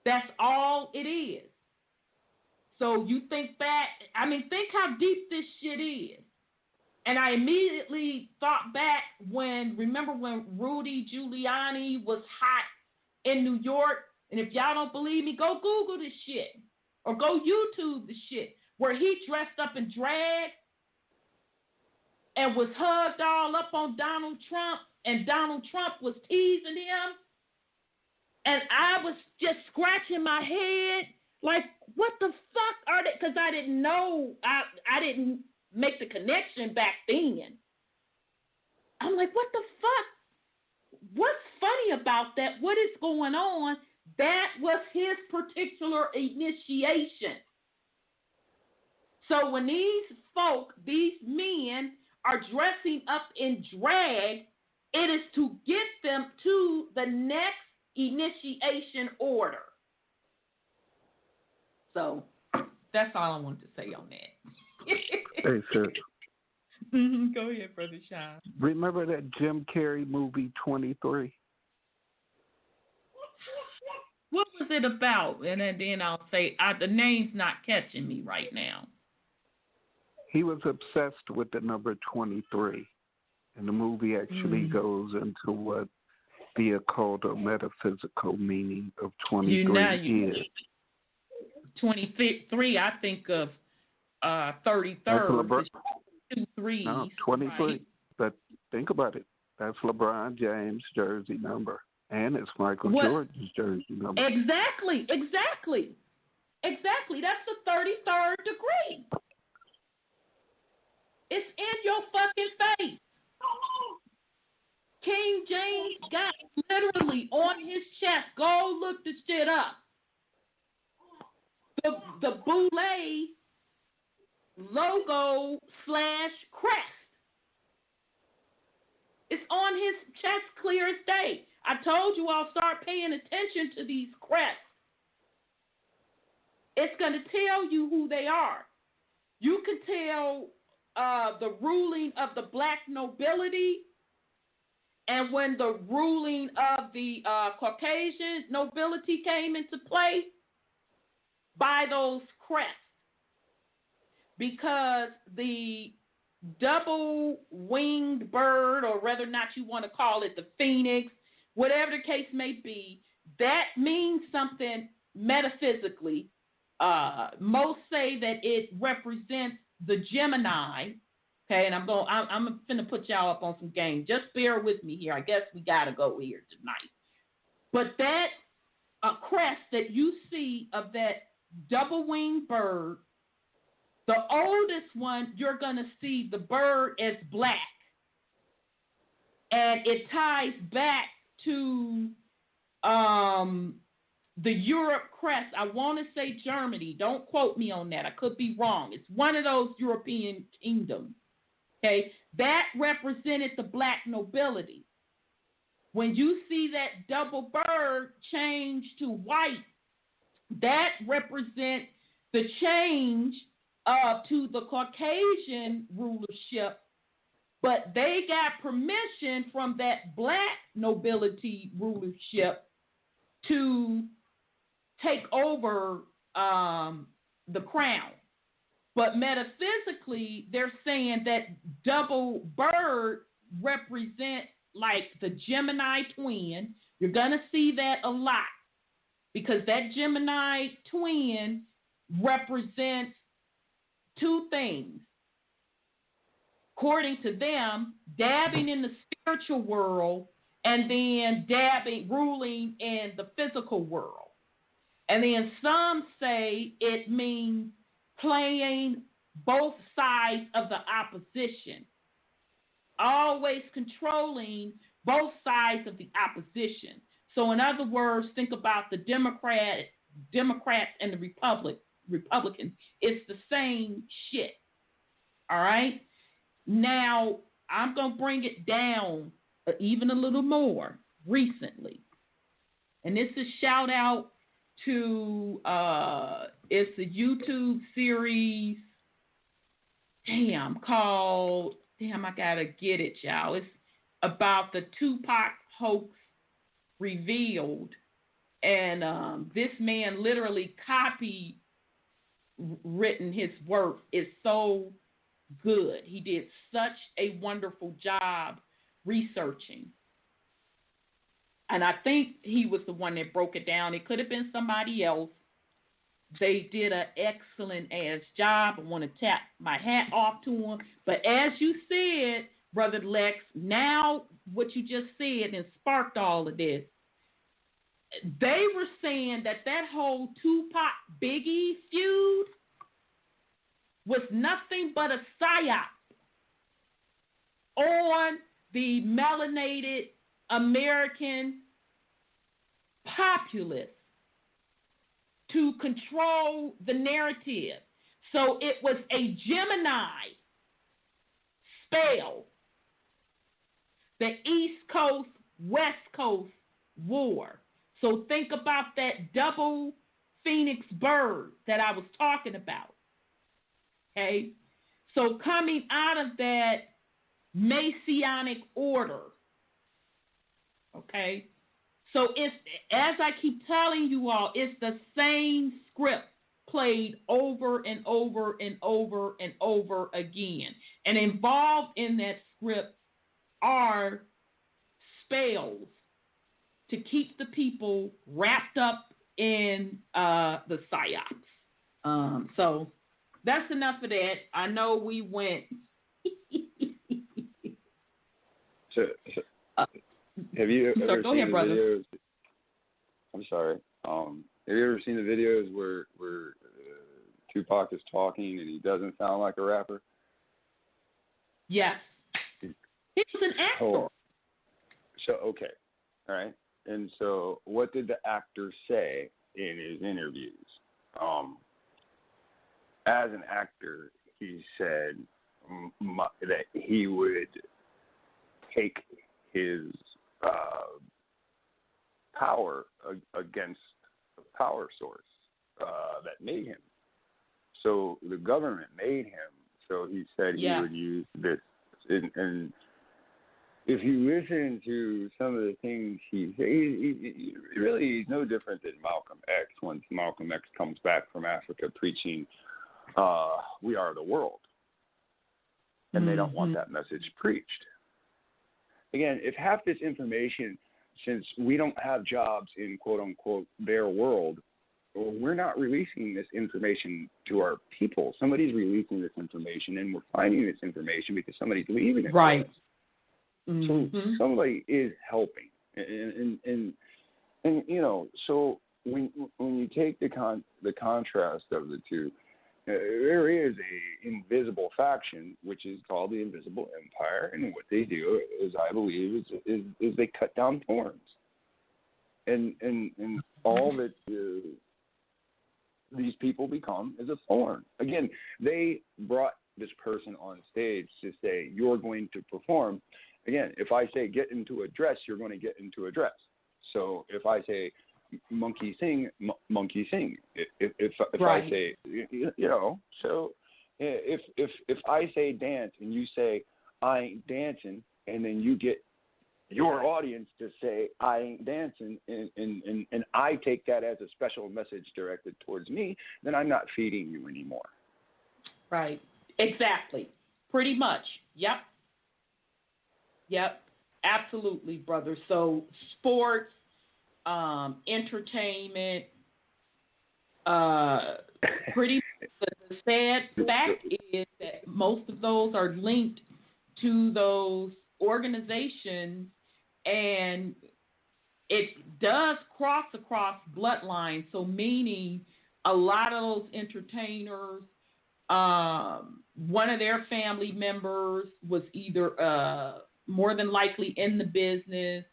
That's all it is. So you think back, I mean, think how deep this shit is. And I immediately thought back remember when Rudy Giuliani was hot in New York? And if y'all don't believe me, go Google this shit. Or go YouTube the shit. Where he dressed up in drag and was hugged all up on Donald Trump. And Donald Trump was teasing him. And I was just scratching my head. Like, what the fuck are they? Because I didn't know. I didn't make the connection back then. I'm like, what the fuck? What's funny about that? What is going on? That was his particular initiation. So when these folk, these men, are dressing up in drag, it is to get them to the next initiation order. So that's all I wanted to say on that. Hey, sir. Go ahead, Brother Sean. Remember that Jim Carrey movie 23? What was it about? And then I'll say, the name's not catching me right now. He was obsessed with the number 23. And the movie actually goes into what the occult or metaphysical meaning of 23 is. 23, I think of 33rd. 2 3s. No, 23. Right? But think about it. That's LeBron James' jersey number. And it's Michael Jordan's jersey number. Exactly. That's the 33rd degree. It's in your fucking face. King James got literally on his chest. Go look the shit up. The Boule logo / crest. It's on his chest clear as day. I told you I'll start paying attention to these crests. It's going to tell you who they are. You can tell the ruling of the black nobility and when the ruling of the Caucasian nobility came into play by those crests. Because the double-winged bird, or whether or not you want to call it the phoenix, whatever the case may be, that means something metaphysically. Most say that it represents the Gemini. Okay, and I'm going to put y'all up on some game. Just bear with me here. I guess we got to go here tonight. But that crest that you see of that double-winged bird, the oldest one, you're going to see the bird as black. And it ties back to the Europe crest. I want to say Germany. Don't quote me on that. I could be wrong. It's one of those European kingdoms. Okay? That represented the black nobility. When you see that double bird change to white, that represents the change to the Caucasian rulership, but they got permission from that black nobility rulership to take over the crown. But metaphysically, they're saying that double bird represents like the Gemini twin, You're going to see that a lot because that Gemini twin represents two things. According to them, dabbing in the spiritual world and then ruling in the physical world. And then some say it means playing both sides of the opposition, always controlling both sides of the opposition. So in other words, think about the Democrats and the Republicans. It's the same shit. All right? Now, I'm going to bring it down even a little more recently. And this is shout out to, it's a YouTube series, I got to get it, y'all. It's about the Tupac hoax revealed. And this man literally written his work. It's so good. He did such a wonderful job researching. And I think he was the one that broke it down. It could have been somebody else. They did an excellent ass job. I want to tap my hat off to him. But as you said, Brother Lex, now what you just said and sparked all of this, they were saying that whole Tupac Biggie feud was nothing but a psyop on the melanated American populace to control the narrative. So it was a Gemini spell, the East Coast, West Coast war. So think about that double phoenix bird that I was talking about. Okay? So coming out of that Masonic order, okay? So it's, as I keep telling you all, it's the same script played over and over and over and over again. And involved in that script are spells to keep the people wrapped up in the psyops. So that's enough of that. I know we went. Have you ever go seen ahead, the brother. videos? I'm sorry. Have you ever seen the videos where Tupac is talking and he doesn't sound like a rapper? Yes. He was an actor. Oh. So, okay. All right. And so what did the actor say in his interviews? As an actor, he said that he would take his power against the power source that made him. So the government made him. So he said he would use this. And if you listen to some of the things he really is no different than Malcolm X. Once Malcolm X comes back from Africa preaching, we are the world. And they don't want that message preached. Again, if half this information, since we don't have jobs in quote-unquote their world, we're not releasing this information to our people. Somebody's releasing this information, and we're finding this information because somebody's leaving it. Right. So somebody is helping. And you know, so when you take the contrast of the two, there is a invisible faction, which is called the Invisible Empire, and what they do is, I believe, is they cut down thorns, and all that these people become is a thorn. Again, they brought this person on stage to say, you're going to perform. Again, if I say get into a dress, you're going to get into a dress. So if I say monkey sing, monkey sing. If right. I say, you know, so if I say dance and you say I ain't dancing, and then you get your audience to say I ain't dancing, and I take that as a special message directed towards me, then I'm not feeding you anymore. Right. Exactly. Pretty much. Yep. Absolutely, brother. So sports, entertainment. Pretty the sad fact is that most of those are linked to those organizations, and it does cross across bloodlines. So meaning a lot of those entertainers, one of their family members was either more than likely in the business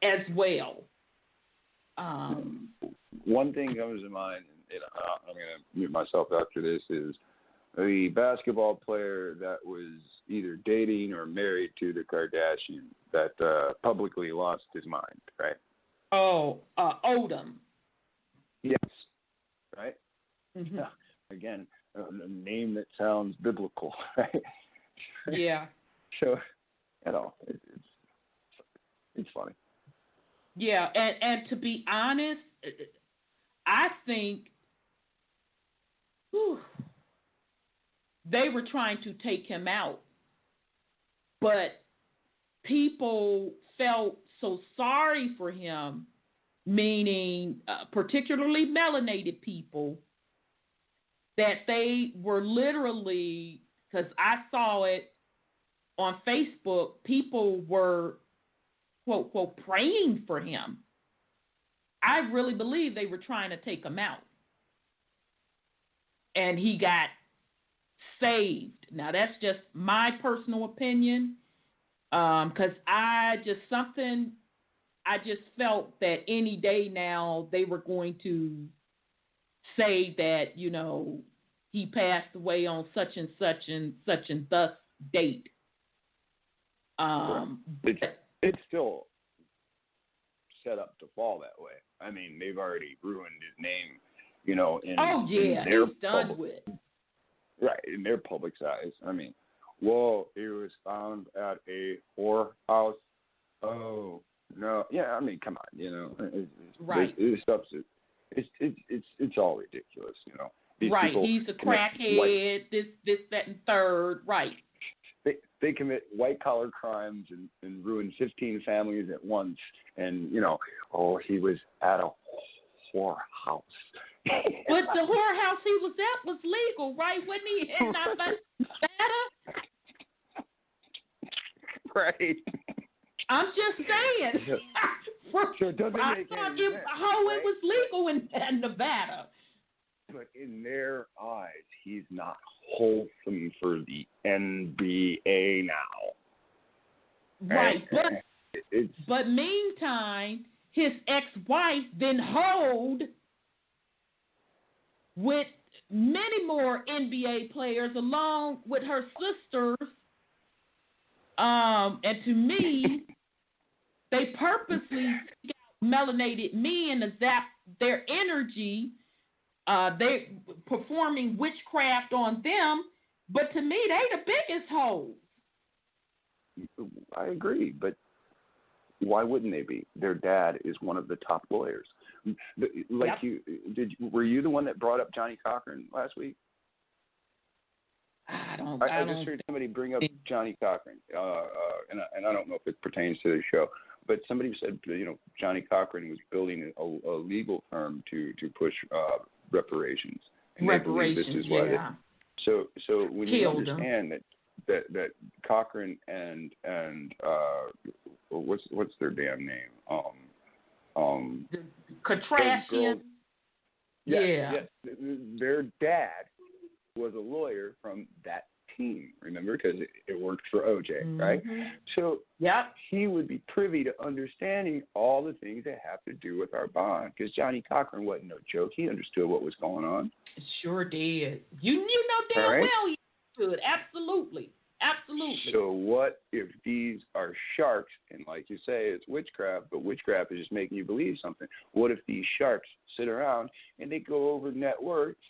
as well. One thing comes to mind, and I'm going to mute myself after this, is the basketball player that was either dating or married to the Kardashians that publicly lost his mind, right? Oh, Odom. Yes. Right? Mm-hmm. Again, a name that sounds biblical, right? Yeah. So, it's funny. Yeah, and to be honest, I think they were trying to take him out, but people felt so sorry for him, meaning particularly melanated people, that they were literally, because I saw it on Facebook, people were, quote, quote, praying for him. I really believe they were trying to take him out. And he got saved. Now, that's just my personal opinion, because I just felt that any day now they were going to say that, he passed away on such and thus date. It's still set up to fall that way. I mean, they've already ruined his name, in their he's done with. Right, in their public's eyes. I mean, whoa, he was found at a whorehouse. Oh, no. Yeah, I mean, come on, right. It's all ridiculous, These right, people he's a crackhead, this, that, and third, right. They commit white-collar crimes and ruin 15 families at once. And, he was at a whorehouse. But the whorehouse he was at was legal, right? Wasn't he in Nevada? Right. I'm just saying. So it doesn't make any sense. How it was legal in Nevada. But in their eyes, he's not wholesome for the NBA now. Right, but meantime, his ex-wife then hoed with many more NBA players along with her sisters. And to me, they purposely melanated men to zap their energy. They performing witchcraft on them, but to me, they the biggest hoes. I agree, but why wouldn't they be? Their dad is one of the top lawyers. Like yep. Were you the one that brought up Johnny Cochran last week? I just heard somebody bring up Johnny Cochran, and I don't know if it pertains to the show, but somebody said Johnny Cochran was building a legal firm to push reparations. And reparations, this is why yeah. So when you understand him. that Cochran and what's their damn name? The Kardashian. Yes, their dad was a lawyer from that team, remember? Because it worked for OJ, right? So he would be privy to understanding all the things that have to do with our bond. Because Johnny Cochran wasn't no joke. He understood what was going on. Sure did. You know damn well he understood. Absolutely. So what if these are sharks, and like you say, it's witchcraft, but witchcraft is just making you believe something. What if these sharks sit around and they go over networks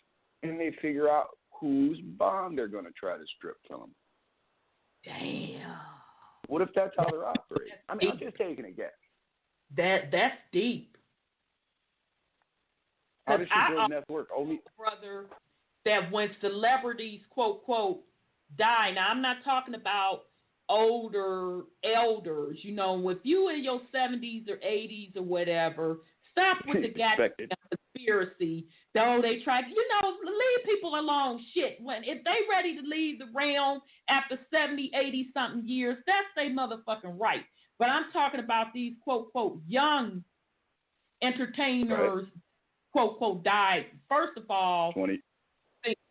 and they figure out whose bond they're going to try to strip from them? Damn. What if that's how they're operating? I mean, I'm just taking a guess. That's deep. How does she build network? Brother, that when celebrities, quote, quote, die. Now, I'm not talking about older elders, you know, if you in your 70s or 80s or whatever, stop with the goddamn conspiracy. Though they try, you know, leave people alone. Shit, if they ready to leave the realm after 70, 80 something years, that's their motherfucking right. But I'm talking about these quote quote young entertainers, quote quote died. First of all, 20.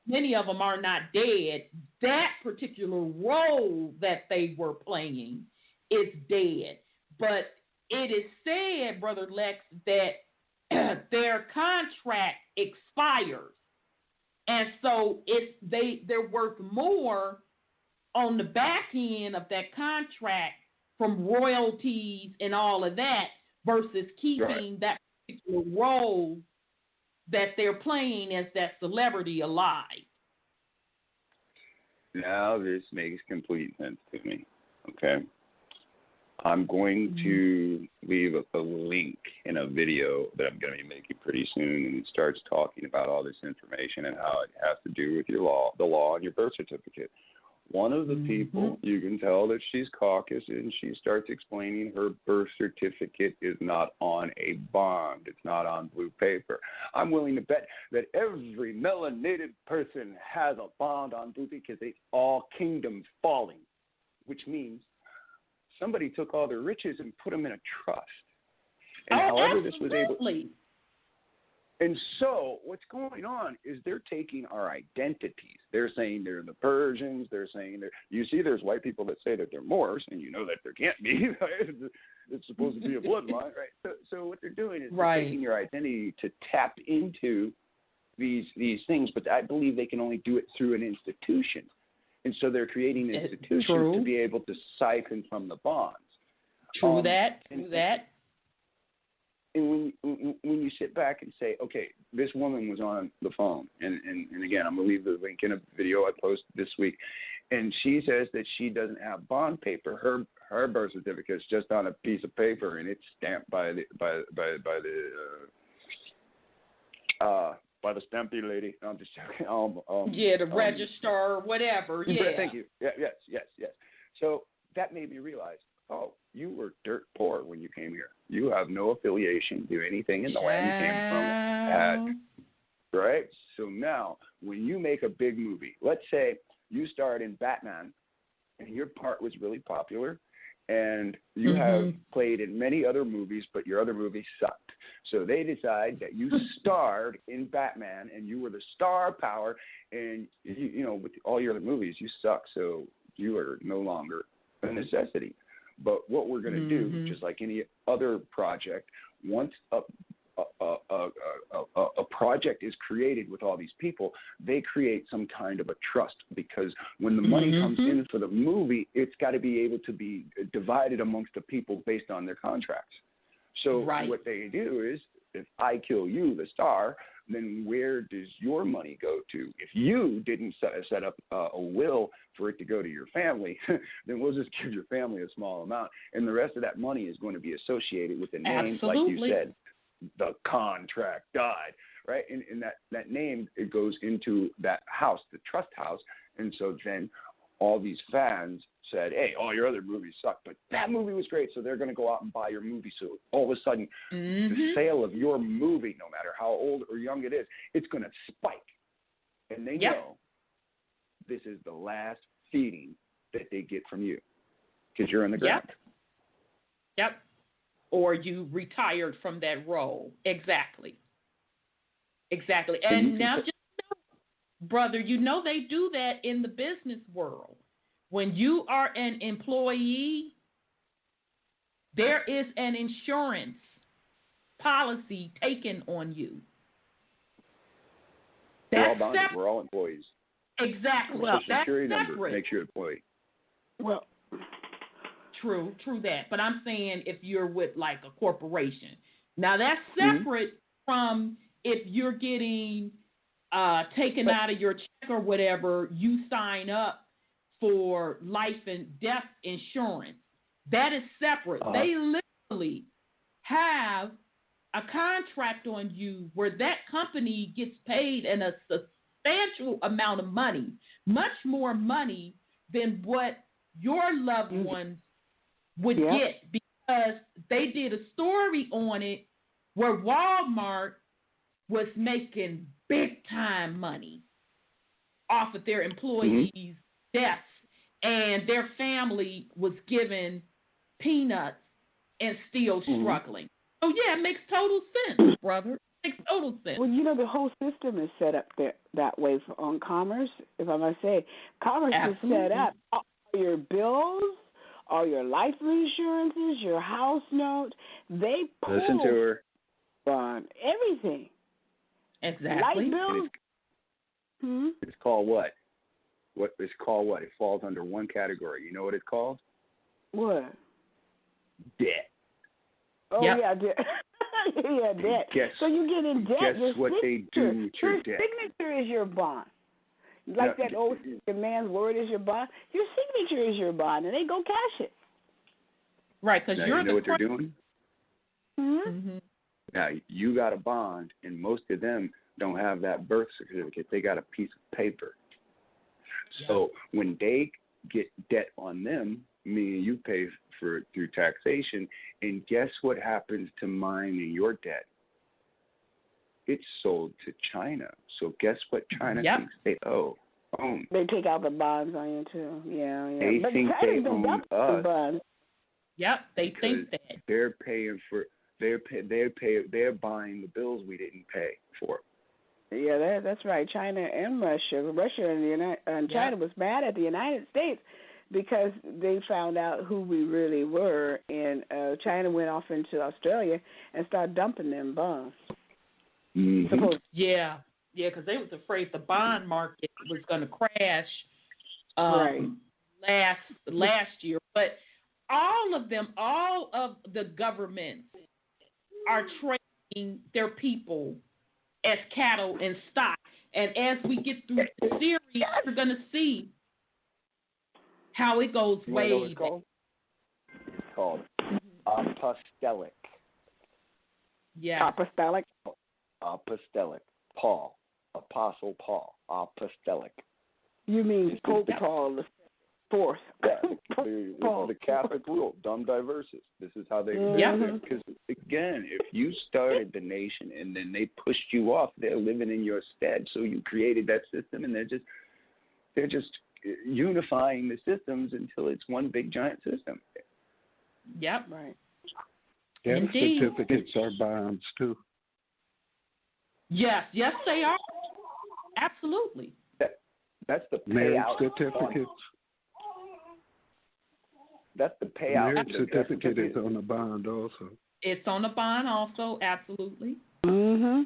Many of them are not dead. That particular role that they were playing is dead. But it is said, Brother Lex, that their contract expires. And so they're worth more on the back end of that contract from royalties and all of that versus keeping that particular role that they're playing as that celebrity alive. Now this makes complete sense to me. Okay. I'm going to leave a link in a video that I'm going to be making pretty soon, and it starts talking about all this information and how it has to do with your law, the law on your birth certificate. One of the people, you can tell that she's Caucasian, and she starts explaining her birth certificate is not on a bond. It's not on blue paper. I'm willing to bet that every melanated person has a bond on blue because it's all kingdom falling, which means somebody took all their riches and put them in a trust. And however this was able. And so what's going on is they're taking our identities. They're saying they're the Persians. They're saying you see there's white people that say that they're Moors, and you know that there can't be. It's supposed to be a bloodline, right? So what they're doing is they're taking your identity to tap into these things, but I believe they can only do it through an institution. And so they're creating institutions to be able to siphon from the bonds. True that. And when you sit back and say, okay, this woman was on the phone, and again, I'm going to leave the link in a video I posted this week, and she says that she doesn't have bond paper. Her birth certificate is just on a piece of paper, and it's stamped by the stampy lady. No, I'm just joking. The registrar or whatever. Yeah. Thank you. Yes. So that made me realize, you were dirt poor when you came here. You have no affiliation to anything in the land you came from. Right? So now, when you make a big movie, let's say you starred in Batman, and your part was really popular, and you have played in many other movies, but your other movies sucked. So they decide that you starred in Batman, and you were the star power, and you know, with all your other movies, you suck. So you are no longer a necessity. But what we're going to do, just like any other project, once a project is created with all these people, they create some kind of a trust, because when the money comes in for the movie, it's got to be able to be divided amongst the people based on their contracts. So what they do is, if I kill you, the star, then where does your money go to? If you didn't set up a will for it to go to your family, then we'll just give your family a small amount, and the rest of that money is going to be associated with the name, like you said, the contract died, right? And that name, it goes into that house, the trust house, and so then all these fans said, hey, all your other movies suck, but that movie was great, so they're going to go out and buy your movie. So all of a sudden, the sale of your movie, no matter how old or young it is, it's going to spike. And they know this is the last feeding that they get from you, because you're in the ground. Yep. Or you retired from that role. Exactly. And now just brother, you know they do that in the business world. When you are an employee, there is an insurance policy taken on you. We're all bonded. We're all employees. Exactly. Well, that's security separate. number makes you an employee. Well, true that. But I'm saying if you're with like a corporation. Now that's separate from if you're getting taken out of your check or whatever, you sign up for life and death insurance. That is separate. They literally have a contract on you where that company gets paid in a substantial amount of money, much more money than what your loved ones would get, because they did a story on it where Walmart was making big time money off of their employees' deaths, and their family was given peanuts and still struggling. So yeah, it makes total sense, brother. It makes total sense. Well, the whole system is set up that way on commerce, if I must say. Commerce is set up. All your bills, all your life insurances, your house note, they pull. Listen to her. On everything. Exactly. Light bills. It's called what? It's called what? It falls under one category. You know what it's called? What? Debt. Oh, yeah, debt. Yeah, debt. So you get in debt. Guess what they do with your debt? Your signature is your bond. Like that old man's word is your bond. Your signature is your bond, and they go cash it. Right, because you know what they're doing? Mm-hmm. Now, you got a bond, and most of them don't have that birth certificate. They got a piece of paper. So when they get debt on them, meaning you pay for it through taxation, and guess what happens to mine and your debt? It's sold to China. So guess what China thinks they owe? They take out the bonds on you, too. Yeah. They but think China's they own us. Bonds. Yep, they think that. They're paying for... They're buying the bills we didn't pay for. Yeah, that's right. China and Russia. Russia and China was mad at the United States because they found out who we really were, and China went off into Australia and started dumping them bonds. Yeah, because they was afraid the bond market was going to crash last year. But all of the governments are trading their people as cattle and stock. And as we get through the series, we're going to see how it goes way back. It's called apostolic. Yeah. Apostolic? Apostolic. Paul. Apostle Paul. Apostolic. You mean Pope Paul the Fourth? The Catholic rule, dum diversus. This is how they do it. Because, again, if you started the nation and then they pushed you off, they're living in your stead. So you created that system, and they're just unifying the systems until it's one big giant system. Yep. Right. Yeah, Indeed. certificates are bonds, too. Yes, they are. Absolutely. That's the payout. Marriage certificates. That's the payout. Marriage certificate is on the bond also. It's on the bond also, absolutely. Mm-hmm.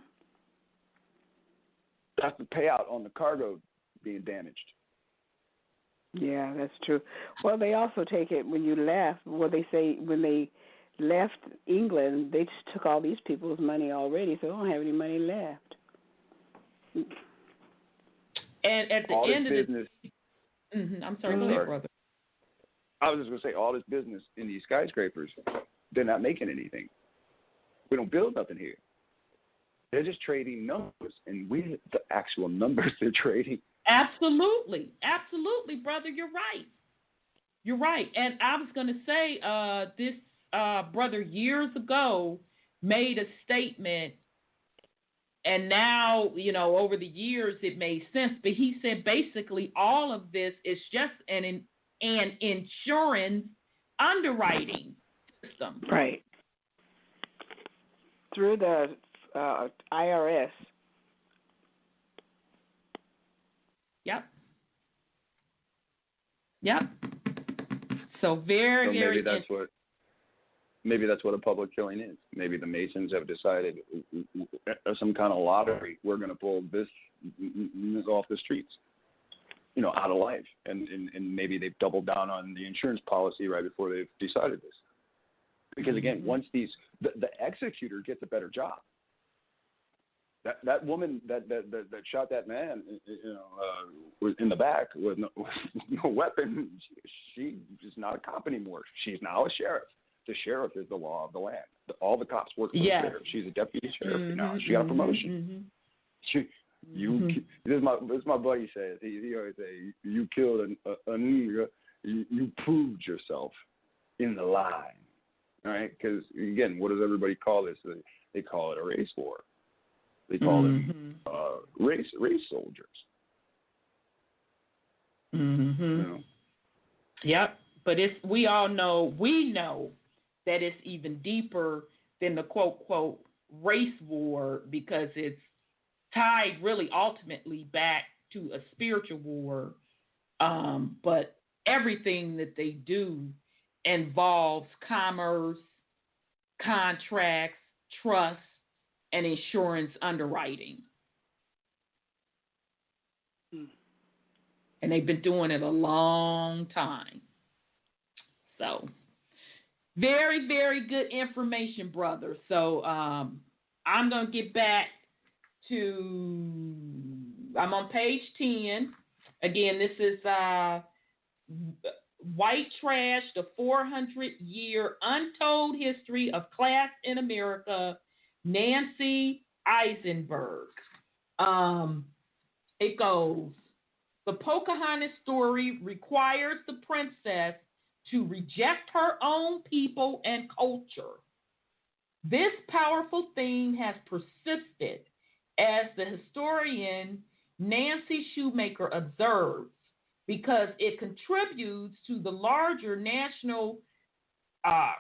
That's the payout on the cargo being damaged. Yeah, that's true. Well, they also take it when you left. Well, they say when they left England, they just took all these people's money already, so they don't have any money left. And at the all end this of business, I'm sorry, go ahead, brother. I was just going to say, all this business in these skyscrapers, they're not making anything. We don't build nothing here. They're just trading numbers, and we the actual numbers they're trading. Absolutely, brother. You're right. And I was going to say, this brother years ago made a statement, and now, over the years it made sense. But he said basically all of this is just an insurance underwriting system. Right. Through the IRS. Yep. So very maybe that's what a public killing is. Maybe the Masons have decided some kind of lottery. We're going to pull this off the streets, out of life. And maybe they've doubled down on the insurance policy right before they've decided this. Because, again, once the executor gets a better job. That woman that shot that man, was in the back with no weapon. She is not a cop anymore. She's now a sheriff. The sheriff is the law of the land. All the cops work for the sheriff. She's a deputy sheriff now. She got a promotion. This is my buddy says. He always say, you killed a nigga, you proved yourself in the line, right? Because, again, what does everybody call this? They call it a race war. They call it race soldiers. Mm-hmm. You know? Yep, but we know that it's even deeper than the quote race war, because it's tied really ultimately back to a spiritual war. But everything that they do involves commerce, contracts, trust, and insurance underwriting. And they've been doing it a long time. So, very, very good information, brother. So, I'm going to get back to, I'm on page 10. Again, this is White Trash, the 400-year untold history of class in America, Nancy Eisenberg. It goes, the Pocahontas story requires the princess to reject her own people and culture. This powerful theme has persisted, as the historian Nancy Shoemaker observes, because it contributes to the larger national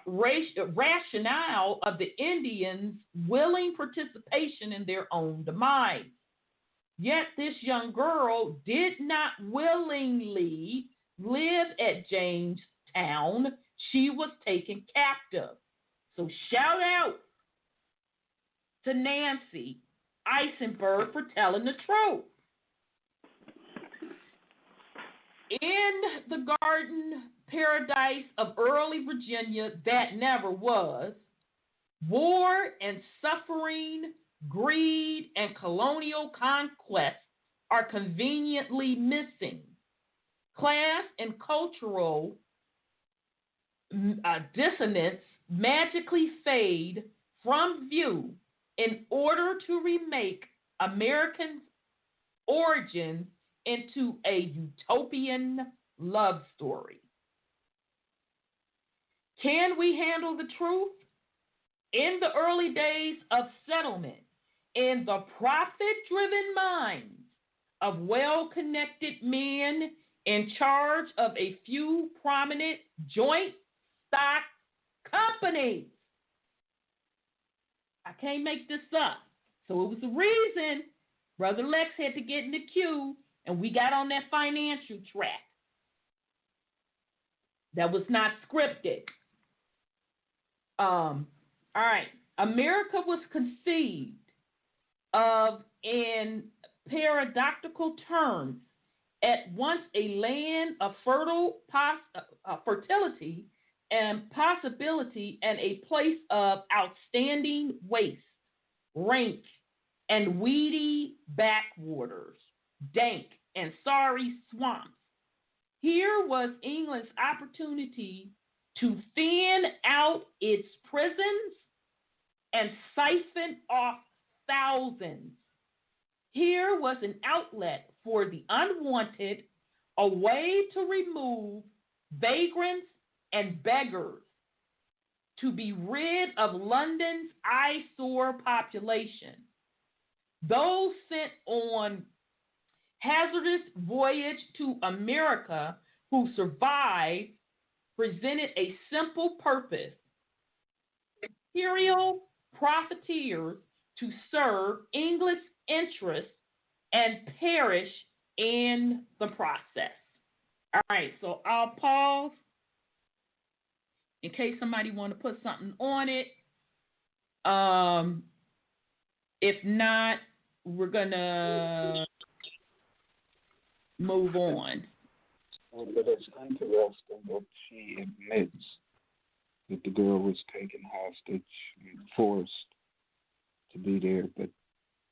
rationale of the Indians' willing participation in their own demise. Yet this young girl did not willingly live at Jamestown. She was taken captive. So shout out to Nancy Eisenberg for telling the truth. In the garden paradise of early Virginia that never was, war and suffering, greed and colonial conquest are conveniently missing. Class and cultural dissonance magically fade from view in order to remake American origins into a utopian love story. Can we handle the truth? In the early days of settlement, in the profit-driven minds of well-connected men in charge of a few prominent joint stock companies. I can't make this up. So it was the reason Brother Lex had to get in the queue and we got on that financial track. That was not scripted. All right. America was conceived of in paradoxical terms at once a land of fertility and possibility, and a place of outstanding waste, rank, and weedy backwaters, dank and sorry swamps. Here was England's opportunity to thin out its prisons and siphon off thousands. Here was an outlet for the unwanted, a way to remove vagrants and beggars, to be rid of London's eyesore population. Those sent on hazardous voyage to America who survived presented a simple purpose: imperial profiteers to serve English interests and perish in the process. All right, so I'll pause in case somebody want to put something on it. If not, we're going to move on. Well, but it's interesting that she admits that the girl was taken hostage and forced to be there, but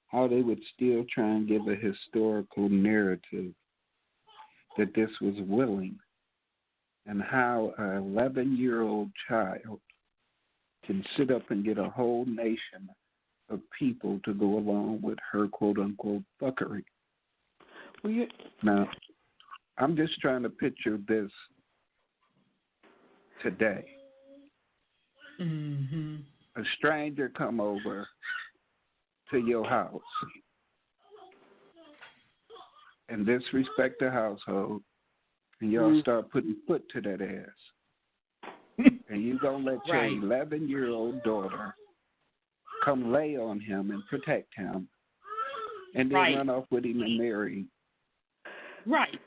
how they would still try and give a historical narrative that this was willing, and how an 11-year-old child can sit up and get a whole nation of people to go along with her quote-unquote fuckery. Now, I'm just trying to picture this today. Mm-hmm. A stranger come over to your house and disrespect the household, and y'all start putting foot to that ass. And you gonna let your 11-year-old daughter come lay on him and protect him, and then run off with him and marry him. Right.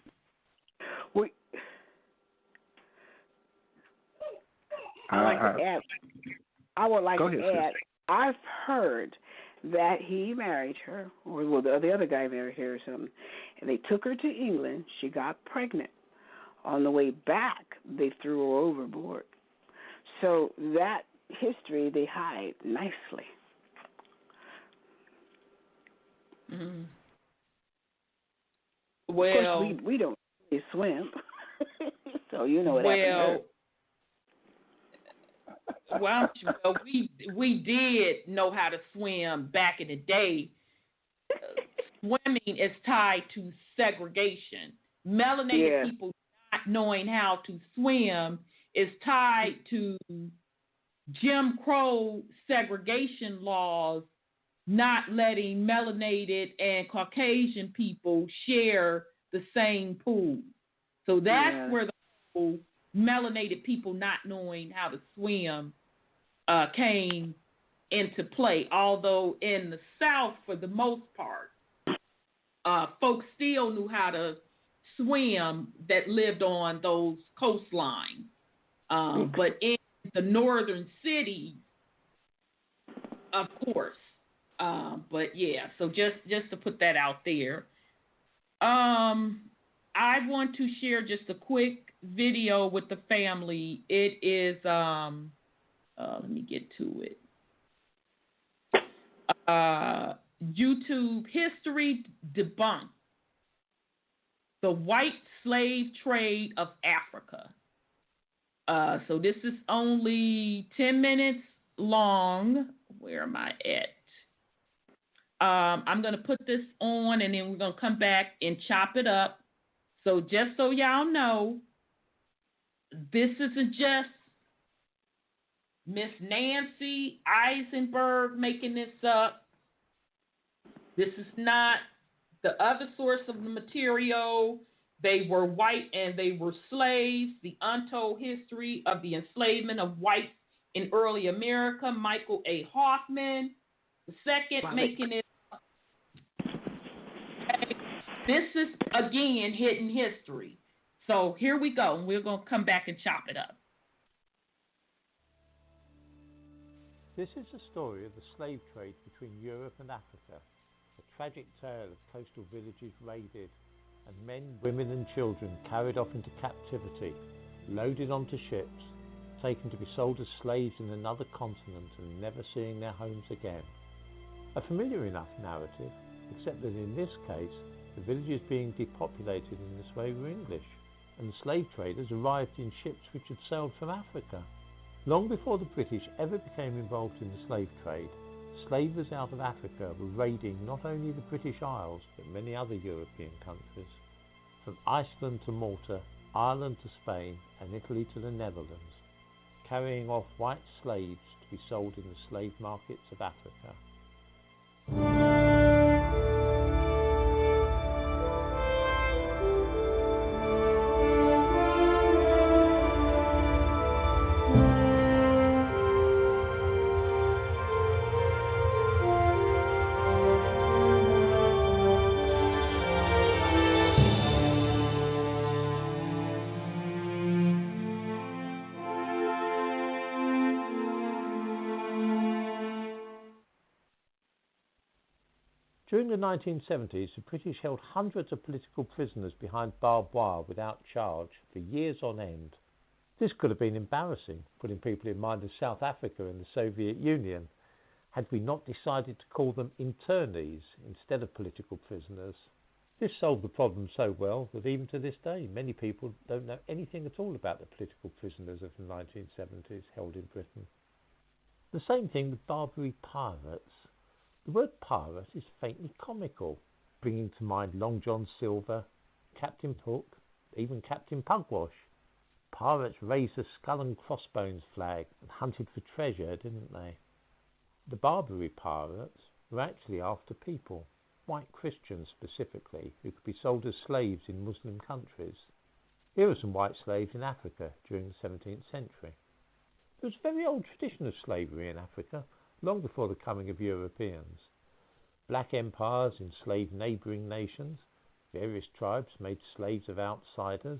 I would like to add, I've heard that he married her, or the other guy married her or something, and they took her to England. She got pregnant. On the way back, they threw her overboard. So that history they hide nicely. Mm-hmm. Well, of course, we don't really swim, so you know what happened. Well, we did know how to swim back in the day. Swimming is tied to segregation. Melanated people not knowing how to swim is tied to Jim Crow segregation laws, not letting melanated and Caucasian people share the same pool. So that's where the whole melanated people not knowing how to swim came into play. Although in the South, for the most part, folks still knew how to swim that lived on those coastlines. But in the northern cities, of course. But yeah, so just to put that out there. I want to share just a quick video with the family. It is let me get to it. YouTube History Debunked: The White Slave Trade of Africa. So this is only 10 minutes long. Where am I at? I'm going to put this on, and then we're going to come back and chop it up. So just so y'all know, this isn't just Miss Nancy Eisenberg making this up. This is not the other source of the material. They were white and they were slaves. The Untold History of the Enslavement of Whites in Early America, Michael A. Hoffman. The second making it up. This is, again, hidden history. So here we go. We're going to come back and chop it up. This is the story of the slave trade between Europe and Africa, a tragic tale of coastal villages raided and men, women and children carried off into captivity, loaded onto ships, taken to be sold as slaves in another continent and never seeing their homes again. A familiar enough narrative, except that in this case, the villages being depopulated in this way were English, and the slave traders arrived in ships which had sailed from Africa. Long before the British ever became involved in the slave trade, slavers out of Africa were raiding not only the British Isles, but many other European countries. From Iceland to Malta, Ireland to Spain, and Italy to the Netherlands, carrying off white slaves to be sold in the slave markets of Africa. During the 1970s, the British held hundreds of political prisoners behind barbed wire without charge for years on end. This could have been embarrassing, putting people in mind of South Africa and the Soviet Union, had we not decided to call them internees instead of political prisoners. This solved the problem so well that even to this day, many people don't know anything at all about the political prisoners of the 1970s held in Britain. The same thing with Barbary pirates. The word pirate is faintly comical, bringing to mind Long John Silver, Captain Hook, even Captain Pugwash. Pirates raised the skull and crossbones flag and hunted for treasure, didn't they? The Barbary pirates were actually after people, white Christians specifically, who could be sold as slaves in Muslim countries. Here were some white slaves in Africa during the 17th century. There was a very old tradition of slavery in Africa, long before the coming of Europeans. Black empires enslaved neighbouring nations. Various tribes made slaves of outsiders.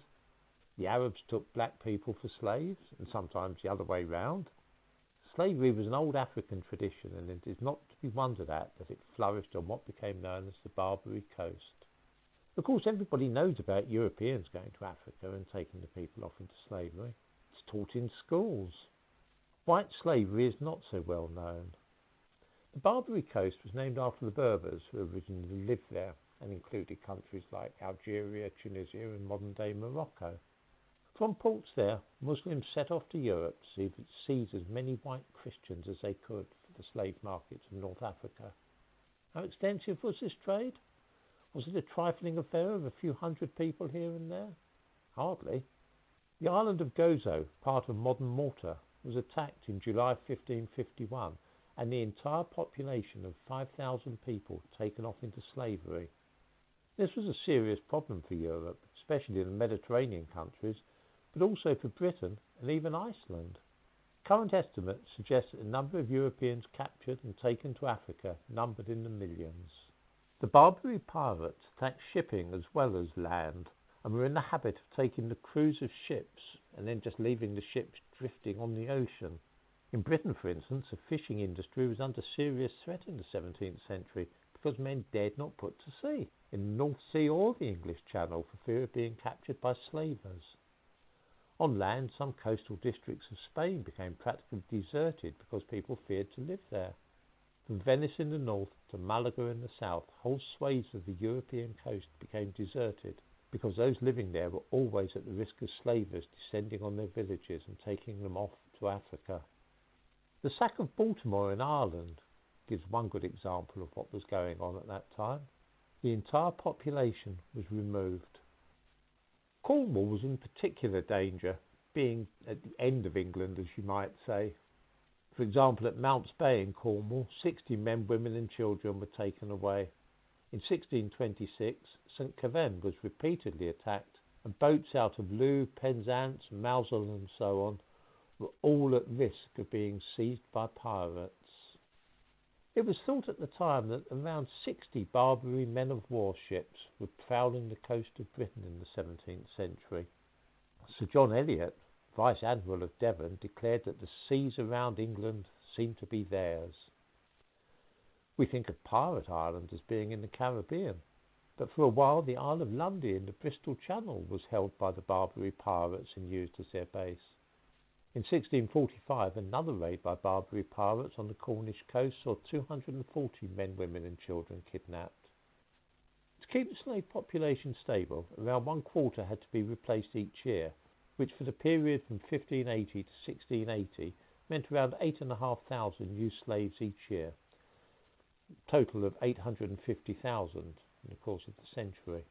The Arabs took black people for slaves, and sometimes the other way round. Slavery was an old African tradition, and it is not to be wondered at that it flourished on what became known as the Barbary Coast. Of course, everybody knows about Europeans going to Africa and taking the people off into slavery. It's taught in schools. White slavery is not so well known. The Barbary Coast was named after the Berbers who originally lived there and included countries like Algeria, Tunisia and modern-day Morocco. From ports there, Muslims set off to Europe to seize as many white Christians as they could for the slave markets of North Africa. How extensive was this trade? Was it a trifling affair of a few hundred people here and there? Hardly. The island of Gozo, part of modern Malta, was attacked in July 1551 and the entire population of 5,000 people taken off into slavery. This was a serious problem for Europe, especially in the Mediterranean countries, but also for Britain and even Iceland. Current estimates suggest that the number of Europeans captured and taken to Africa numbered in the millions. The Barbary pirates attacked shipping as well as land, and were in the habit of taking the crews of ships and then just leaving the ships drifting on the ocean. In Britain, for instance, the fishing industry was under serious threat in the 17th century because men dared not put to sea in the North Sea or the English Channel for fear of being captured by slavers. On land, some coastal districts of Spain became practically deserted because people feared to live there. From Venice in the north to Malaga in the south, whole swathes of the European coast became deserted because those living there were always at the risk of slavers descending on their villages and taking them off to Africa. The sack of Baltimore in Ireland gives one good example of what was going on at that time. The entire population was removed. Cornwall was in particular danger, being at the end of England, as you might say. For example, at Mounts Bay in Cornwall, 60 men, women and children were taken away. In 1626, St Kevin was repeatedly attacked, and boats out of Looe, Penzance, Mousel and so on were all at risk of being seized by pirates. It was thought at the time that around 60 Barbary men-of-war ships were prowling the coast of Britain in the 17th century. Sir John Eliot, Vice Admiral of Devon, declared that the seas around England seemed to be theirs. We think of Pirate Island as being in the Caribbean, but for a while the Isle of Lundy in the Bristol Channel was held by the Barbary pirates and used as their base. In 1645, another raid by Barbary pirates on the Cornish coast saw 240 men, women and children kidnapped. To keep the slave population stable, around 1/4 had to be replaced each year, which for the period from 1580 to 1680 meant around 8,500 new slaves each year, a total of 850,000 in the course of the century.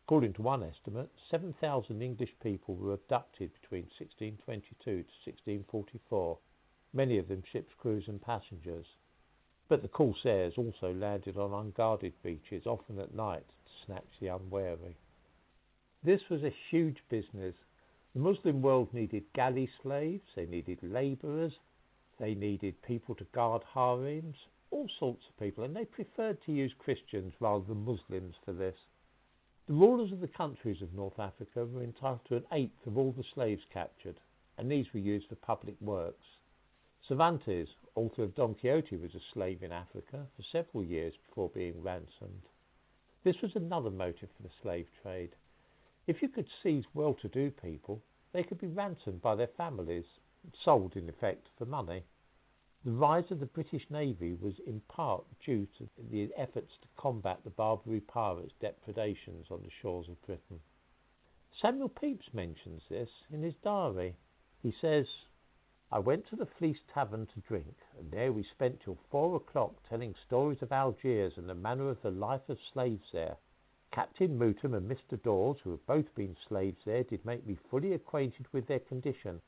According to one estimate, 7,000 English people were abducted between 1622 to 1644, many of them ship's crews and passengers. But the corsairs also landed on unguarded beaches, often at night, to snatch the unwary. This was a huge business. The Muslim world needed galley slaves, they needed labourers, they needed people to guard harems, all sorts of people, and they preferred to use Christians rather than Muslims for this. The rulers of the countries of North Africa were entitled to 1/8 of all the slaves captured, and these were used for public works. Cervantes, author of Don Quixote, was a slave in Africa for several years before being ransomed. This was another motive for the slave trade. If you could seize well-to-do people, they could be ransomed by their families, sold in effect for money. The rise of the British Navy was in part due to the efforts to combat the Barbary pirates' depredations on the shores of Britain. Samuel Pepys mentions this in his diary. He says, "I went to the Fleece Tavern to drink, and there we spent till 4 o'clock telling stories of Algiers and the manner of the life of slaves there. Captain Mootum and Mr. Dawes, who have both been slaves there, did make me fully acquainted with their condition,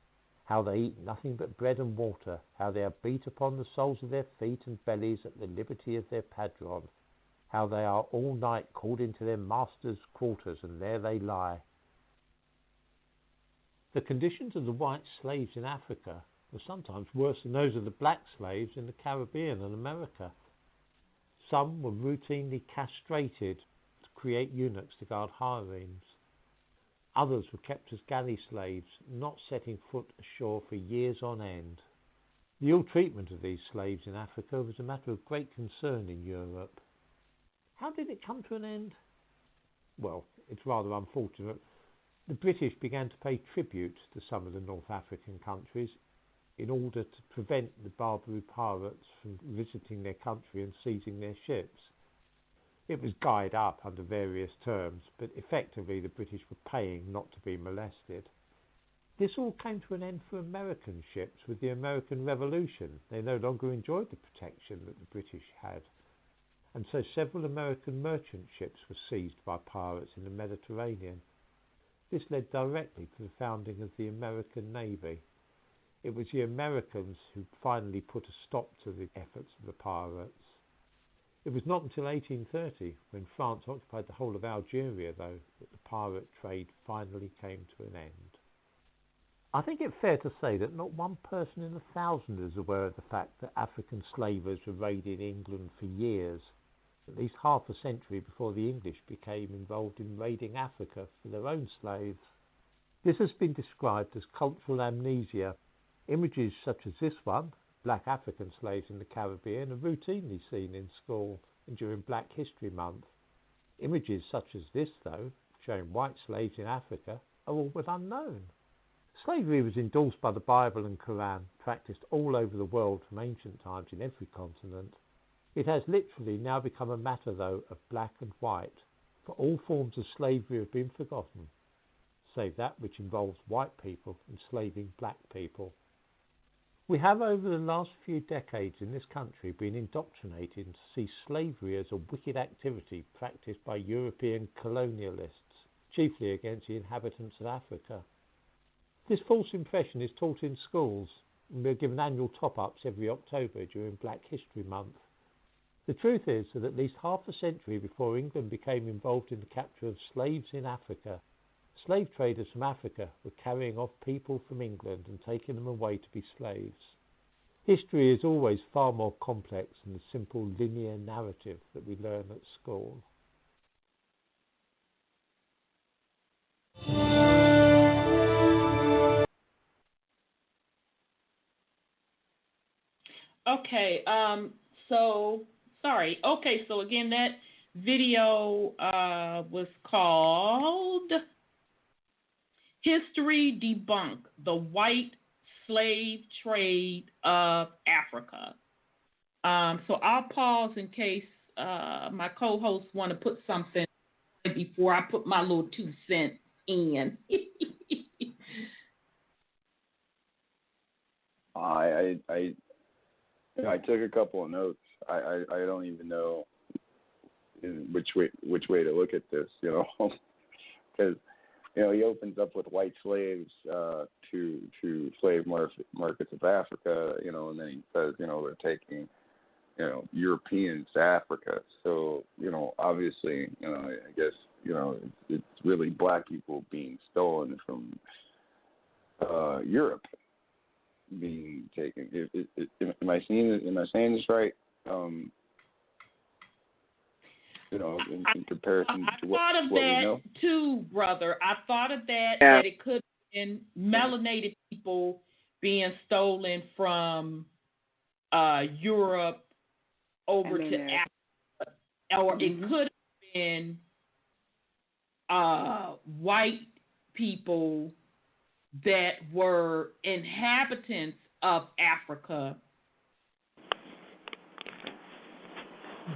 how they eat nothing but bread and water, how they are beat upon the soles of their feet and bellies at the liberty of their padron, how they are all night called into their master's quarters, and there they lie. The conditions of the white slaves in Africa were sometimes worse than those of the black slaves in the Caribbean and America. Some were routinely castrated to create eunuchs to guard harems. Others were kept as galley slaves, not setting foot ashore for years on end. The ill treatment of these slaves in Africa was a matter of great concern in Europe. How did it come to an end? Well, it's rather unfortunate. The British began to pay tribute to some of the North African countries in order to prevent the Barbary pirates from visiting their country and seizing their ships. It was guyed up under various terms, but effectively the British were paying not to be molested. This all came to an end for American ships with the American Revolution. They no longer enjoyed the protection that the British had, and so several American merchant ships were seized by pirates in the Mediterranean. This led directly to the founding of the American Navy. It was the Americans who finally put a stop to the efforts of the pirates. It was not until 1830, when France occupied the whole of Algeria, though, that the pirate trade finally came to an end. I think it fair to say that not one person in 1,000 is aware of the fact that African slavers were raiding England for years, at least half a century before the English became involved in raiding Africa for their own slaves. This has been described as cultural amnesia. Images such as this one, black African slaves in the Caribbean, are routinely seen in school and during Black History Month. Images such as this, though, showing white slaves in Africa, are all but unknown. Slavery was endorsed by the Bible and Quran, practiced all over the world from ancient times in every continent. It has literally now become a matter, though, of black and white, for all forms of slavery have been forgotten, save that which involves white people enslaving black people. We have over the last few decades in this country been indoctrinated to see slavery as a wicked activity practiced by European colonialists, chiefly against the inhabitants of Africa. This false impression is taught in schools, and we are given annual top-ups every October during Black History Month. The truth is that at least half a century before England became involved in the capture of slaves in Africa, slave traders from Africa were carrying off people from England and taking them away to be slaves. History is always far more complex than the simple linear narrative that we learn at school. Okay, so again, that video was called History Debunked, the White Slave Trade of Africa. So I'll pause in case my co-hosts want to put something before I put my little 2 cents in. I took a couple of notes. I don't even know which way to look at this, because he opens up with white slaves to slave markets of Africa, and then he says, they're taking, Europeans to Africa. So, obviously, I guess, it's really black people being stolen from Europe being taken. Am I saying this right? In comparison to what we know. Too, brother. I thought of that, that it could have been melanated people being stolen from Europe over to Africa, or it could have been white people that were inhabitants of Africa,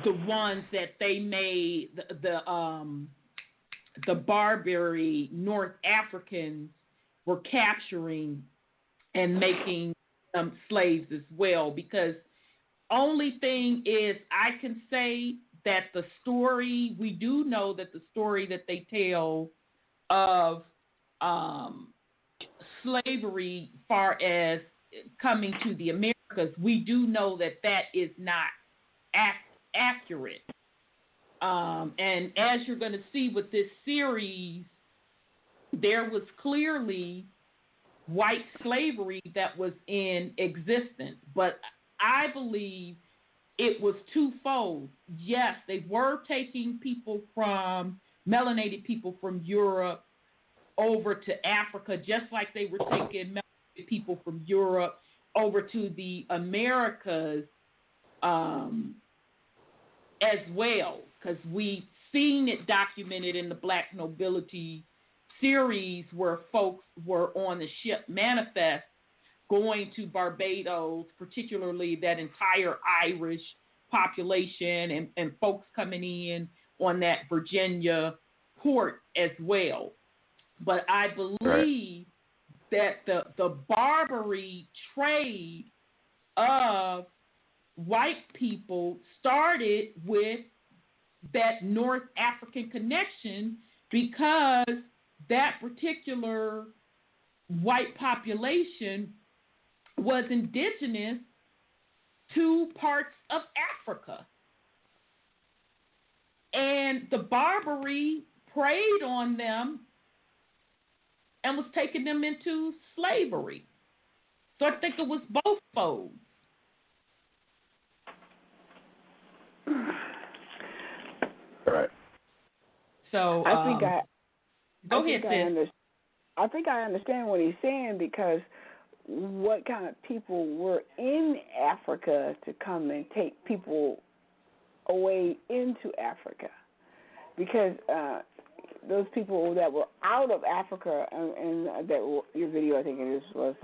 the ones that they made the Barbary North Africans were capturing and making slaves as well. Because only thing is, I can say that the story, we do know that the story that they tell of slavery, far as coming to the Americas, we do know that that is not accurate. And as you're going to see with this series, there was clearly white slavery that was in existence, but I believe it was twofold. Yes, they were taking melanated people from Europe over to Africa, just like they were taking melanated people from Europe over to the Americas as well, because we've seen it documented in the Black Nobility series where folks were on the ship Manifest going to Barbados, particularly that entire Irish population and folks coming in on that Virginia port as well. But I believe that the Barbary trade of white people started with that North African connection, because that particular white population was indigenous to parts of Africa. And the Barbary preyed on them and was taking them into slavery. So I think it was both folds. Right. So I think I think I understand what he's saying, because what kind of people were in Africa to come and take people away into Africa? Because those people that were out of Africa, and that your video, I think it was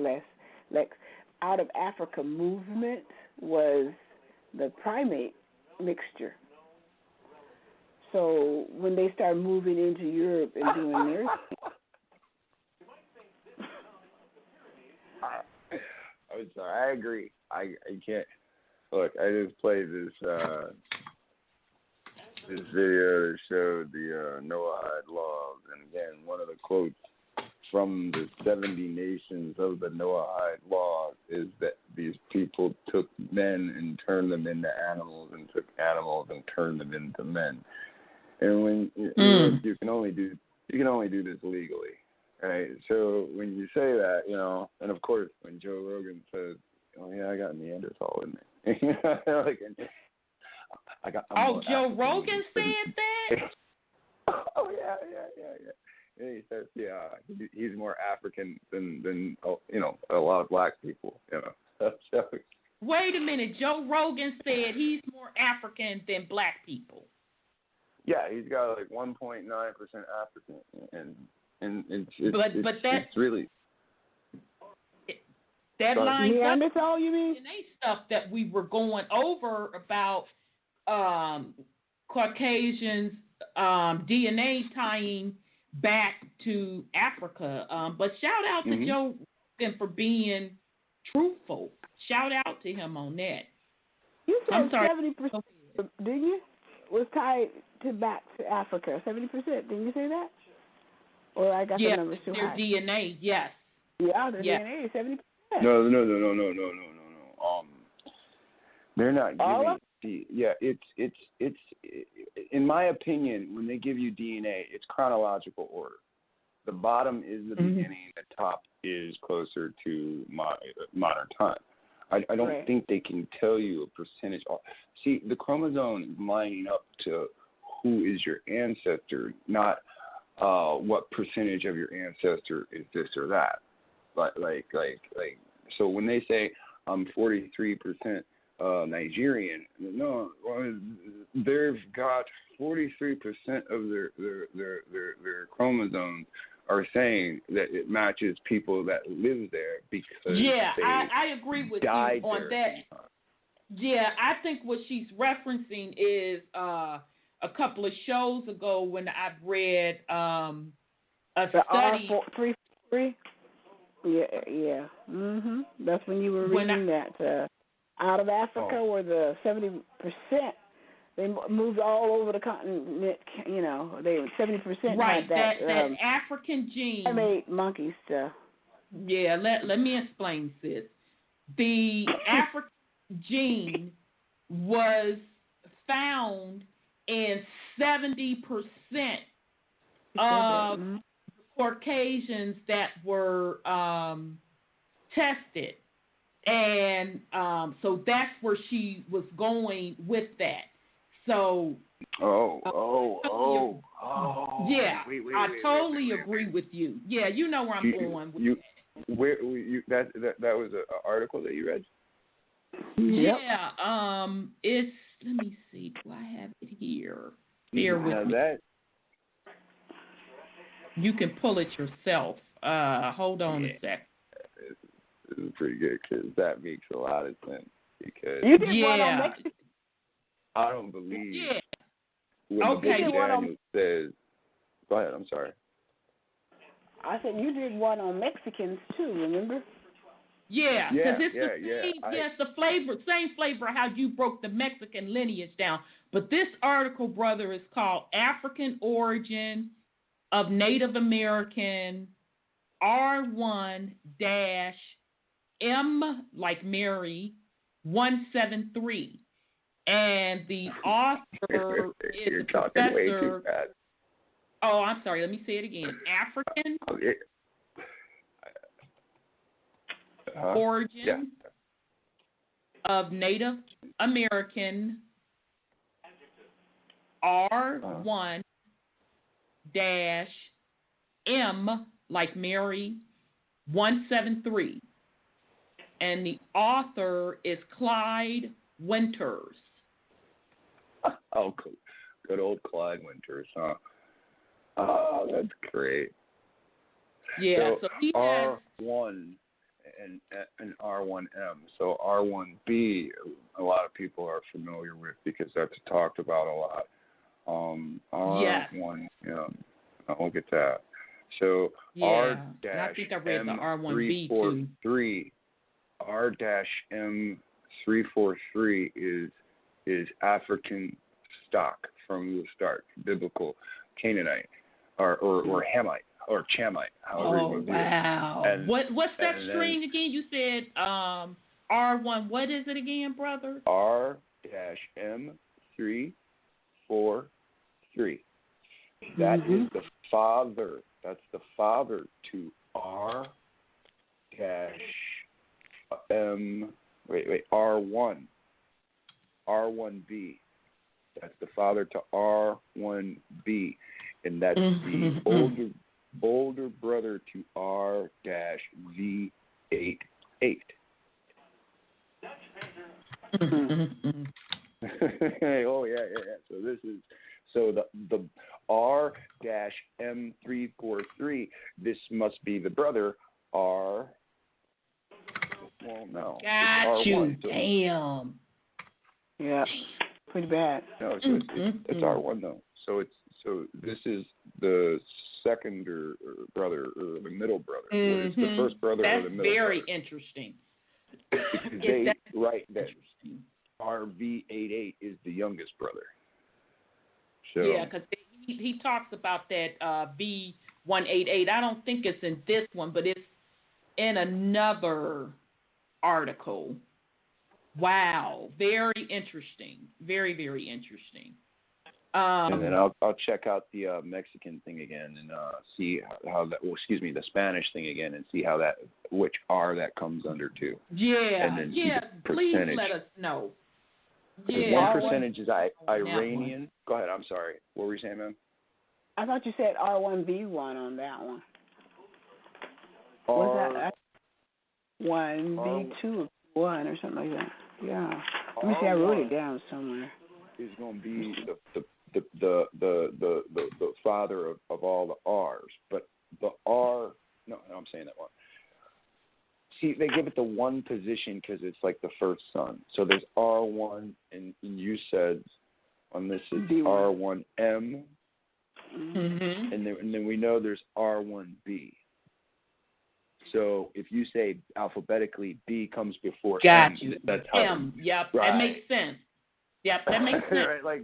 Lex, out of Africa movement was the primate mixture. So when they start moving into Europe and doing their thing, I'm sorry, I agree. I can't look. I just played this video that showed the Noahide laws, and again, one of the quotes from the 70 nations of the Noahide laws is that these people took men and turned them into animals, and took animals and turned them into men. And when you can only do this legally, right? So when you say that, and of course when Joe Rogan says, "Oh yeah, I got Neanderthal in me," Joe Rogan said that? Oh yeah. And he says, yeah, he's more African than a lot of black people, So, wait a minute, Joe Rogan said he's more African than black people. Yeah, he's got like 1.9% African, and it's really that lines up. That's all you mean? DNA stuff that we were going over about Caucasians DNA tying back to Africa. But shout out to Joe Rogan for being truthful. Shout out to him on that. You said I'm sorry. 70%, didn't you? Was tied back to Africa. 70%. Didn't you say that? Or I got the numbers too high. Their DNA, yes. Yeah, their DNA is 70%. No. They're not giving. It's in my opinion, when they give you DNA, it's chronological order. The bottom is the beginning. The top is closer to modern time. I don't think they can tell you a percentage. See, the chromosome is lining up to who is your ancestor, not what percentage of your ancestor is this or that. But so when they say I'm 43% Nigerian, no, they've got 43% of their chromosomes are saying that it matches people that live there because I agree with you on that. Yeah, I think what she's referencing is a couple of shows ago when I've read a study. R343? Yeah. That's when you were reading that. Out of Africa were the 70% They moved all over the continent. You know, they 70% right. had that. That African gene. I made monkey stuff. Yeah, let me explain, sis. The African gene was found in 70% of Caucasians that were tested. And so that's where she was going with that. So. Yeah, I totally agree with you. Yeah, you know where I'm going with that. That was an article that you read? Yeah, it's, let me see, do I have it here? Bear with me. That? You can pull it yourself. Hold on a sec. This is pretty good because that makes a lot of sense. Because you did one on Mexico. I don't believe. Yeah. When the book of Daniel says, go ahead, I'm sorry. I said you did one on Mexicans too, remember? Yeah, because it's the flavor, same flavor how you broke the Mexican lineage down. But this article, brother, is called African Origin of Native American R1-M like Mary 173. And the author is a professor. Way too fast. Oh, I'm sorry. Let me say it again. African origin of Native American R1-M like Mary 173. And the author is Clyde Winters. Oh, good old Clyde Winters, huh? Oh, that's great. Yeah, so he has R1 and R1M. So R1B, a lot of people are familiar with because that's talked about a lot. R1, I'll look at that. So R-M343, R-M343 is African stock from the start, biblical Canaanite or Hamite or Chamite, however you want to do it. And, what's that string again? You said R1. What is it again, brother? R-M343. That is the father. That's the father to R1. R1B. That's the father to R1B. And that's the older brother to R-V88. Oh yeah. So the R-M343. This must be the brother R. Well, no. Got you. R1, Damn. Yeah. Pretty bad. No, so it's R1 though. So this is the second brother or the middle brother. It's the first brother or the middle brother. That's very interesting. They write that RV88 is the youngest brother. So, yeah, because he talks about that B188. I don't think it's in this one, but it's in another article. Wow, very interesting. Very, very interesting. And then I'll check out the Mexican thing again and see how that. Well, excuse me, the Spanish thing again and see how that which R that comes under too. Yeah, and then please let us know. Yeah, one percentage is Iranian. Go ahead. I'm sorry. What were you saying, ma'am? I thought you said R1B1 on that one. Was that 1B2 1 or something like that? Yeah. Let me see. I wrote it down somewhere. Is going to be the father of all the R's, but the R. No, I'm saying that wrong. See, they give it the one position because it's like the first son. So there's R1, and you said on this it's R1M, and then we know there's R1B. So if you say alphabetically, B comes before Got M. you. That's how M. Yep, right. That makes sense. Yep, that makes sense. Right, like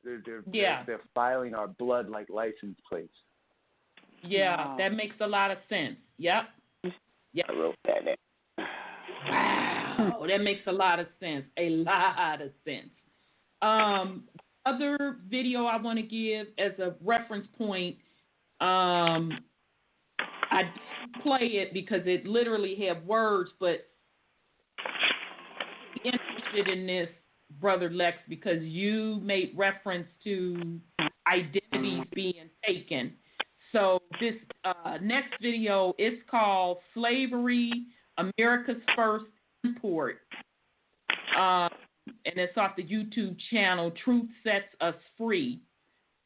they're filing our blood like license plates. Yeah, Wow. that makes a lot of sense. Yep. I wrote that in. Wow, that makes a lot of sense. A lot of sense. Other video I want to give as a reference point. I didn't play it because it literally had words, but I'm interested in this, Brother Lex, because you made reference to identities being taken. So this next video is called Slavery, America's First Import. And it's off the YouTube channel, Truth Sets Us Free.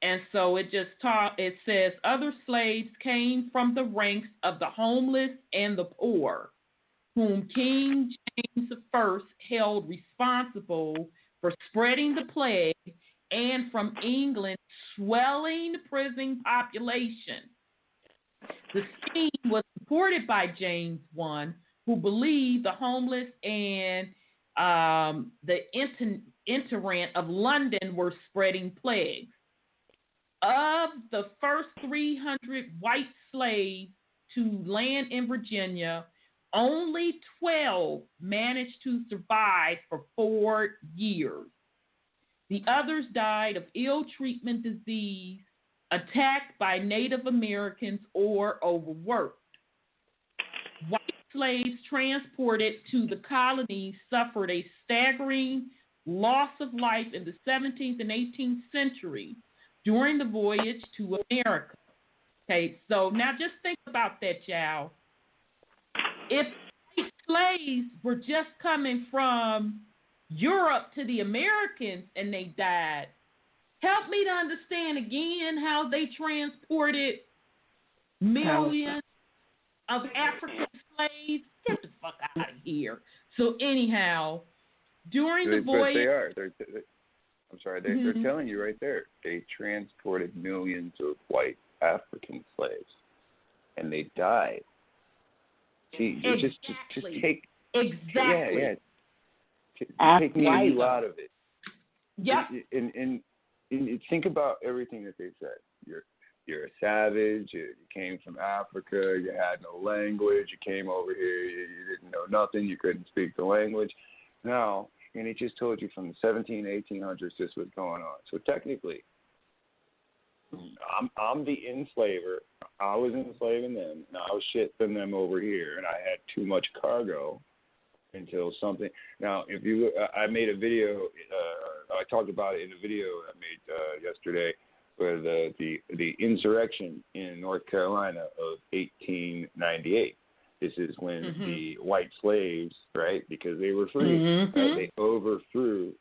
And so it says, other slaves came from the ranks of the homeless and the poor, whom King James I held responsible for spreading the plague, and from England's swelling prison population. The scheme was supported by James I, who believed the homeless and the interment of London were spreading plagues. Of the first 300 white slaves to land in Virginia, only 12 managed to survive for 4 years. The others died of ill treatment, disease, attacked by Native Americans, or overworked. White slaves transported to the colonies suffered a staggering loss of life in the 17th and 18th century during the voyage to America. Okay, so now just think about that, y'all. If white slaves were just coming from Europe to the Americans and they died, help me to understand again how they transported millions of African slaves. Get the fuck out of here. So anyhow, during the voyage... They're telling you right there. They transported millions of white African slaves, and they died. See, just take... Exactly. Yeah. Take me out of it. Yep. And think about everything that they said. You're a savage. You came from Africa. You had no language. You came over here. You didn't know nothing. You couldn't speak the language. Now, and he just told you from the 1800s this was going on. So technically, I'm the enslaver. I was enslaving them, and I was shipping them over here, and I had too much cargo until something. Now, if you, I made a video. I talked about it in a video I made yesterday, for the insurrection in North Carolina of 1898. This is when the white slaves, right, because they were free, right, they overthrew,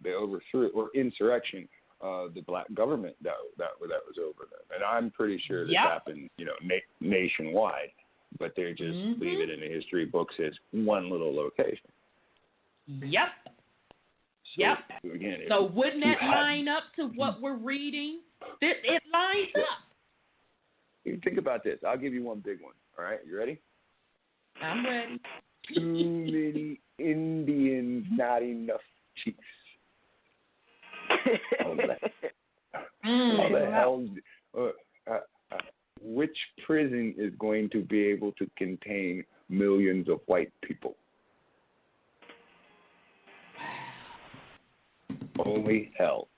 or insurrection, the black government that was over them. And I'm pretty sure this happened, nationwide, but they just leave it in the history books as one little location. Yep. So, again, so wouldn't that line up to what we're reading? It lines up. You think about this. I'll give you one big one. All right, you ready? I'm ready. Too many Indians, not enough chiefs. How the hell? Which prison is going to be able to contain millions of white people? Only hell.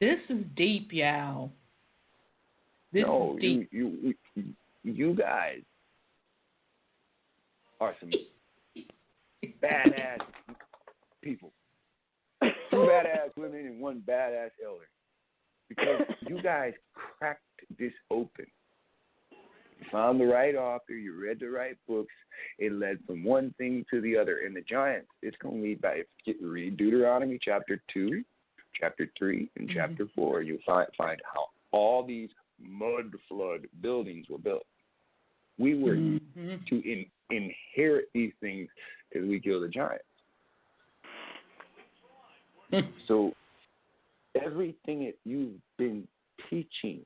This is deep, y'all. This is deep. You guys are some badass people. 2 badass women and 1 badass elder. Because you guys cracked this open. You found the right author, you read the right books, it led from one thing to the other. And the giants, it's going to lead by, if you read Deuteronomy chapter 2, chapter 3, and chapter 4, you'll find how all these mud flood buildings were built. We were to inherit these things because we killed the giants. So everything that you've been teaching,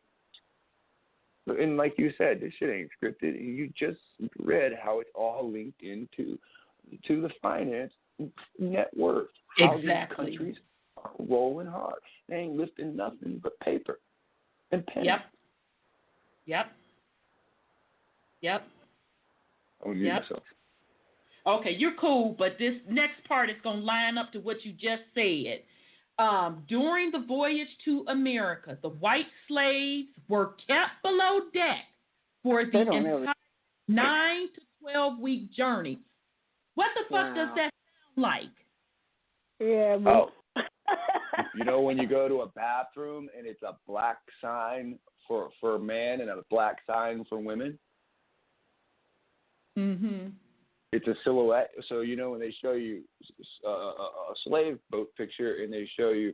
and like you said, this shit ain't scripted. You just read how it's all linked into the finance net worth. How these countries rolling hard. They ain't lifting nothing but paper and pen. Yep. I'm gonna mute myself. Okay, you're cool, but this next part is going to line up to what you just said. During the voyage to America, the white slaves were kept below deck for the entire 9 to 12-week journey. What the fuck does that sound like? Yeah. You know when you go to a bathroom and it's a black sign for men and a black sign for women? Mm-hmm. It's a silhouette. So, you know, when they show you a slave boat picture and they show you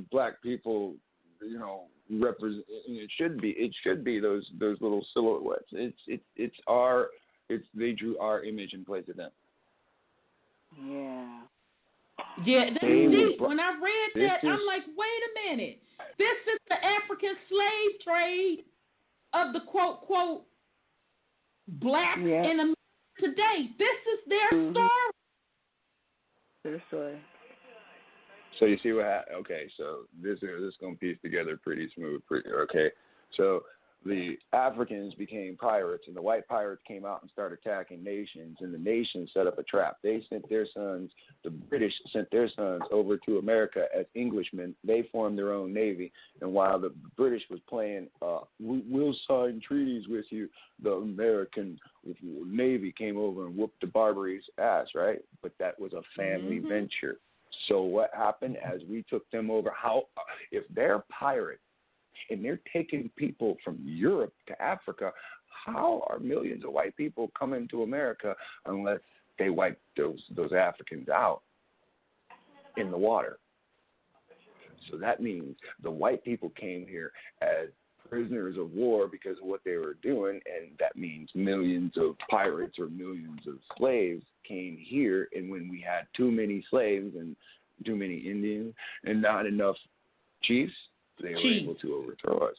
black people, you know, represent. It should be those little silhouettes. They drew our image and placed it in. Yeah, that's deep. When I read that, I'm like, wait a minute. This is the African slave trade of the quote black in America today. This is their story. Their story. So you see what happened? Okay, so this is going to piece together pretty smooth. Okay, so the Africans became pirates, and the white pirates came out and started attacking nations, and the nations set up a trap. They sent their sons, the British sent their sons over to America as Englishmen. They formed their own navy, and while the British was playing, we'll sign treaties with you, the American navy came over and whooped the Barbary ass, right? But that was a family venture. So what happened as we took them over? If they're pirates, and they're taking people from Europe to Africa, how are millions of white people coming to America unless they wipe those Africans out in the water? So that means the white people came here as prisoners of war because of what they were doing, and that means millions of pirates or millions of slaves came here, and when we had too many slaves and too many Indians and not enough chiefs, they were able to overthrow us.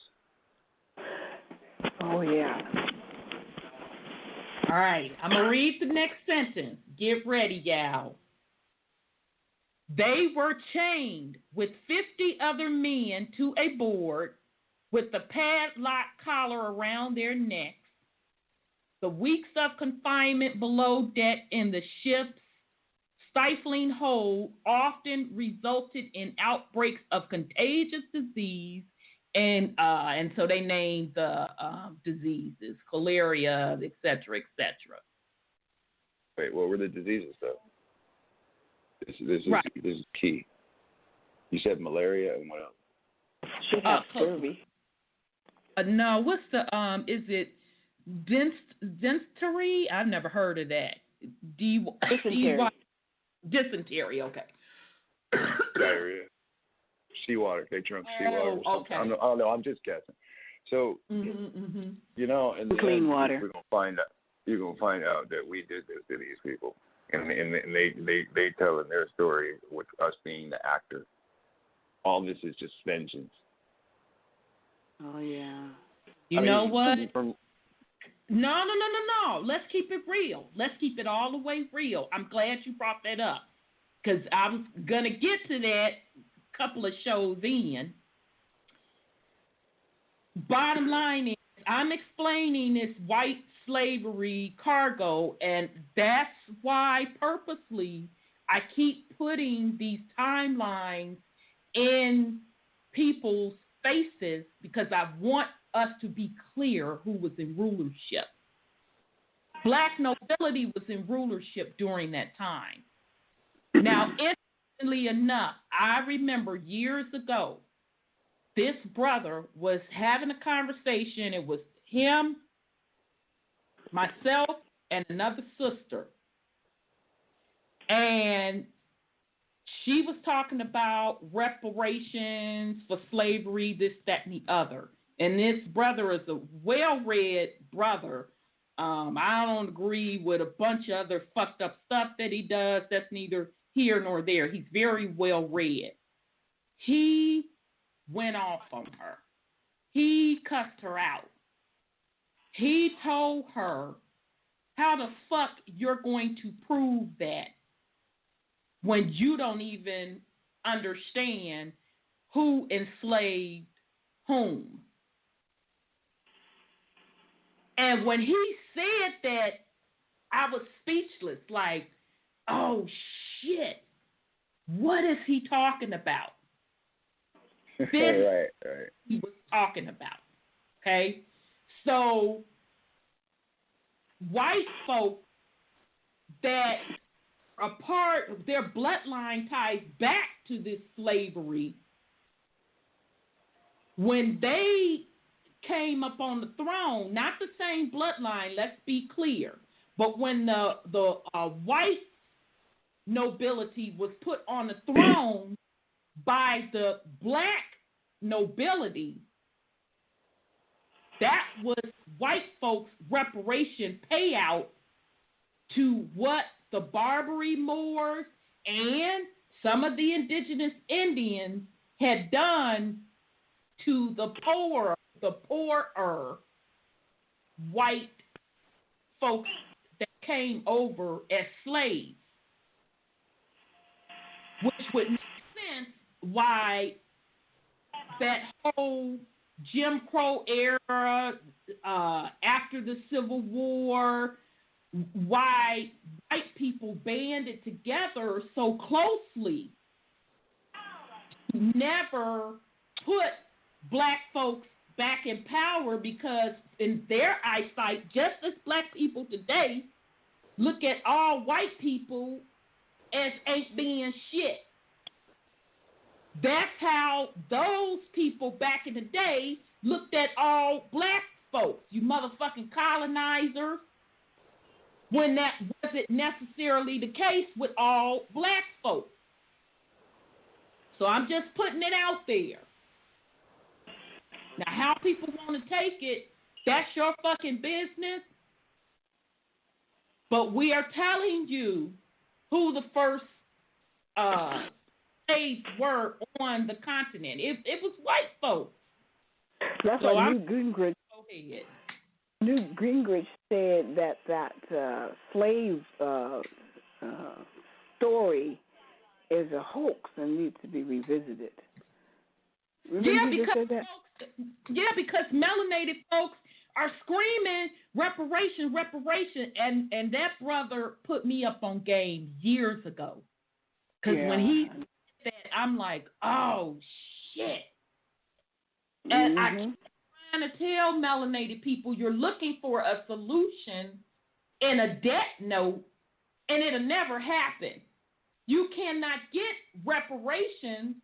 Oh, yeah. All right, I'm going to read the next sentence. Get ready, y'all. They were chained with 50 other men to a board with the padlock collar around their necks. The weeks of confinement below deck in the ship's stifling hold often resulted in outbreaks of contagious disease, and so they named the diseases, cholera, et cetera, et cetera. Wait, what were the diseases, though? This is key. You said malaria and what else? Should have scurvy. No, what's the, is it dysentery? I've never heard of that. Dysentery, okay. Diarrhea. Seawater. They drunk seawater. Okay. I don't know. I'm just guessing. So, you know, and clean water. You're gonna find out that we did this to these people, and they telling their story with us being the actor. All this is just vengeance. Oh yeah. You know what? No. Let's keep it real. Let's keep it all the way real. I'm glad you brought that up because I was going to get to that a couple of shows in. Bottom line is I'm explaining this white slavery cargo, and that's why purposely I keep putting these timelines in people's faces because I want us to be clear who was in rulership. Black nobility was in rulership during that time. Now, interestingly enough, I remember years ago, this brother was having a conversation. It was him, myself, and another sister. And she was talking about reparations for slavery, this, that, and the other. And this brother is a well-read brother. I don't agree with a bunch of other fucked up stuff that he does. That's neither here nor there. He's very well-read. He went off on her. He cussed her out. He told her, how the fuck you're going to prove that when you don't even understand who enslaved whom. And when he said that, I was speechless, like, oh shit, what is he talking about? This right. he was talking about. Okay? So white folk that are part of their bloodline ties back to this slavery, when they came up on the throne, not the same bloodline, let's be clear, but when the white nobility was put on the throne by the black nobility, that was white folks' reparation payout to what the Barbary Moors and some of the indigenous Indians had done to the poorer white folks that came over as slaves, which would make sense why that whole Jim Crow era, after the Civil War, why white people banded together so closely to never put black folks back in power, because in their eyesight, just as black people today look at all white people as ain't being shit. That's how those people back in the day looked at all black folks, you motherfucking colonizers, when that wasn't necessarily the case with all black folks. So I'm just putting it out there. Now, how people want to take it, that's your fucking business. But we are telling you who the first slaves were on the continent. It was white folks. That's so why Newt Gingrich said that slave story is a hoax and needs to be revisited. Remember because melanated folks are screaming reparation, and that brother put me up on game years ago. Because when he said that, I'm like, oh shit. And I keep trying to tell melanated people, you're looking for a solution in a debt note, and it'll never happen. You cannot get reparations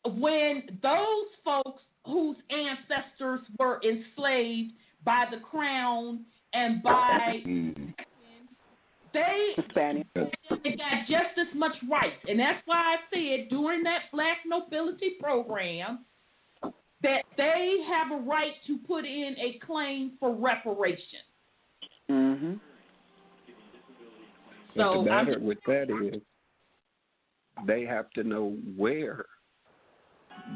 when those folks whose ancestors were enslaved by the crown and by they got just as much rights. And that's why I said during that black nobility program that they have a right to put in a claim for reparation. Mm-hmm. But the matter with that is they have to know where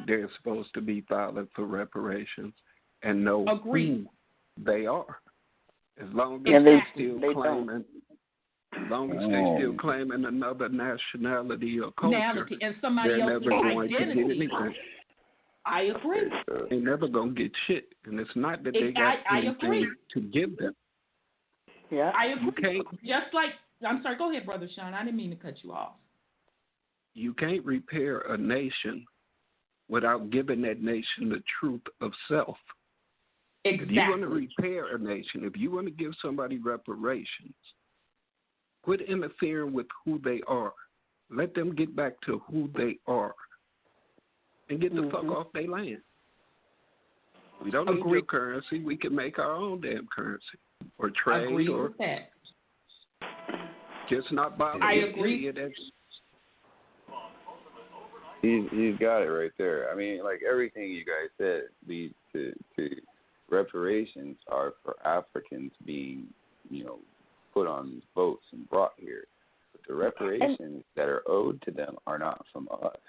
they're supposed to be filing for reparations and know who they are. As long as they're still claiming another nationality or culture, and somebody they're else's never going identity. to get anything. I agree. They're never going to get shit. And it's not that they got anything to give them. Yeah, I agree. Just like, I'm sorry, go ahead, Brother Sean. I didn't mean to cut you off. You can't repair a nation without giving that nation the truth of self. Exactly. If you want to repair a nation, if you want to give somebody reparations, quit interfering with who they are. Let them get back to who they are and get the fuck off their land. We don't need your currency. We can make our own damn currency or trade or with that. Just not bother. I agree. He's got it right there. I mean, like everything you guys said leads to reparations are for Africans being, put on these boats and brought here. But the reparations that are owed to them are not from us.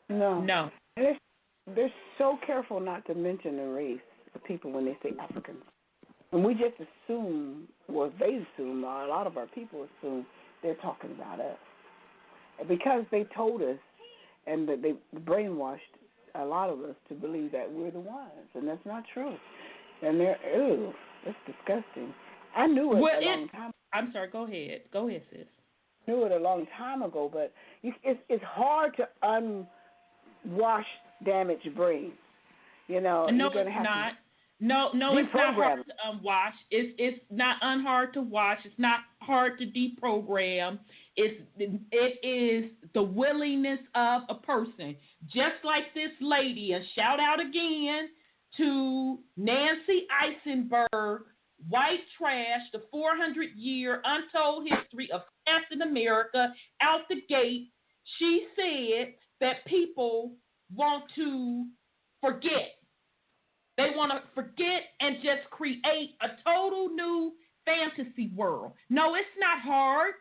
No. They're so careful not to mention the race of people when they say Africans. And we just assume, well, they assume, a lot of our people assume they're talking about us. because they told us and that they brainwashed a lot of us to believe that we're the ones, and that's not true. And that's disgusting. I knew it a long time. I'm sorry. Go ahead. Go ahead, sis. I knew it a long time ago, but it's hard to unwash damaged brains. You know, no, you're gonna it's have not. To no, it's not hard to unwash. It's not hard to wash. It's not hard to deprogram. It is the willingness of a person, just like this lady. And shout out again to Nancy Eisenberg, White Trash, the 400-year untold history of Captain America, out the gate. She said that people want to forget. They want to forget and just create a total new fantasy world. No, it's not hard.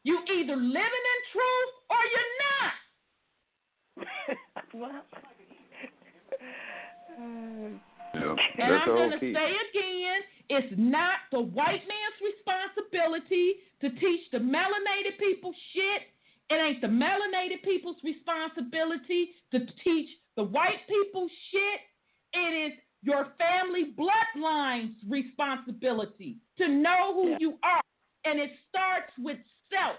You either living in truth or you're not. And I'm going to say again, it's not the white man's responsibility to teach the melanated people shit. It ain't the melanated people's responsibility to teach the white people shit. It is your family bloodline's responsibility to know who you are. And it starts with self.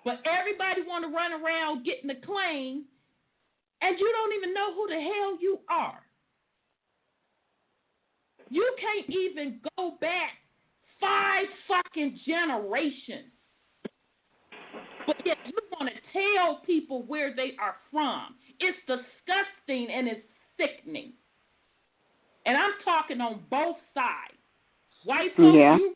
But everybody want to run around getting the claim, and you don't even know who the hell you are. You can't even go back 5 fucking generations. But yet you want to tell people where they are from. It's disgusting and it's sickening. And I'm talking on both sides. White folks, you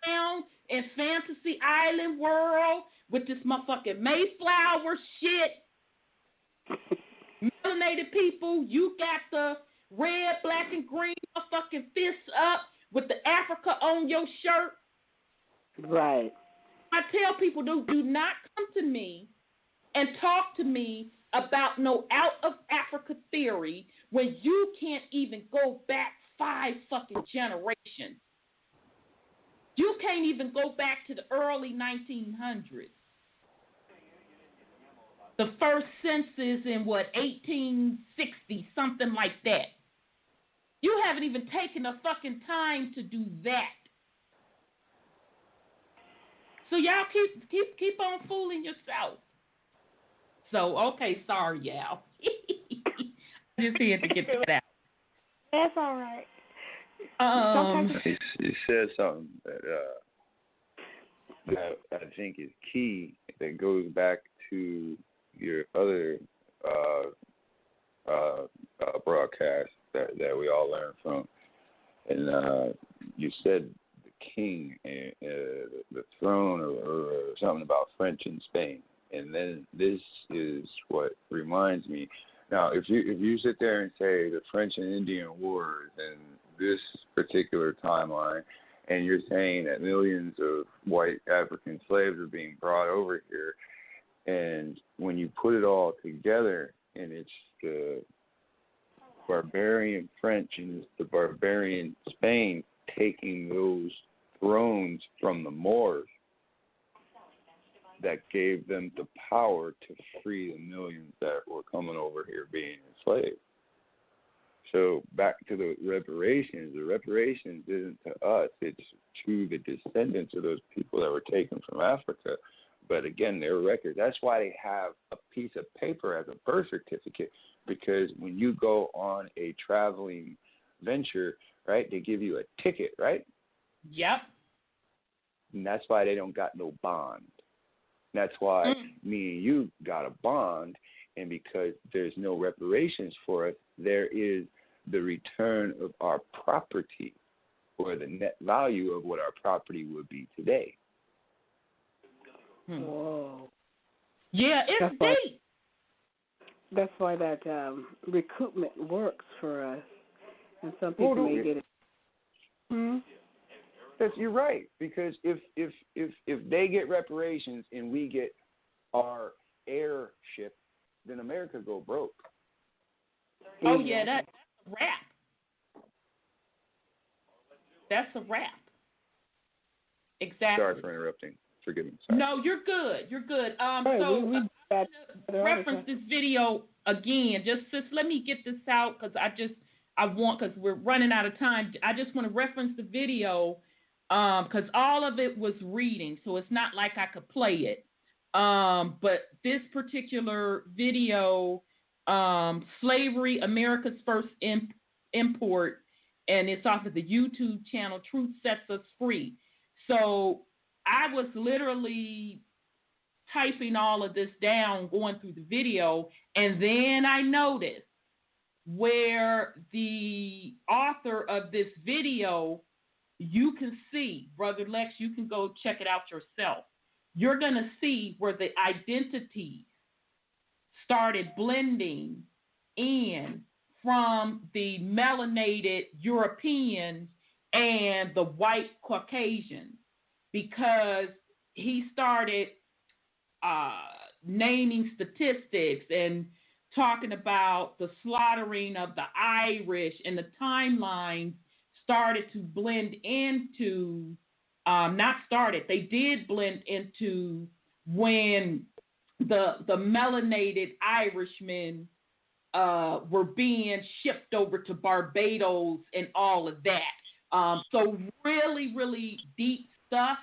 around in Fantasy Island world with this motherfucking Mayflower shit. Melanated people, you got the red, black, and green motherfucking fists up with the Africa on your shirt. Right. I tell people, do not come to me and talk to me about no out of Africa theory when you can't even go back 5 fucking generations. You can't even go back to the early 1900s. The first census in 1860, something like that. You haven't even taken the fucking time to do that. So y'all keep on fooling yourself. So, okay, sorry, y'all. I just had to get that out. That's all right. It says something that I think is key that goes back to your other broadcast that we all learned from. And you said the king and the throne or something about French in Spain. And then this is what reminds me. Now, if you sit there and say the French and Indian Wars and this particular timeline, and you're saying that millions of white African slaves are being brought over here, and when you put it all together, and it's the barbarian French and it's the barbarian Spain taking those thrones from the Moors, that gave them the power to free the millions that were coming over here being enslaved. So back to the reparations isn't to us, it's to the descendants of those people that were taken from Africa. But again, their records, that's why they have a piece of paper as a birth certificate, because when you go on a traveling venture, right, they give you a ticket, right? Yep. And that's why they don't got no bond. That's why me and you got a bond, and because there's no reparations for us, there is the return of our property, or the net value of what our property would be today. Whoa. Yeah, it's deep. That's why that recoupment works for us, and some people may get it. Yes, you're right, because if they get reparations and we get our airship, then America go broke. Oh yeah, that's a wrap. That's a wrap. Exactly. Sorry for interrupting. Forgive me. Sorry. No, you're good. You're good. Right, So we reference this video again. Just let me get this out because because we're running out of time. I just want to reference the video because all of it was reading, so it's not like I could play it. But this particular video, Slavery, America's First Import, and it's off of the YouTube channel, Truth Sets Us Free. So I was literally typing all of this down, going through the video, and then I noticed where the author of this video, you can see, Brother Lex, you can go check it out yourself. You're going to see where the identities started blending in from the melanated Europeans and the white Caucasians, because he started naming statistics and talking about the slaughtering of the Irish, and the timeline started to blend into, they did blend into when the melanated Irishmen were being shipped over to Barbados and all of that. So really, really deep stuff.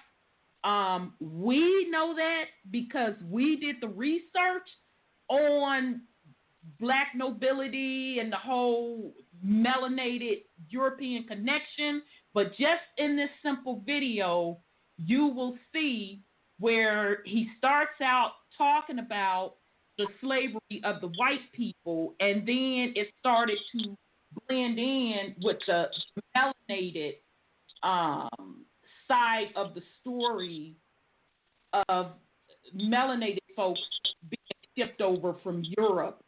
We know that because we did the research on Black nobility and the whole melanated European connection. But just in this simple video, you will see where he starts out talking about the slavery of the white people, and then it started to blend in with the melanated side of the story of melanated folks being shipped over from Europe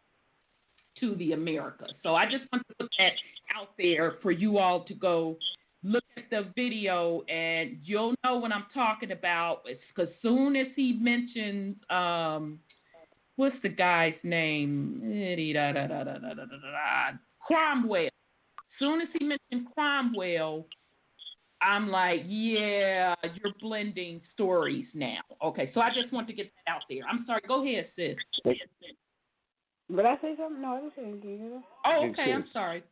to the Americas. So I just want to put that out there for you all to go look at the video, and you'll know what I'm talking about. It's because soon as he mentions, what's the guy's name? Cromwell. Soon as he mentioned Cromwell, I'm like, yeah, you're blending stories now. Okay, so I just want to get that out there. I'm sorry. Go ahead, sis. Did I say something? No, I didn't say anything. Oh, okay. I'm sorry.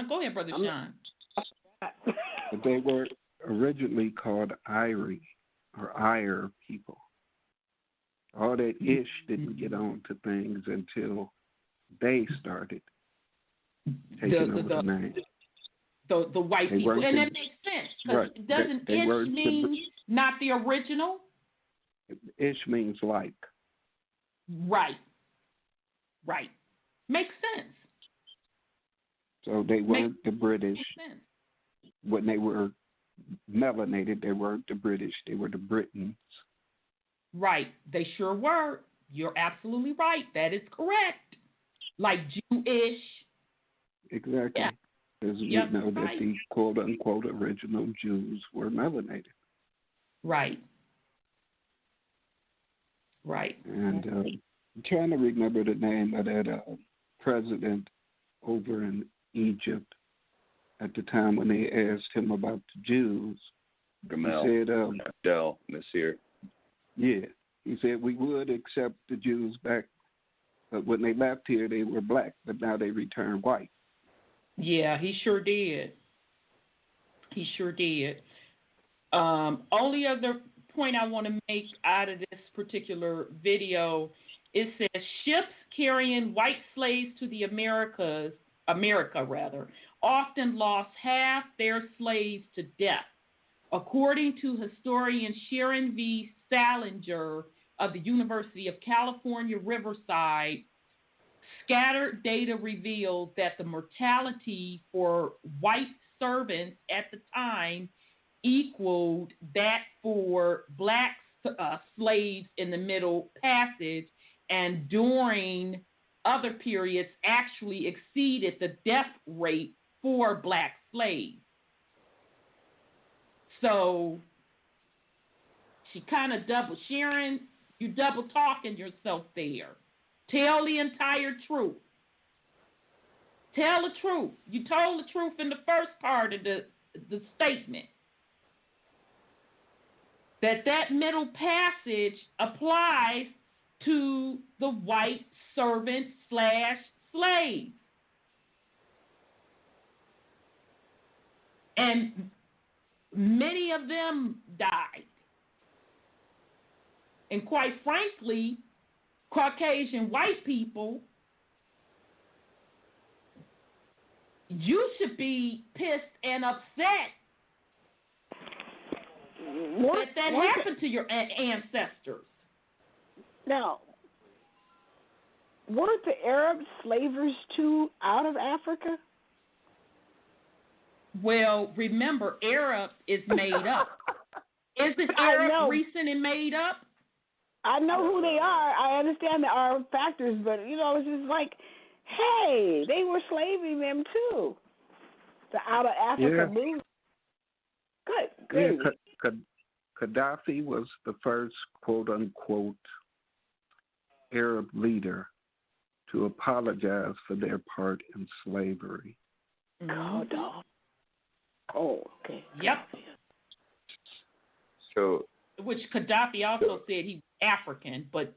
Go ahead, Brother Sean. But they were originally called Irie or Ire people. All that ish didn't get on to things until they started taking over the name. The white they people. And that makes sense. Right. Doesn't ish mean not the original? Ish means like. Right. Right. Makes sense. So they weren't the British. Makes sense. When they were melanated, they weren't the British. They were the Britons. Right. They sure were. You're absolutely right. That is correct. Like Jewish. Exactly. Yeah. Because we know that the quote-unquote original Jews were melanated. Right. Right. And I'm trying to remember the name of that president over in Egypt at the time when they asked him about the Jews. Gamal. He said, Abdel Nasir. Yeah. He said, we would accept the Jews back, but when they left here, they were black, but now they return white. Yeah, he sure did. He sure did. Only other point I want to make out of this particular video, it says ships carrying white slaves to the America, often lost half their slaves to death. According to historian Sharon V. Salinger of the University of California, Riverside, scattered data revealed that the mortality for white servants at the time equaled that for black slaves in the Middle Passage, and during other periods actually exceeded the death rate for black slaves. So she kind of Sharon, you double talking yourself there. Tell the entire truth. Tell the truth. You told the truth in the first part of the statement. that middle passage applies to the white servant / slave. And many of them died. And quite frankly, Caucasian white people, you should be pissed and upset that happened to your ancestors. Now, weren't the Arabs slavers too out of Africa? Well, remember, Arab is made up. Isn't Arab recent and made up? I know who they are. I understand there are factors, but, it's just like, hey, they were slaving them too. The out of Africa movement. Good. Yeah, Gaddafi was the first, quote unquote, Arab leader to apologize for their part in slavery. Oh, okay. Yep. So, which Gaddafi also said he was African, but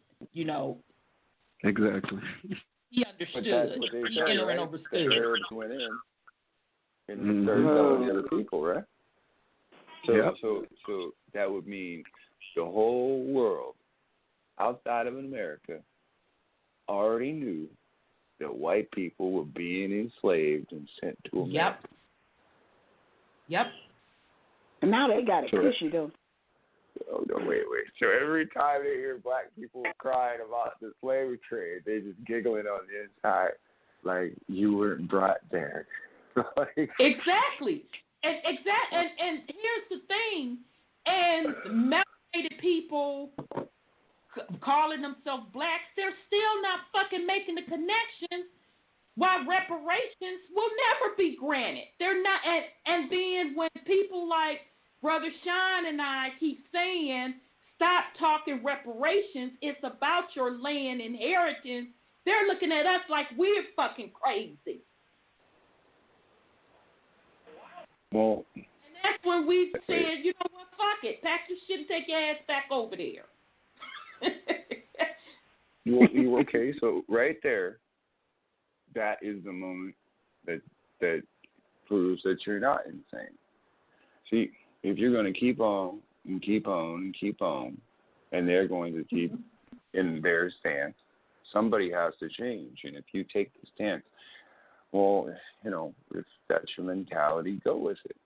exactly. He understood. But that's what they He said, right? understood. The Arabs went in and started telling the other people, right? So that would mean the whole world outside of America already knew that white people were being enslaved and sent to America. Yep. And now they got it cushy, though. Oh, no, wait. So every time they hear black people crying about the slave trade, they just giggling on the inside like you weren't brought there. Exactly. And here's the thing. And melanated people calling themselves blacks, they're still not fucking making the connection why reparations will never be granted. They're not. And then when people like Brother Sean and I keep saying, stop talking reparations, it's about your land inheritance, they're looking at us like we're fucking crazy. Well, and that's when we said, you know what, fuck it, pack your shit and take your ass back over there. you okay? So right there, that is the moment that proves that you're not insane. See, if you're going to keep on and keep on and keep on, and they're going to keep in their stance, somebody has to change. And if you take the stance, well, if that's your mentality, go with it.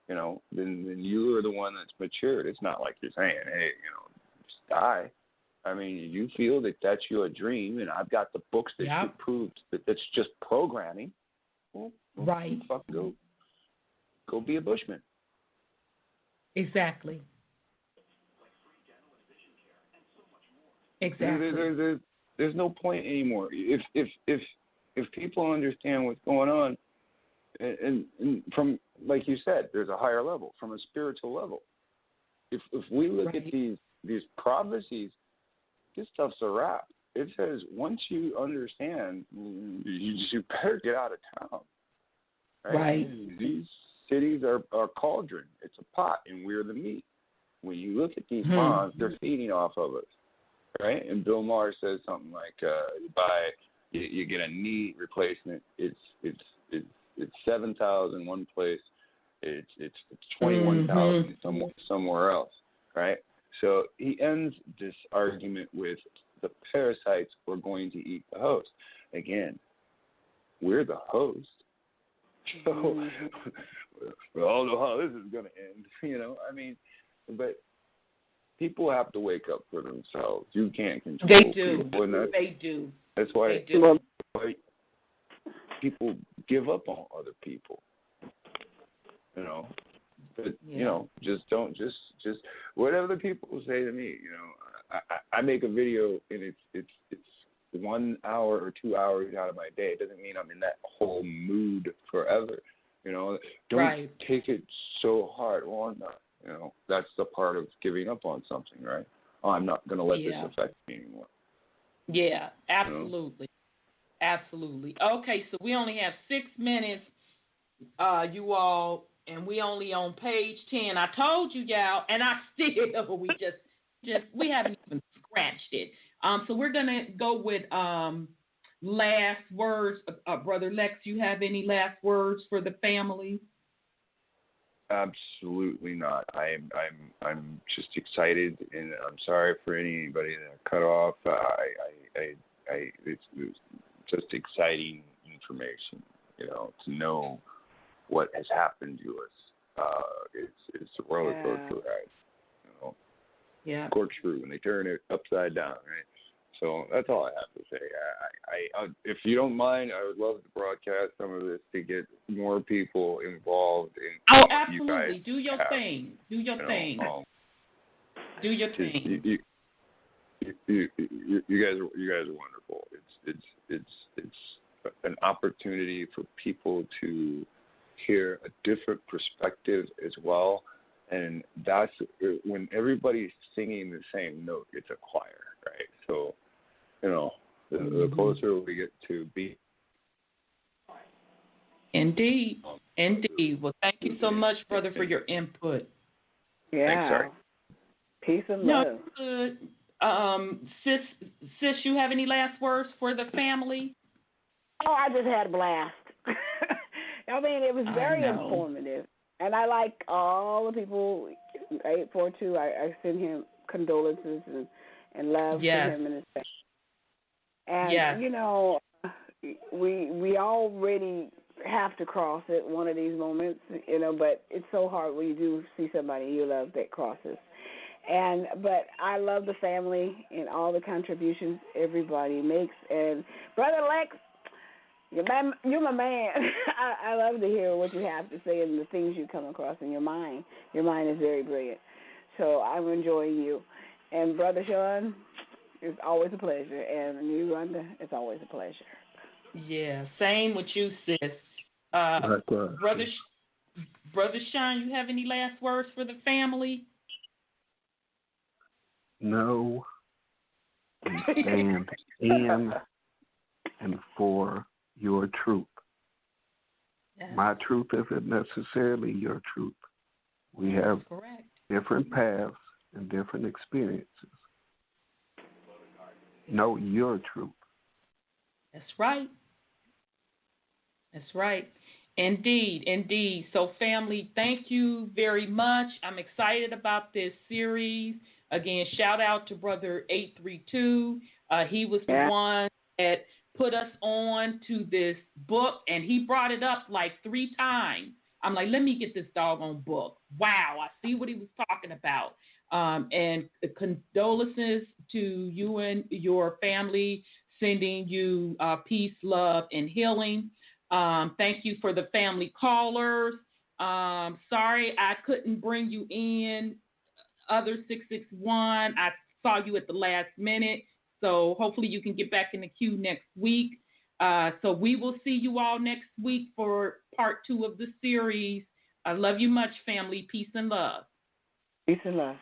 Then you are the one that's matured. It's not like you're saying, hey, just die. I mean, you feel that that's your dream, and I've got the books that you proved that that's just programming. Well, right. Go be a Bushman. Exactly. There's no point anymore. If people understand what's going on, and from, like you said, there's a higher level, from a spiritual level. If we look at these prophecies, this stuff's a wrap. It says once you understand, you better get out of town. Right? These cities are cauldron. It's a pot, and we're the meat. When you look at these ponds, they're feeding off of us, right? And Bill Maher says something like, you get a knee replacement. It's 7,000 one place. It's 21,000 somewhere else, right? So he ends this argument with the parasites were going to eat the host. Again, we're the host. So we all know how this is going to end, but people have to wake up for themselves. You can't control people. They do. That's why people give up on other people. But just whatever the people say to me, I make a video and it's 1 hour or 2 hours out of my day. It doesn't mean I'm in that whole mood forever. Don't take it so hard. Well, I'm not. That's the part of giving up on something, right? Oh, I'm not going to let this affect me anymore. Yeah, absolutely. Absolutely. Okay, so we only have 6 minutes. You all and we only on page 10. I told you, y'all, and I still we haven't even scratched it. So we're gonna go with last words. Brother Lex, you have any last words for the family? Absolutely not. I'm just excited, and I'm sorry for anybody that cut off. It's just exciting information, to know what has happened to us. It's a roller coaster ride, Yeah. Of course, true, and they turn it upside down, right? So that's all I have to say. I if you don't mind, I would love to broadcast some of this to get more people involved in. Oh, absolutely. Do your thing. Do your thing. Do your thing. You guys are wonderful. It's an opportunity for people to hear a different perspective as well, and that's when everybody's singing the same note. It's a choir, right? So, the closer we get to be. Indeed. Well, thank you so much, brother, for your input. Yeah. Thanks, sorry. Peace and love. No, sis, you have any last words for the family? Oh, I just had a blast. I mean, it was very informative. And I like all the people, 842, I send him condolences and love to him and his family. And, we already have to cross it one of these moments, but it's so hard when you do see somebody you love that crosses. But I love the family and all the contributions everybody makes. And Brother Lex, you're my man. I love to hear what you have to say and the things you come across in your mind. Your mind is very brilliant. So I'm enjoying you. And Brother Sean, it's always a pleasure. And you, Rhonda, it's always a pleasure. Yeah, same with you, sis. Brother Sean, you have any last words for the family? No. And stand in and for your truth. Yeah. My truth isn't necessarily your truth. We have different paths and different experiences. Know your truth. That's right. That's right. Indeed. So, family, thank you very much. I'm excited about this series. Again, shout out to Brother 832. He was the one that put us on to this book, and he brought it up like 3 times. I'm like, let me get this doggone book. Wow, I see what he was talking about. And condolences to you and your family, sending you peace, love, and healing. Thank you for the family callers. Sorry I couldn't bring you in. Other 661, I saw you at the last minute. So hopefully you can get back in the queue next week. So we will see you all next week for part 2 of the series. I love you much, family. Peace and love. Peace and love.